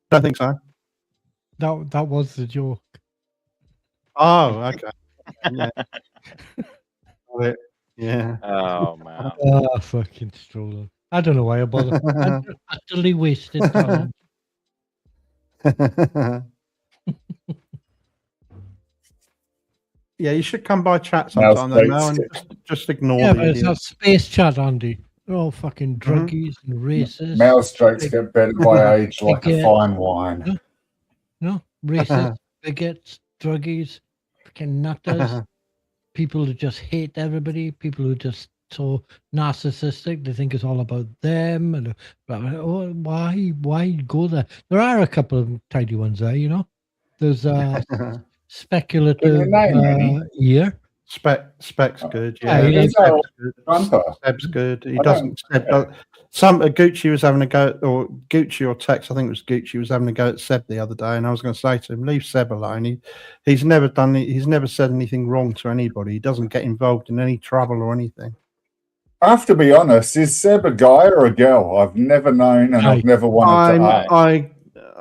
Don't think so. That was the joke. Oh, okay. Yeah. Got it. Yeah. Oh man. Fucking stroller. I don't know why I bother. I utterly wasted time. Yeah, you should come by chat Now sometime though, it's Mel, and great. just ignore Yeah, the but it's idiot. that space chat, Andy. They're all fucking druggies and racists. Mouse jokes get better by age like a Bigot. fine wine. No, racists, bigots, druggies, fucking nutters. People who just hate everybody. People who just so narcissistic. They think it's all about them. And why go there? There are a couple of tidy ones there. You know, there's speculative Can you name any? ear. Spec's good. Yeah, Yeah, he likes Seb's good. Trumper. Seb's good. He I doesn't. don't- Seb, some Gucci was having a go, or Gucci or Tex, I think it was Gucci, was having a go at Seb the other day, and I was going to say to him, leave Seb alone. He's never done. He's never said anything wrong to anybody. He doesn't get involved in any trouble or anything. I have to be honest, is Seb a guy or a girl? I've never known, and I've never wanted to ask.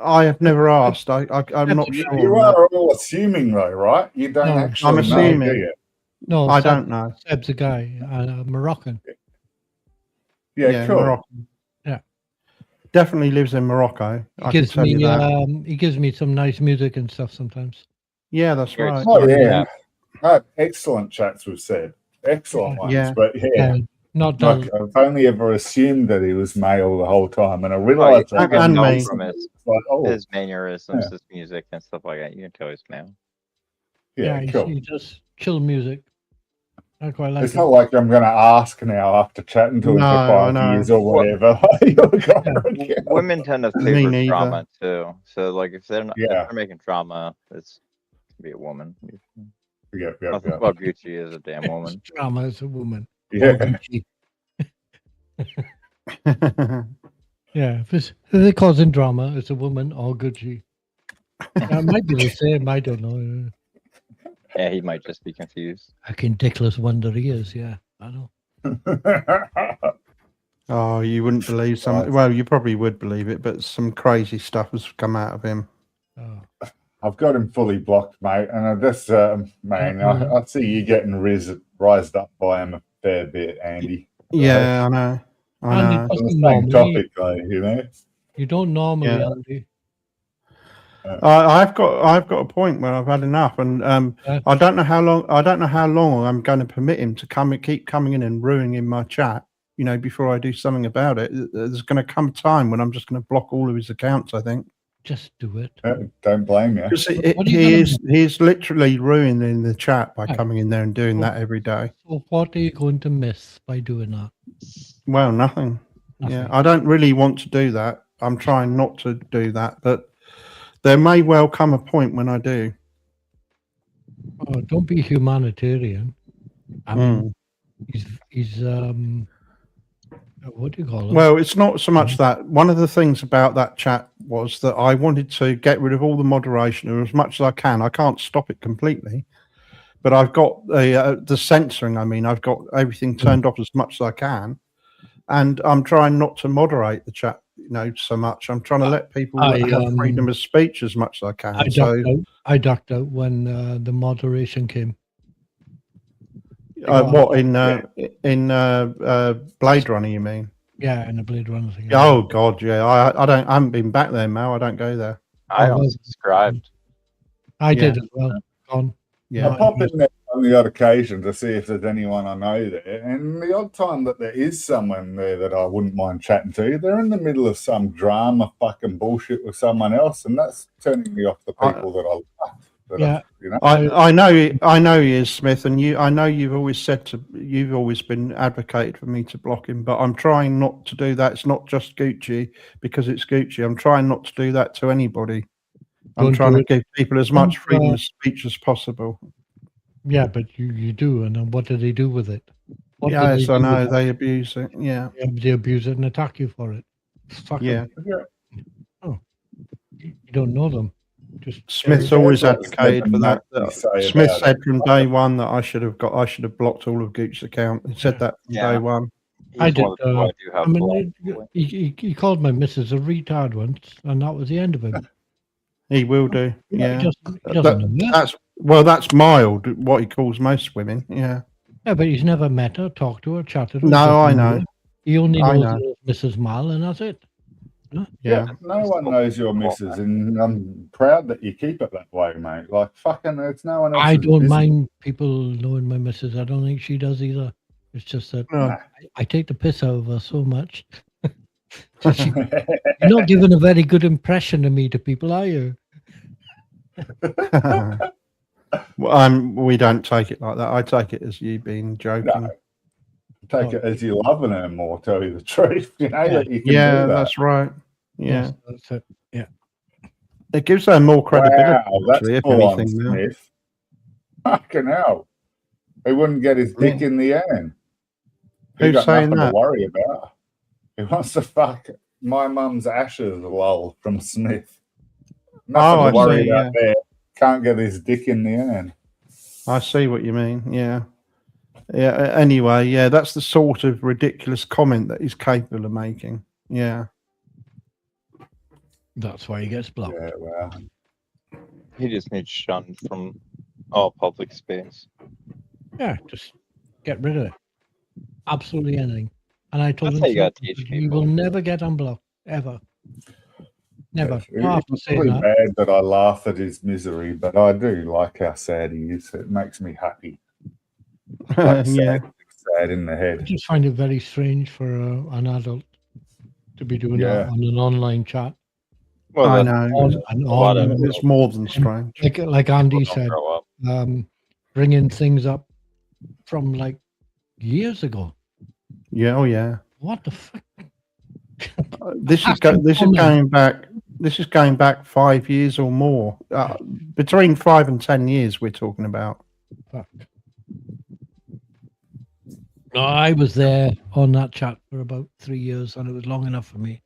I have never asked. I'm not You sure. on that. are all assuming, though, right? You don't No, actually I'm know, assuming. do you? No, I don't know. Seb's a guy, Moroccan. Yeah, cool. Morocco. Yeah. Definitely lives in Morocco. I can Gives tell you me that. he gives me some nice music and stuff sometimes. Yeah, that's Great. right. Oh, yeah. I had excellent chats with Seb. Excellent ones. Yeah. But yeah, Not dull. like, I've only ever assumed that he was male the whole time. And I Oh, you realized can and tell me. from his, like, oh, his mannerisms, Yeah. his music, and stuff like that. You can tell he's male. yeah, he, cool. he does chill music. I quite like It's it. not like I'm going to ask now after chatting to him No, for I 5 know. years or whatever. You're a guy or a girl. Women tend to Me favor neither. drama too. So like if they're not, if Yeah. they're making drama, it's gonna be a woman. Yeah, Nothing about Gucci is a damn woman. Drama as a woman. Yeah. Or Gucci. Yeah, if they're causing drama, it's a woman or Gucci. It might be the same. I don't know. Yeah, he might just be confused. A ridiculous wonder he is. Yeah, I know. Oh, you wouldn't believe some. Right. Well, you probably would believe it, but some crazy stuff has come out of him. Oh. I've got him fully blocked, mate. And I just, man, I see you getting rised up by him a fair bit, Andy. Yeah, I know. I Andy know. On the doesn't same normally. topic, though, you know. You don't normally, Yeah. Andy. I've got a point where I've had enough, and Yeah. I don't know how long. I don't know how long I'm going to permit him to keep coming in and ruining my chat. You know, before I do something about it, there's going to come a time when I'm just going to block all of his accounts. I think. Just do it. Don't blame you. Because What are you gonna he's literally ruining the chat by Right. coming in there and doing Well- that every day. So what are you going to miss by doing that? Well, nothing. Nothing. Yeah, I don't really want to do that. I'm trying not to do that, but there may well come a point when I do. Oh, don't be humanitarian. I mean, he's what do you call it? Well, it's not so much that. One of the things about that chat was that I wanted to get rid of all the moderation as much as I can. I can't stop it completely, but I've got the censoring. I mean, I've got everything turned off as much as I can, and I'm trying not to moderate the chat, you know, so much. I'm trying to let people have freedom of speech as much as I can. I ducked out when the moderation came. What in Blade Runner? You mean? Yeah, in the Blade Runner thing. Oh God, yeah. I haven't been back there, Mal. I don't go there. I Oh, unsubscribed. I Yeah. did as well. Gone. Yeah. I pop in there on the odd occasion to see if there's anyone I know there. And the odd time that there is someone there that I wouldn't mind chatting to, they're in the middle of some drama fucking bullshit with someone else, and that's turning me off the people that I love. Yeah. You know? I know he is, Smith, and I know you've always been advocated for me to block him, but I'm trying not to do that. It's not just Gucci because it's Gucci. I'm trying not to do that to anybody. I'm Don't trying do to it. give people as much freedom of speech as possible. Yeah, but you do, and then what do they do with it? What do Yes, they I do know with they abuse it. Yeah, it? They abuse it and attack you for it. Fuck yeah. them. You don't know them. Just Smith's Yeah, always that's advocated for that. you say Smith about said it. from day one that I should have blocked all of Gucci's account. He said that from Yeah. day one. He's I did. one of the people I do have I mean, blocked. he called my missus a retard once, and that was the end of him. He will do. Yeah, He doesn't know that. that's mild. What he calls most women. Yeah. Yeah, but he's never met her, talked to her, chatted. Her, No, I doesn't know. her. He only I knows know. her as Mrs. Mal, and that's it. Yeah. No one knows your missus, and I'm proud that you keep it that way, mate. Like, fucking, it's no one else's I don't business. mind people knowing my missus. I don't think she does either. It's just that No. I take the piss out of her so much. You're not giving a very good impression of me to people, are you? Well, we don't take it like that. I take it as you being joking. No. Take it as you loving her more, tell you the truth. You know, that you can Yeah, do that. that's right. Yeah, Yes, that's it. Yeah. it gives her more credibility. Wow, that's actually, if full on, anything. Now. Smith. Fucking hell. He wouldn't get his dick in the urn. He Who's got saying nothing to that? worry about. He wants to fuck my mum's ashes, lol, from Smith. Nothing Oh, to I worry see, about yeah. there. Can't get his dick in the urn. I see what you mean. Yeah. Yeah. Anyway, yeah, that's the sort of ridiculous comment that he's capable of making. Yeah. That's why he gets blocked. Yeah, well, He just needs shunned from all public space. Yeah, just get rid of it. Absolutely anything. And I told That's him, how you gotta "Phil, teach you people." will never get unblocked, ever. Never. it's Not after it's saying really that. bad that I laugh at his misery, but I do like how sad he is. It makes me happy. Like Yeah. sad in the I head. just find it very strange for an adult to be doing Yeah. that on an online chat. Well, I that's know. On, and a lot on, of It's more than strange. like Andy people don't said, grow up. bringing things up from like years ago. Yeah. Oh, yeah. What the fuck? This is Asking this is comment. going back. This is going back 5 years or more. Between 5 and 10 years, we're talking about. Fuck. No, I was there on that chat for about 3 years, and it was long enough for me.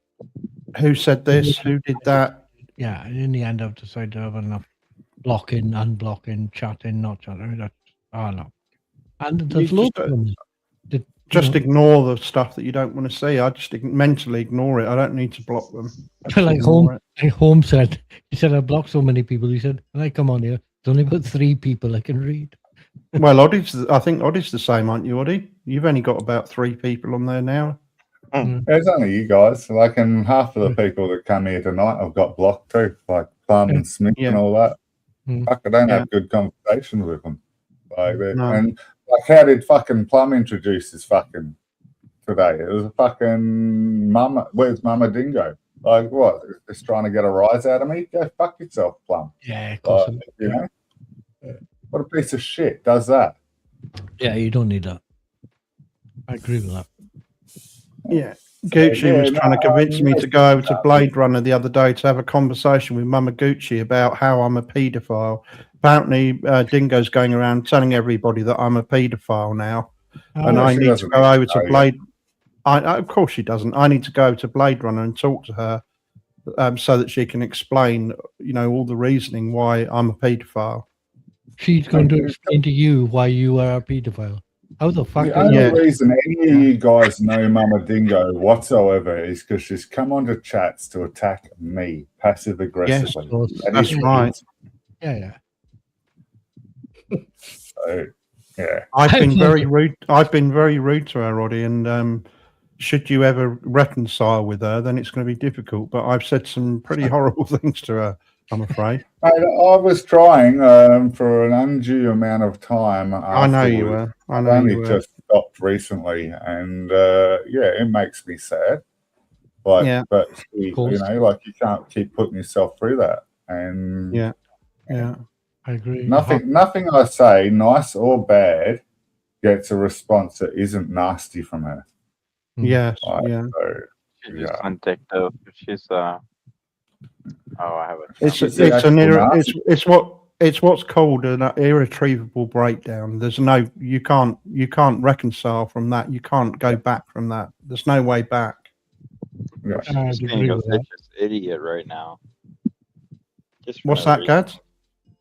Who said this? Who did that? Yeah, and in the end, I've decided to have enough blocking, unblocking, chatting, not chatting. That's, oh no. And there's You loads just, of them. that, Just you ignore the stuff that you don't want to see. I just mentally ignore it. I don't need to block them. I just know, like ignore it. Home said, he said, I blocked so many people. He said, when I come on here, there's only about 3 people I can read. Well, I think Oddie's the same, aren't you, Oddie? You've only got about 3 people on there now. It's only you guys. Like, and half of the people that come here tonight I've got blocked too, like Plum and Smith Yeah. and all that. Mm. Fuck, I don't Yeah. have good conversations with them. Like, No. and like, how did fucking Plum introduce his fucking today? It was a fucking Mama. Where's Mama Dingo? Like, what? Just trying to get a rise out of me? Go fuck yourself, Plum. Yeah, of course. Like, you know, what a piece of shit does that? Yeah, you don't need that. I agree with that. Yeah. Gucci was trying to convince me to go over to that. Blade Runner the other day to have a conversation with Mama Gucci about how I'm a paedophile. Apparently, Dingo's going around telling everybody that I'm a paedophile now, and Oh, I she need to doesn't go need over to to know Blade. Of course she doesn't. I need to go to Blade Runner and talk to her so that she can explain, all the reasoning why I'm a paedophile. She's going to explain to you why you are a pedophile. How the fuck? The are only you? reason any of you guys know Mama Dingo whatsoever is because she's come onto chats to attack me passive aggressively. course. That is That's right. Yeah. So, yeah. I've been very rude. I've been very rude to her, Roddy, and should you ever reconcile with her, then it's going to be difficult. But I've said some pretty horrible things to her, I'm afraid. I was trying for an undue amount of time. I know you were. I I've know you only were. just stopped recently, and it makes me sad. Like, Yeah. but you course. you can't keep putting yourself through that, and Yeah. I agree. nothing I say, nice or bad, gets a response that isn't nasty from her. Yes. Like, Yeah. so, She just went TikTok. She's I have a. It's what's called an irretrievable breakdown. You can't reconcile from that. You can't go back from that. There's no way back. yeah. She's being a vicious idiot right now. Just for What's no that, reason. Gads?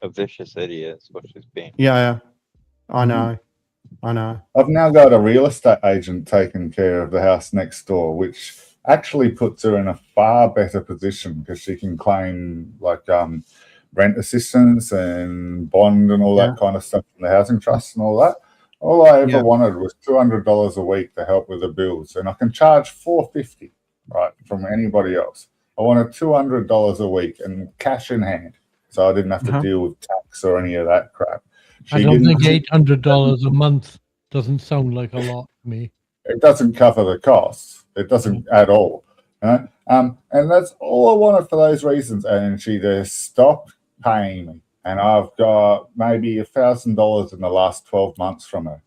A vicious idiot is what she's being. Yeah. I know. I've now got a real estate agent taking care of the house next door, which actually puts her in a far better position because she can claim like rent assistance and bond and all that kind of stuff from the housing trust and all that. All I ever wanted was $200 a week to help with the bills, and I can charge $450 right from anybody else. I wanted $200 a week and cash in hand, so I didn't have to deal with tax or any of that crap. I don't think $800 a month doesn't sound like a lot to me. It doesn't cover the costs. It doesn't at all. And that's all I wanted for those reasons. And she just stopped paying me. And I've got maybe $1,000 in the last 12 months from her.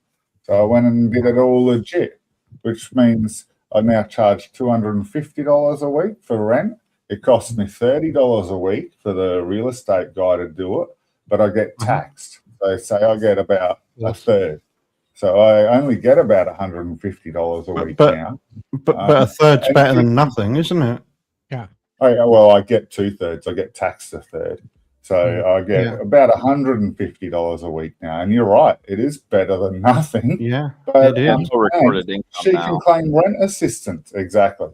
So I went and did it all legit, which means I now charge $250 a week for rent. It costs me $30 a week for the real estate guy to do it, but I get taxed. They say I get about a third. So I only get about $150 a week now. But a third's and better she than can nothing, isn't it? I get 2/3. I get taxed a third. So I get Yeah. about $150 a week now. And you're right, it is better than nothing. Yeah, But it is. Also recorded income she now. can claim rent assistance. Exactly.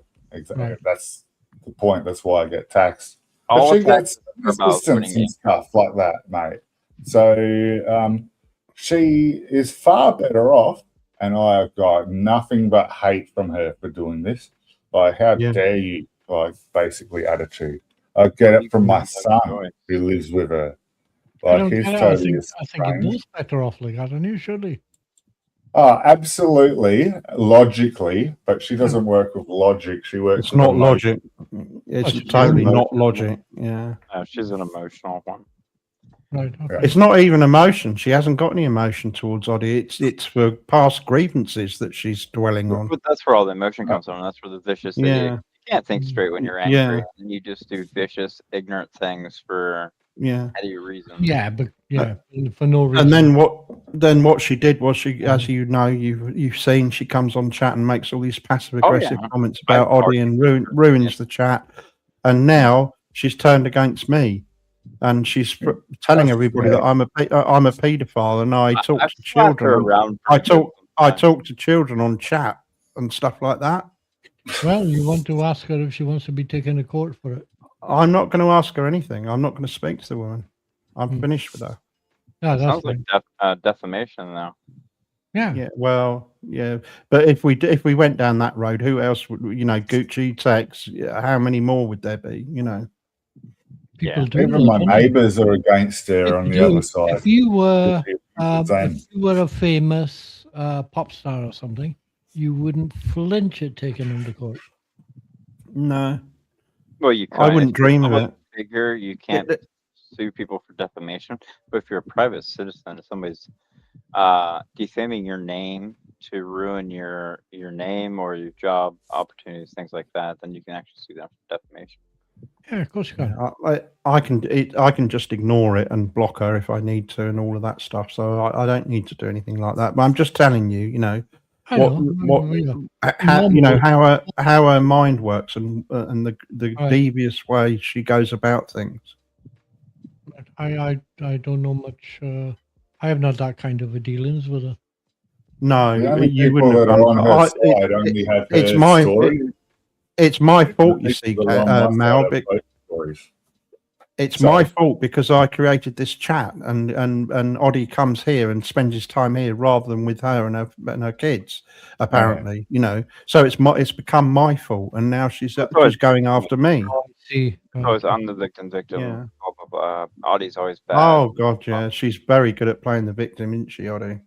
Right. That's the point. That's why I get taxed. But All she gets taxes are about assistance putting and stuff like that, mate. So she is far better off, and I have got nothing but hate from her for doing this. Like, how Yeah. dare you? Like, basically attitude. I get it from my Enjoy. son who lives with her. I don't Like, he's get it. totally I think you're estranged. both better off like that, aren't you, surely? Oh, absolutely, logically, but she doesn't work with logic. She works It's with not emotion. logic. It's She's totally emotional. not logic. Yeah. She's an emotional one. Right. Okay. It's not even emotion. She hasn't got any emotion towards Oddie. It's for past grievances that she's dwelling on. But that's where all the emotion comes from. That's where the vicious. Yeah. You can't think straight when you're angry, Yeah. and you just do vicious, ignorant things for Yeah. petty reasons. Yeah, but for no reason. And then what she did was she, as you know, you've seen, she comes on chat and makes all these passive aggressive comments about Oddie and ruins the chat. And now she's turned against me, and she's telling everybody that I'm a paedophile and I talk to children. I talk to children on chat and stuff like that. Well, you want to ask her if she wants to be taken to court for it. I'm not going to ask her anything. I'm not going to speak to the woman. I'm finished with her. Yeah, that's Sounds like defamation now. Yeah. Yeah. Well, yeah. But if we went down that road, who else would, Gucci, Tex, how many more would there be? People do. Even my neighbours are against her on the other side. If you were a famous pop star or something, you wouldn't flinch at taking them to court. No. Well, you I wouldn't dream of it. Figure you can't sue people for defamation, but if you're a private citizen, if somebody's defaming your name to ruin your name or your job opportunities, things like that, then you can actually sue them for defamation. Yeah, of course you can. I can just ignore it and block her if I need to and all of that stuff. So I don't need to do anything like that. But I'm just telling you, how her mind works and the devious way she goes about things. I don't know much. I have not that kind of a dealings with her. The No, only you people wouldn't that have are on done. her side only have It's her my story. it's my fault, you The see, people that are on my Mal. side have both stories. It's my fault because I created this chat, and Oddie comes here and spends his time here rather than with her and her kids. Apparently, So it's become my fault, and now she's going after me. See, always I'm the victim. Yeah. Audie's always bad. Oh God, yeah, she's very good at playing the victim, isn't she, Oddie?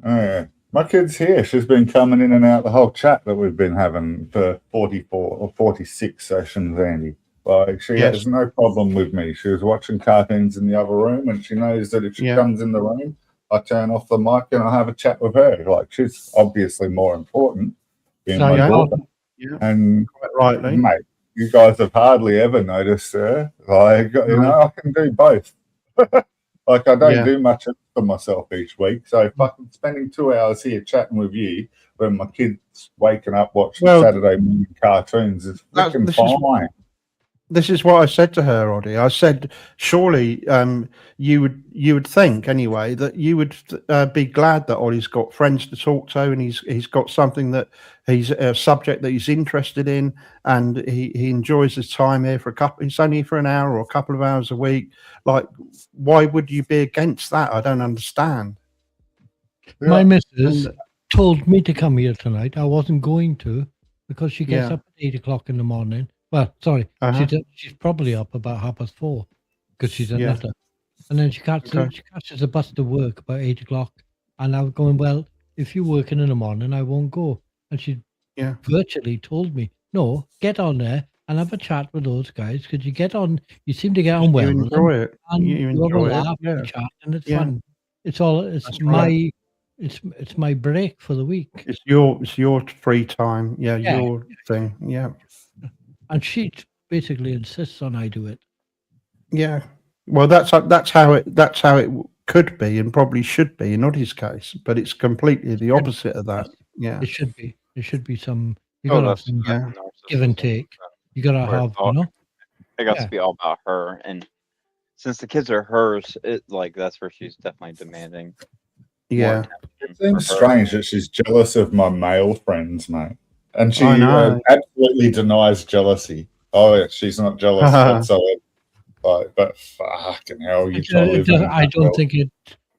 Yeah. My kid's here. She's been coming in and out the whole chat that we've been having for 44 or 46 sessions, Andy. Like, she has no problem with me. She was watching cartoons in the other room, and she knows that if she comes in the room, I turn off the mic and I have a chat with her. Like, she's obviously more important being my daughter. Yeah. And quite rightly, mate, you guys have hardly ever noticed her. Like, I can do both. Like, I don't do much for myself each week. So fucking spending 2 hours here chatting with you when my kid's waking up watching Saturday morning cartoons is fucking fine. This is what I said to her, Oddie. I said, surely you would think anyway that you would be glad that Oddie's got friends to talk to, and he's got something that he's a subject that he's interested in, and he enjoys his time here for it's only for an hour or a couple of hours a week. Like, why would you be against that? I don't understand. My missus told me to come here tonight. I wasn't going to because she gets up at 8 o'clock in the morning. Well, sorry, she's probably up about 4:30 because she's a nutter. And then she catches a bus to work about 8 o'clock. And I was going, well, if you're working in the morning, I won't go. And she virtually told me, no, get on there and have a chat with those guys because you seem to get on well. You enjoy it. And you enjoy laugh, it. chat, and it's fun. It's my break for the week. It's your free time. Yeah, your thing. Yeah. And she basically insists on I do it. Yeah. Well, that's how it could be and probably should be in Oddie's case, but it's completely the opposite of that. Yeah, It should be. There should be some. You Oh, gotta have that's some yeah. give and narcissism. take. You gotta Where it's have, all, it got Yeah. to be all about her, and since the kids are hers, it like that's where she's definitely demanding more Yeah, attention It for seems her. strange that she's jealous of my male friends, mate. And she I know. absolutely denies jealousy. Oh, yeah, she's not jealous whatsoever. Like, but fucking hell, you've got to live in I that don't world. think it.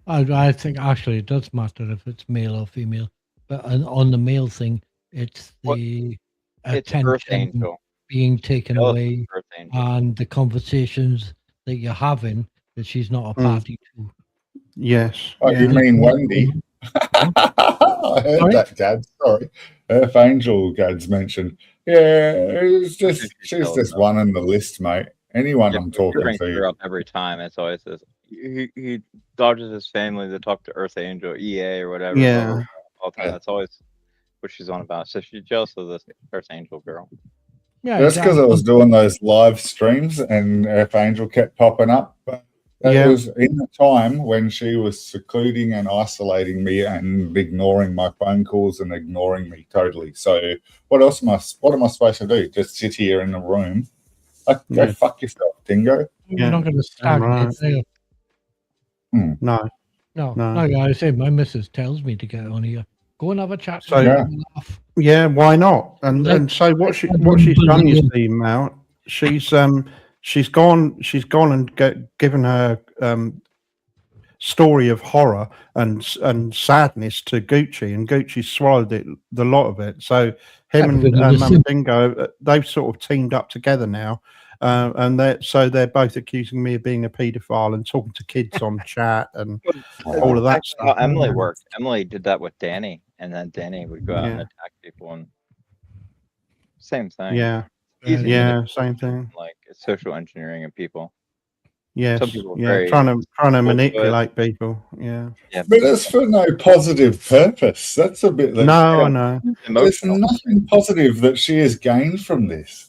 I think actually it does matter if it's male or female, but on the male thing, it's What- the It's Earth attention Angel. being taken Jealous away is Earth Angel. and the conversations that you're having that she's not a party to. yes. Oh, Yeah. you mean Wendy? I heard Sorry? that, Gads. Sorry. Earth Angel, Gads mentioned. Yeah, it's just, she's just one on the list, mate. Anyone I'm He talking brings her to. up every time. It's always this. He dodges his family to talk to Earth Angel, EA, or whatever. Yeah. Blah, blah, blah, all the time. Yeah. That's always what she's on about. So she's jealous of this Earth Angel girl. Yeah, That's because I was doing those live streams and Earth Angel kept popping up. But that Yeah. was in the time when she was secluding and isolating me and ignoring my phone calls and ignoring me totally. So what else what am I supposed to do? Just sit here in the room? Like, go Yeah. fuck yourself, dingo. You're Yeah. not going to stagnate. right. are you? No. No, No. like I say, my missus tells me to get on here. Go and have a chat. So- and have a laugh. Yeah, why not? And Like- and so what like she's I done, you believe- see, Mal, she's gone and given her story of horror and sadness to Gucci, and Gucci swallowed it, the lot of it. So him Yeah, because and of the sim- Dingo, they've sort of teamed up together now, and they're both accusing me of being a paedophile and talking to kids on chat and all of that That's how stuff. Emily worked. Emily did that with Danny, and then Danny would go out and Yeah. attack people. And same thing. Yeah, Easy Yeah. yeah, manipulation, same thing. like it's social engineering of people. Yes, people are yeah, very trying to cool to it. manipulate people. Yeah. Yeah, But it's for no positive purpose. That's a bit. No, I know. There's emotional. nothing positive that she has gained from this.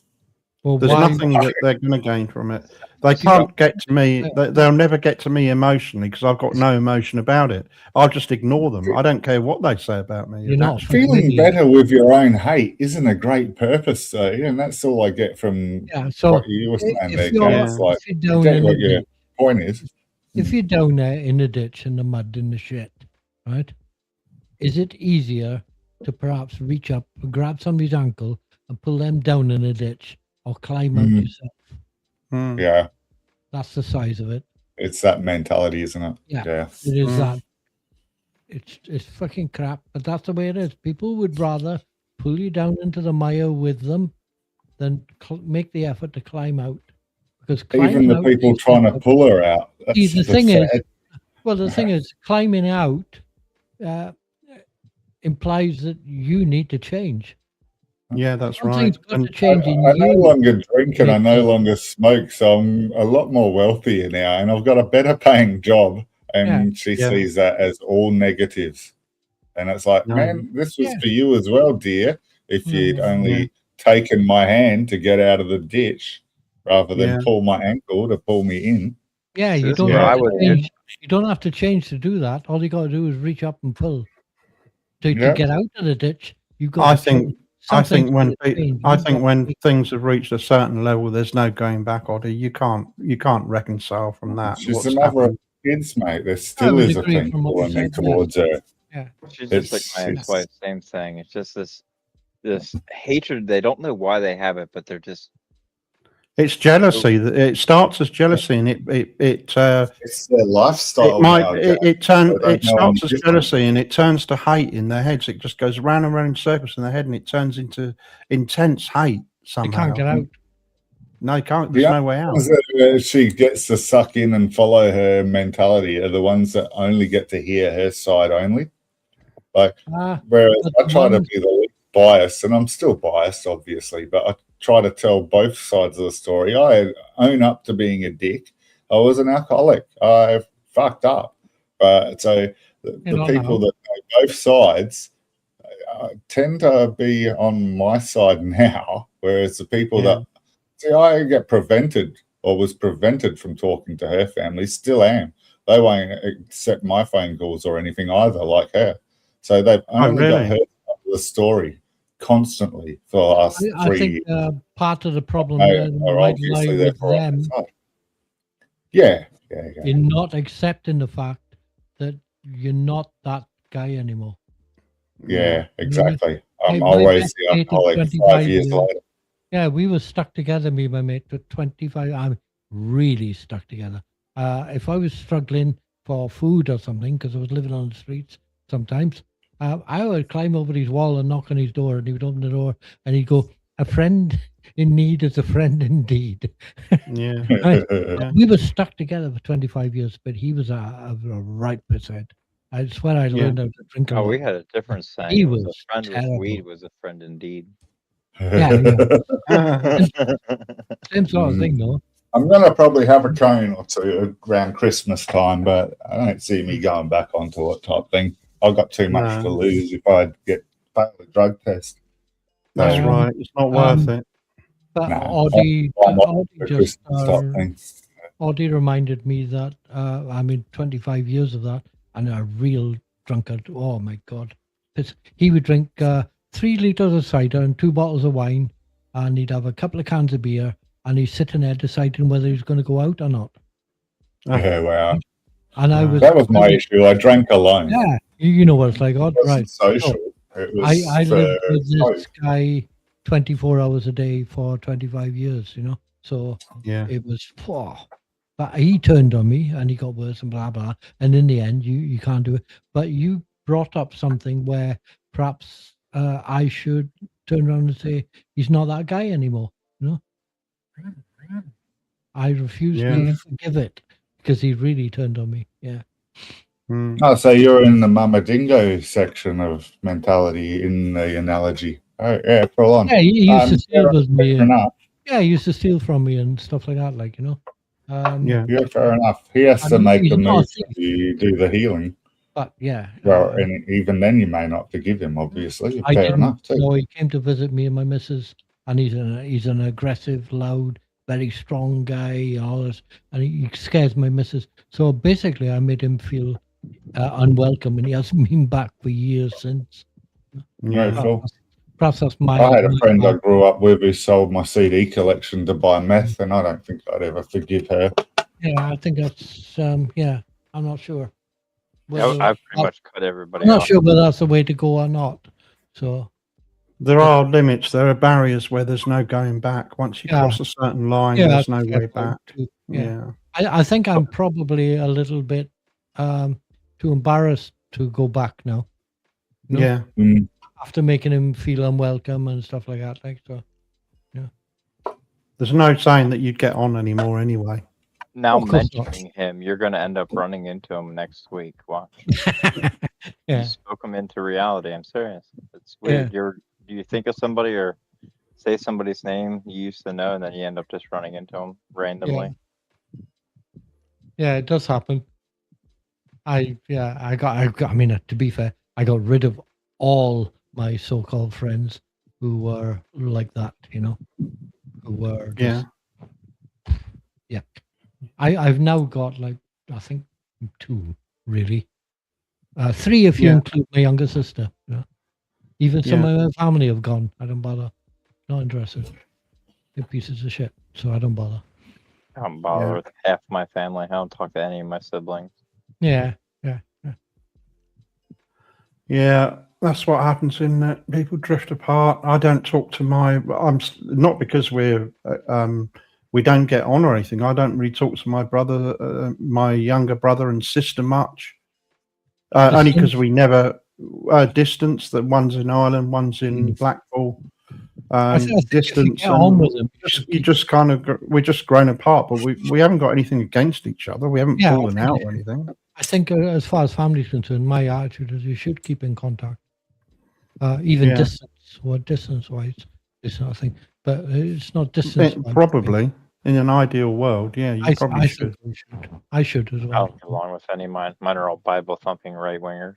Well, There's why- nothing that they're going to gain from it. They See, can't get to me. They'll never get to me emotionally because I've got no emotion about it. I'll just ignore them. I don't care what they say about me. You're not Feeling familiar. better with your own hate isn't a great purpose, though, and that's all I get from Yeah, so what you were saying if there, you're- Gav. It's like, if you're you down get in what the your ditch, point is. if you're down there in the ditch, in the mud, in the shit, right? Is it easier to perhaps reach up and grab somebody's ankle and pull them down in the ditch, or climb out Mm. yourself? Mm. Yeah, That's the size of it. it's that mentality, isn't it? Yeah. Yeah. It is Mm. that. It's fucking crap, but that's the way it is. People would rather pull you down into the mire with them than make the effort to climb out. Because Even climbing the out people is trying to difficult. pull her out. See, the thing is, sad. well, the thing is, climbing out implies that you need to change. Yeah, that's Something's right. got And to change in I no you. longer drink and I no longer smoke, so I'm a lot more wealthier now, and I've got a better paying job. And she Yeah. sees that as all negatives, and it's like, No. man, this was Yeah. for you as well, dear. If you'd Mm, only taken my hand to get out of the ditch, rather than Yeah. pull my ankle to pull me in. Yeah, you This is don't, where have I to would change, you don't have to change to do that. All you got to do is reach up and pull. To Yeah. get out of the ditch, you've got I to think change. I think Something's when gotta change. I You've think got when to- things have reached a certain level, there's no going back, Oddie. You can't reconcile from that. She's What's the mother of happened. kids, mate. There still would is a agree thing from what you pulling me said, yeah. towards her. Yeah. She's just like my It's- ex-wife, same thing. It's just this hatred. They don't know why they have it, but they're just It's jealousy. It starts as jealousy, and it It's their lifestyle. it might now, it, Gav. it turn They don't it know starts any as different. jealousy and it turns to hate in their heads. It just goes round and round in circles in their head, and it turns into intense hate They somehow. can't get out. No, you can't. There's Yeah. no way out. Ones that she gets to suck in and follow her mentality are the ones that only get to hear her side only. Ah, Whereas But I try to ones- be the least biased, and I'm still biased, obviously, but I try to tell both sides of the story. I own up to being a dick. I was an alcoholic. I fucked up. But so the You don't people know. that know both sides tend to be on my side now, whereas the people Yeah. that see, I get prevented or was prevented from talking to her family. Still am. They won't accept my phone calls or anything either, like her. So they've only got really? her side of the story constantly for the last I 3 think years. part of the problem They might are lie obviously there with for our them side. Yeah. in not accepting the fact that you're not that guy anymore. Yeah, exactly. I'm My always best the mate of alcoholic 25 5 years years. later. Yeah, we were stuck together, me and my mate, for 25. I'm really stuck together. If I was struggling for food or something, because I was living on the streets sometimes, I would climb over his wall and knock on his door, and he would open the door, and he'd go, "A friend in need is a friend indeed." Yeah. Right. Yeah. We were stuck together for 25 years, but he was a right pisshead. I swear I Yeah. learned how to drink a Oh, lot. we had a different saying. He It was a was friend with weed terrible. was a friend indeed. Yeah. Same sort of thing, though. I'm going to probably have a cone or two around Christmas time, but I don't see me going back onto it type thing. I've got too much to No. lose if I fail a drug test. That's So, right. It's not worth it. But no, Audie, I'm up Audie for just Christmas type thing. Audie reminded me that 25 years of that, and a real drunkard. Oh my God, he would drink 3 liters of cider and 2 bottles of wine, and he'd have a couple of cans of beer, and he's sitting there deciding whether he's going to go out or not. Yeah, wow. And I was That was my issue. I drank alone. Yeah, you know what it's like, It wasn't right? social. So It was I lived for with this folk. guy 24 hours a day for 25 years, you know. So Yeah. it was, but he turned on me and he got worse and blah blah. And in the end, you can't do it. But you brought up something where perhaps I should turn around and say he's not that guy anymore. You know, I refuse Yeah. to forgive it because he really turned on me. Yeah. Mm. Oh, so you're in the Mama Dingo section of mentality in the analogy. Oh, yeah, full on. Yeah, he used to steal fair with me. enough. Yeah, he used to steal from me and stuff like that, like, you know. Yeah. Yeah, fair enough. He has to And make he's the not a move thief, to do the healing. but yeah. Well, and even then, you may not forgive him. Obviously, I fair didn't enough too. know he came to visit me and my missus, and he's an aggressive, loud, very strong guy, all this, and he scares my missus. So basically, I made him feel unwelcome, and he hasn't been back for years since. No, Yeah. cool. Perhaps that's my. I had a friend I my- grew up with who sold my CD collection to buy meth, and I don't think I'd ever forgive her. Yeah, I think that's. Yeah, I'm not sure. I've pretty much cut everybody I'm not off. sure whether that's the way to go or not. So. There are limits. There are barriers where there's no going back. Once you Yeah. cross a certain line, Yeah, there's that's no a fair way point back. too. Yeah. I think I'm probably a little bit too embarrassed to go back now. No? Yeah. Mm. After making him feel unwelcome and stuff like that. Like so. There's no saying that you'd get on anymore anyway. Now Of course not. mentioning him, you're going to end up running into him next week. Watch. Yeah. You spoke him into reality. I'm serious. It's weird. Do you think of somebody or say somebody's name you used to know, and then you end up just running into them randomly? Yeah, it does happen. I mean, to be fair, I got rid of all my so-called friends who were like that, you know, who were just, yeah. I've now got like, I think 2 really, 3 if you include my younger sister. You know? Even some of my family have gone. I don't bother. Not interested. They're pieces of shit, so I don't bother. I don't bother with half my family. I don't talk to any of my siblings. Yeah. Yeah, that's what happens in that people drift apart. I don't talk to not because we don't get on or anything. I don't really talk to my brother, my younger brother and sister much. Only because we never distance. That one's in Ireland, one's in Blackpool. Distance. You just kind of we're just grown apart, but we haven't got anything against each other. We haven't fallen out or anything. I think as far as family is concerned, my attitude is you should keep in contact, even distance-wise. It's not a thing, but it's not distance. Probably in an ideal world, yeah, you probably should. I should as well. I don't get along with any of mine. Mine are all Bible thumping right wingers.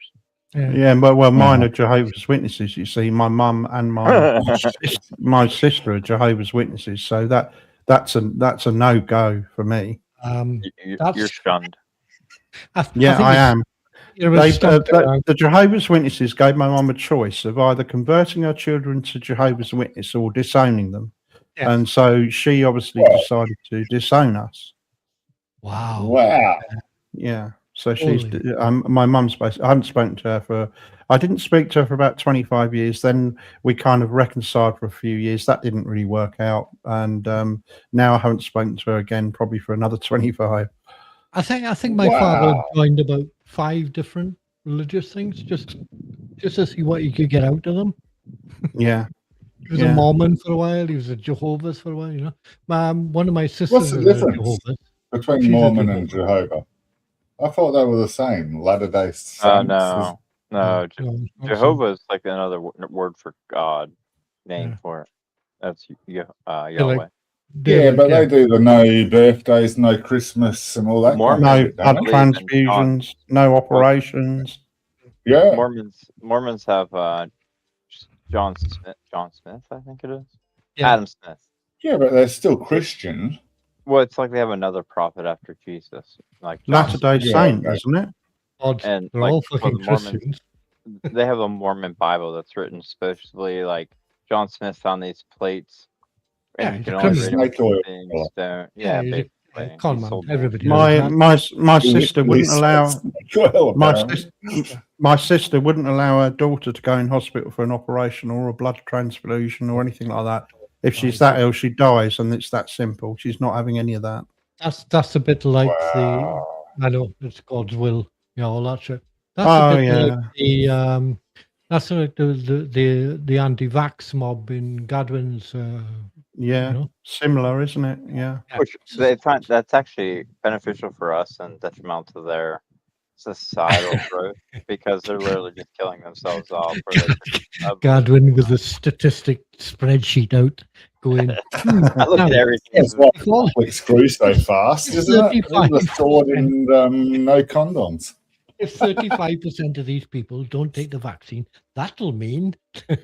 Yeah, but mine are Jehovah's Witnesses. You see, my mum and my sister are Jehovah's Witnesses, so that that's a no go for me. You're That's shunned. I Yeah, think I it's am. irresponsible. The Jehovah's Witnesses gave my mum a choice of either converting her children to Jehovah's Witness or disowning them, Yeah. and so she obviously Wow. decided to disown us. Wow. Wow. Yeah. So she's Holy. my mum's basically. I haven't spoken to her for. I didn't speak to her for about 25 years. Then we kind of reconciled for a few years. That didn't really work out, and now I haven't spoken to her again probably for another 25. I think my father Wow. joined about 5 different religious things just to see what he could get out of them. Yeah. He was a Yeah. Mormon for a while. He was a Jehovah's for a while. You know, one of my sisters What's the is a difference Jehovah's. between She's a Mormon and Jehovah. Jehovah? I thought they were the same. Latter-day Saints. No. No, it's not the same. Jehovah is like another word for God, name Yeah. for it. That's They're Yahweh. like, they're Yeah, like, but they do the no birthdays, no Christmas, and all that kind of No shit, don't blood they? believe in John. transfusions. No operations. Yeah. Mormons have John Smith, I think it is. Yeah. Adam Smith. Yeah, but they're still Christian. Well, it's like they have another prophet after Jesus, like John Latter Day Yeah, Saint, okay. isn't it? odds. And They're like all for fucking the Mormons, Christians. they have a Mormon Bible that's written supposedly like John Smith found these plates, Yeah, and you he's can a only criminal. read them Snake oil. being stone. Yeah, Yeah, he's a basically. con He man. sold Everybody My knows that. my sister wouldn't allow Snake oil, my apparently. my sister wouldn't allow her daughter to go in hospital for an operation or a blood transfusion or anything like that. If she's that ill, she dies, and it's that simple. She's not having any of that. That's a bit like Wow. I know it's God's will, you know, all that shit. That's Oh a bit yeah, like that's like the anti-vax mob in Godwin's. yeah. You know? Similar, isn't it? Yeah. Which they find that's actually beneficial for us and detrimental to their societal growth because they're literally just killing themselves off. Godwin with the statistic spreadsheet out, going. I look at everything. That's why Netflix grew so fast, isn't it? The sword and no condoms. If 35% of these people don't take the vaccine, that'll mean that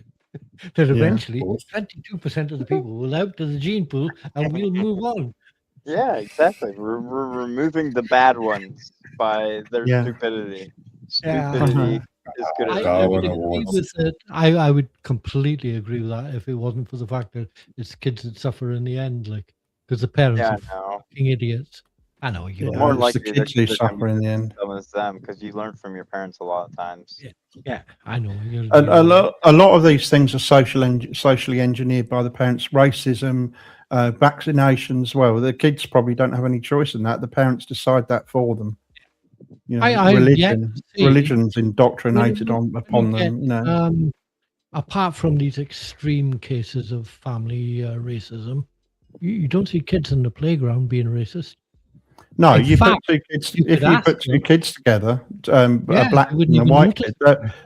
eventually 22% of the people will out to the gene pool and we'll move on. Yeah, exactly. We're removing the bad ones by their stupidity. Stupidity is good at I would agree with it. I would completely agree with that if it wasn't for the fact that it's kids that suffer in the end, like because the parents are fucking idiots. I know you. More it's likely the kids who suffer in the end. As them because you learn from your parents a lot of times. Yeah, I know. A lot of these things are socially engineered by the parents. Racism, vaccinations. Well, the kids probably don't have any choice in that. The parents decide that for them. You know, religion's indoctrinated upon them. You know, apart from these extreme cases of family racism, you don't see kids in the playground being racist. No, you put two kids. If you put two kids together, a black and a white kid,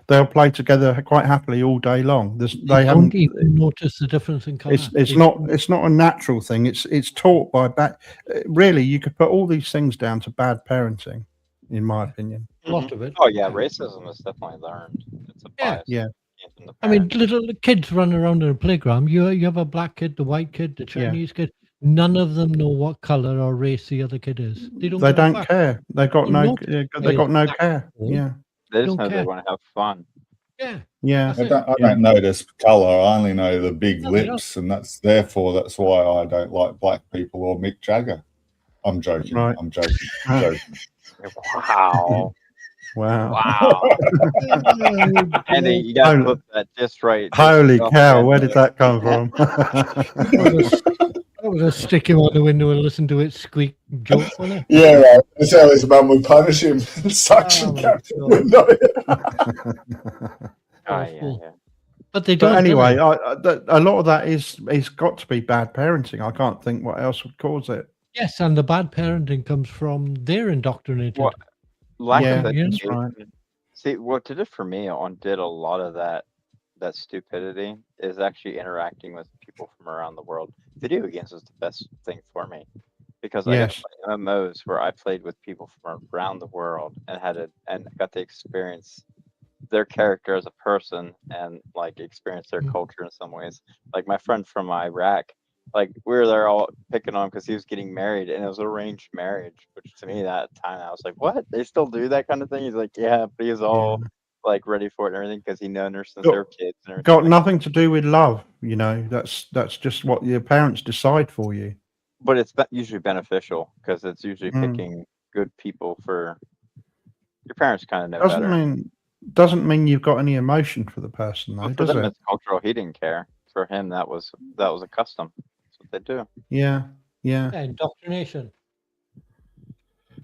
they'll play together quite happily all day long. They haven't even noticed the difference in colour. It's not a natural thing. It's taught by bad. Really, you could put all these things down to bad parenting, in my opinion. A lot of it. Oh yeah, racism is definitely learned. It's a bias. Yeah. I mean, little kids running around in a playground. You have a black kid, the white kid, the Chinese kid. None of them know what color or race the other kid is. They don't care. They got no care. Yeah. They just know they want to have fun. Yeah. I don't notice color. I only know the big lips, and that's why I don't like black people or Mick Jagger. I'm joking. Right. I'm joking. Wow. Wow. Andy, you got to put that just right. Holy cow, where did that come from? I was just stick him on the window and listen to it squeak joke, wasn't it? Yeah, right. That's how his mum would punish him. Suction cap the window. But they don't. But anyway, a lot of that is got to be bad parenting. I can't think what else would cause it. Yes, and the bad parenting comes from their indoctrinated. Lack of education. Right. See, what did it for me did a lot of that stupidity is actually interacting with people from around the world. Video games was the best thing for me because I got to play MMOs where I played with people from around the world and got to experience their character as a person and like experience their culture in some ways. Like my friend from Iraq, Like we were there all picking on him because he was getting married, and it was arranged marriage. Which to me, that time, I was like, "What? They still do that kind of thing?" He's like, "Yeah," but he was all like ready for it and everything because he known her since they were kids and everything. Got nothing to do with love, you know. That's just what your parents decide for you. But it's usually beneficial because it's usually picking good people for your parents. Kind of know better. Doesn't mean you've got any emotion for the person, though, But for does them, it? it's cultural. He didn't care. For him, that was a custom. That's what they do. Yeah. Yeah, indoctrination.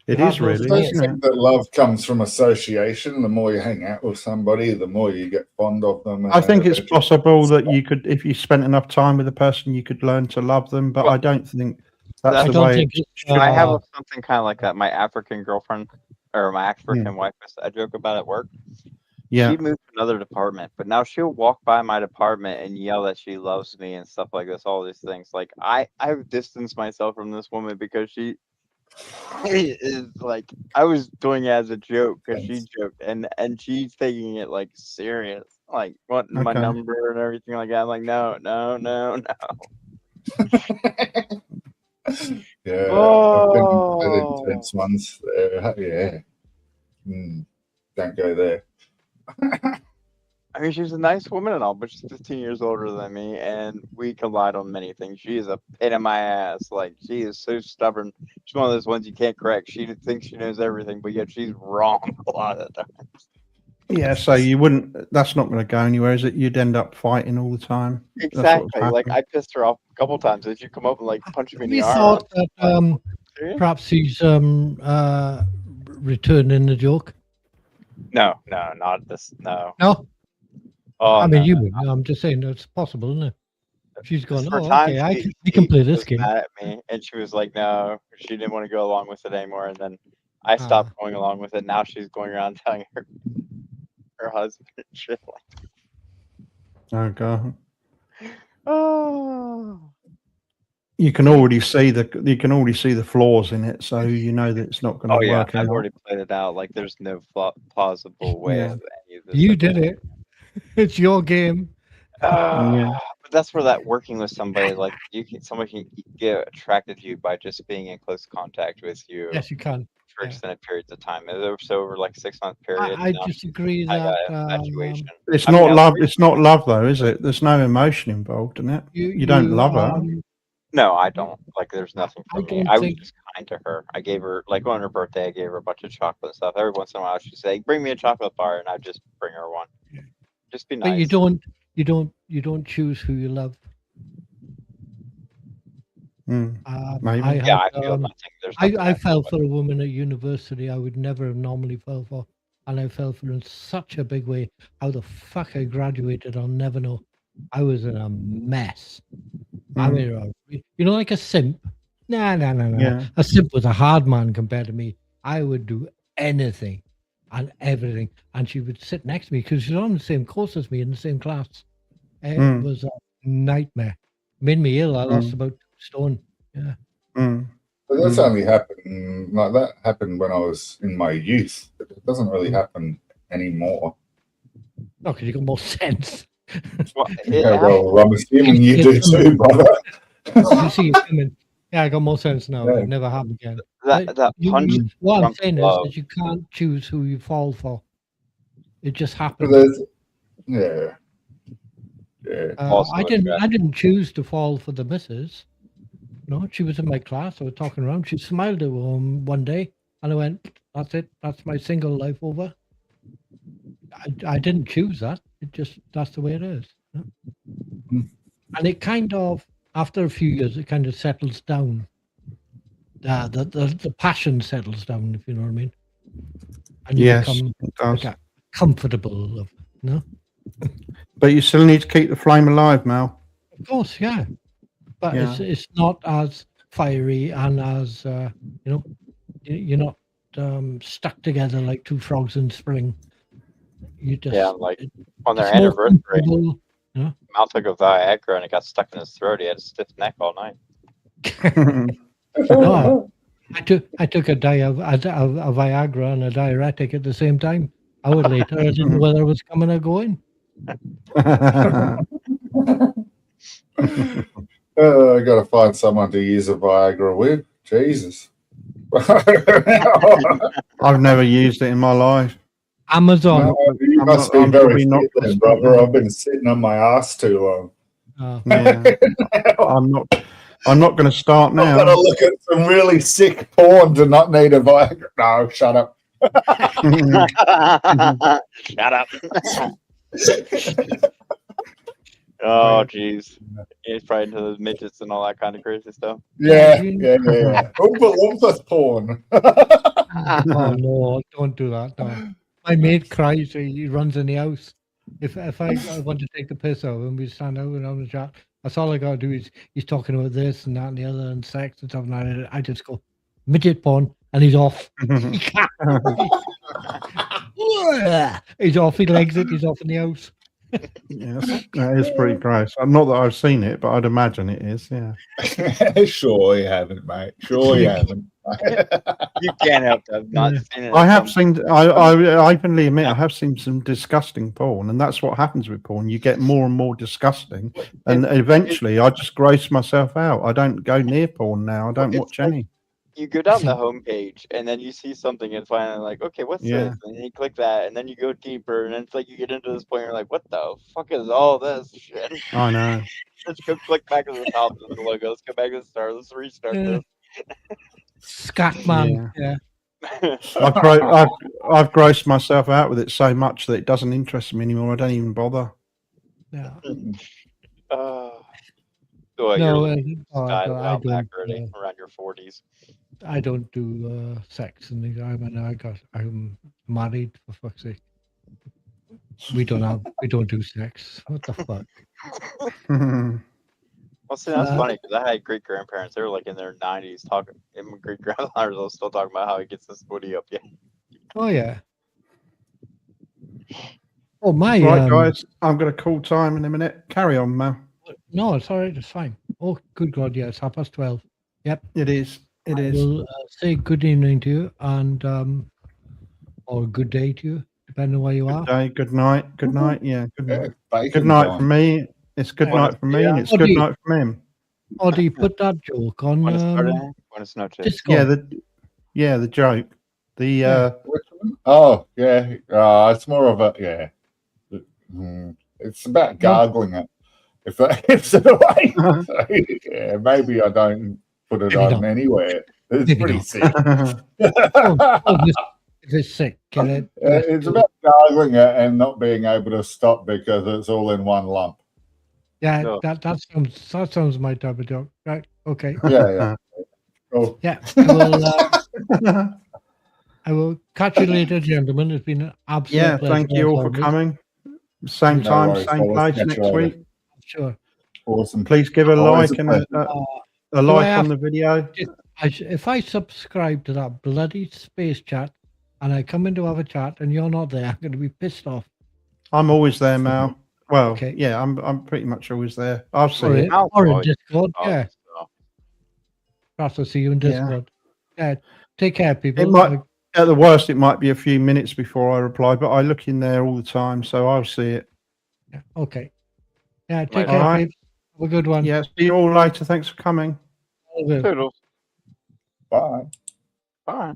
It You is have those really, I mates. isn't it? think that love comes from association. The more you hang out with somebody, the more you get fond of them. I think it's eventually- possible that you could, if you spent enough time with a person, you could learn to love them. But Well, I don't think I that's the don't way. think It it's, should I have be. something kind of like that. My African girlfriend or my African wife, I joke about at work. Yeah. She moved to another department, but now she'll walk by my department and yell that she loves me and stuff like this. All these things. Like I've distanced myself from this woman because she is like I was doing it as a joke because she joked and she's taking it like serious, like wanting my Okay. number and everything like that. I'm like, no. Yeah, I've been intense ones. Yeah. Don't go there. I mean, she's a nice woman and all, but she's 15 years older than me, and we collide on many things. She is a pain in my ass. Like, she is so stubborn. She's one of those ones you can't correct. She thinks she knows everything, but yet she's wrong a lot of the time. Yeah, so you wouldn't. That's not going to go anywhere, is it? You'd end up fighting all the time. Exactly. Like, I pissed her off a couple times. Did you come up and like punch me in Have the you arm? thought that Serious? perhaps he's returning the joke? No, not this. No. No? Oh, I mean, no, you no, would. I'm just saying it's possible, isn't it? She's gone, For oh, times okay, she- we can play she this was game. mad at me, and she was like, no, she didn't want to go along with it anymore. And then I stopped going along with it. Now she's going around telling her husband and shit. Oh god. Oh. You can already see the flaws in it, so you know that it's not going to Oh yeah, work I've out. already played it out. Like, there's no plausible way Yeah. of any of this. You did it. It's your game. Yeah. But that's where that working with somebody, like somebody can get attracted to you by just being in close contact with you Yes, you can. for Yeah. extended periods of time. It was over like 6-month period. I now disagree I got that infatuation. It's I mean, not I love. was- It's not love, though, is it? There's no emotion involved in it. You don't love her. No, I don't. Like, there's nothing for I me. don't I was think- just kind to her. I gave her, like, on her birthday, I gave her a bunch of chocolate and stuff. Every once in a while, she'd say, "Bring me a chocolate bar," and I'd just bring her one. Just be nice. But you don't choose who you love. Maybe. I Yeah, had, I feel nothing. There's nothing I fell for a woman at university I would never have normally fell for, and I fell for her in such a big way. How the fuck I graduated, I'll never know. I was in a mess. I mean, you know, like a simp. Nah. Yeah. A simp was a hard man compared to me. I would do anything and everything, and she would sit next to me because she's on the same course as me in the same class. It was a nightmare. Made me ill. I lost about 2 stone. Yeah. But that's only happened, like that happened when I was in my youth. It doesn't really happen anymore. No, because you got more sense. Well, Yeah, well, I'm assuming you do It's- too, brother. You see it coming. Yeah, I got more sense now. Yeah. It'll never happen again. that punch. What I'm trumps saying love. is that you can't choose who you fall for. It just But happens. there's, yeah. Also I a didn't choose to fall for the missus. No, she was in my class. I was talking around. She smiled at one day, and I went, "That's it. That's my single life over." I didn't choose that. It just that's the way it is. you know? And it kind of, after a few years, it kind of settles down. The passion settles down, if you know what I mean. And you Yes, become it does. like a comfortable love. No, But you still need to keep the flame alive, Mel. of course, yeah. But Yeah. it's not as fiery and as you're not stuck together like two frogs in spring. You just like on their it's more anniversary, comfortable, you know? Mal took a Viagra and it got stuck in his throat. He had a stiff neck all night. No, I took a Viagra and a diuretic at the same time. Hour later, I didn't know whether I was coming or going. I got to find someone to use a Viagra with. Jesus. I've never used it in my life. Amazon. No, you I'm must not- be I'm very probably not fit gonna then, start brother. now. I've been sitting on my ass too long. Yeah, I'm not going to start I've got to now. look at some really sick porn to not need a Viagra. No, shut up. Shut up. Oh, jeez. He's probably into those midgets and all that kind of crazy stuff. Yeah. Oompa Loompa porn. Oh no, don't do that. No. My mate cries. He runs in the house. If I want to take a piss out and we stand out and on the chat, that's all I gotta do is he's talking about this and that and the other and sex and stuff, and I just go midget porn and he's off. He can't. He's off. He legs it. He's off in the house. Yes, that is pretty gross. Not that I've seen it, but I'd imagine it is. Yeah. Sure you haven't, mate. Sure you haven't. You can't help to have not Yeah. seen it. I have seen. I openly admit I have seen some disgusting porn, and that's what happens with porn. You get more and more disgusting, and eventually I just gross myself out. I don't go near porn now. I don't watch any. You go down the homepage and then you see something and finally like, okay, what's Yeah. this? And you click that and then you go deeper and it's like you get into this point you're like, what the fuck is all this shit? I know. Let's go click back to the top of the logo. Let's go back to the start. Let's restart Yeah. this. Scatman. Yeah. I've grossed myself out with it so much that it doesn't interest me anymore. I don't even bother. Yeah. So No, you're I out back don't. already, around your 40s. I don't do sex and things. I'm married, for fuck's sake. We don't do sex. What the fuck? Well, see, that's funny because I had great grandparents. They were like in their 90s talking. And my great grandfathers was still talking about how he gets this booty up. Yeah. Oh yeah. Oh my. Right, guys, I'm going to call time in a minute. Carry on, Mal. No, it's all right. It's fine. Oh, good God, yeah, it's 12:30. Yep. It is. It I is. will say good evening to you and or good day to you, depending on where you are. Good day. Good night. Good night. Yeah. Good night. Bacon Good night time. from me. It's good night from me, and it's good night from him. Or do you put that joke on Discord? Yeah, the joke. The Which one? Oh, yeah. It's more of a it's about gargling it. If that gives it away. So, yeah, maybe I don't put it on anywhere. It's Maybe pretty not. sick. If it's sick, get it. It's about gargling it and not being able to stop because it's all in one lump. Yeah, No. that sounds my type of joke. Right. Okay. Yeah. Cool. Yeah. I will catch you later, gentlemen. It's been an absolute yeah. pleasure. Thank you all for coming. Same No time, worries, same fellas. place Catch you next later. week. Sure. Awesome. Please give a Always like a and pleasure. a like on the video. If I subscribe to that bloody space chat and I come in to have a chat and you're not there, I'm going to be pissed off. I'm always there, Mal. Well, Okay. yeah, I'm pretty much always there. I'll see Or, it. or in Discord, yeah. Perhaps I'll see you in Discord. Yeah. Take care, people. It might, at the worst, it might be a few minutes before I reply, but I look in there all the time, so I'll see it. Yeah. Okay. Yeah. Take All care, right. babes. Have a good one. Yeah. See you all later. Thanks for coming. All good. Toodles. Bye. Bye.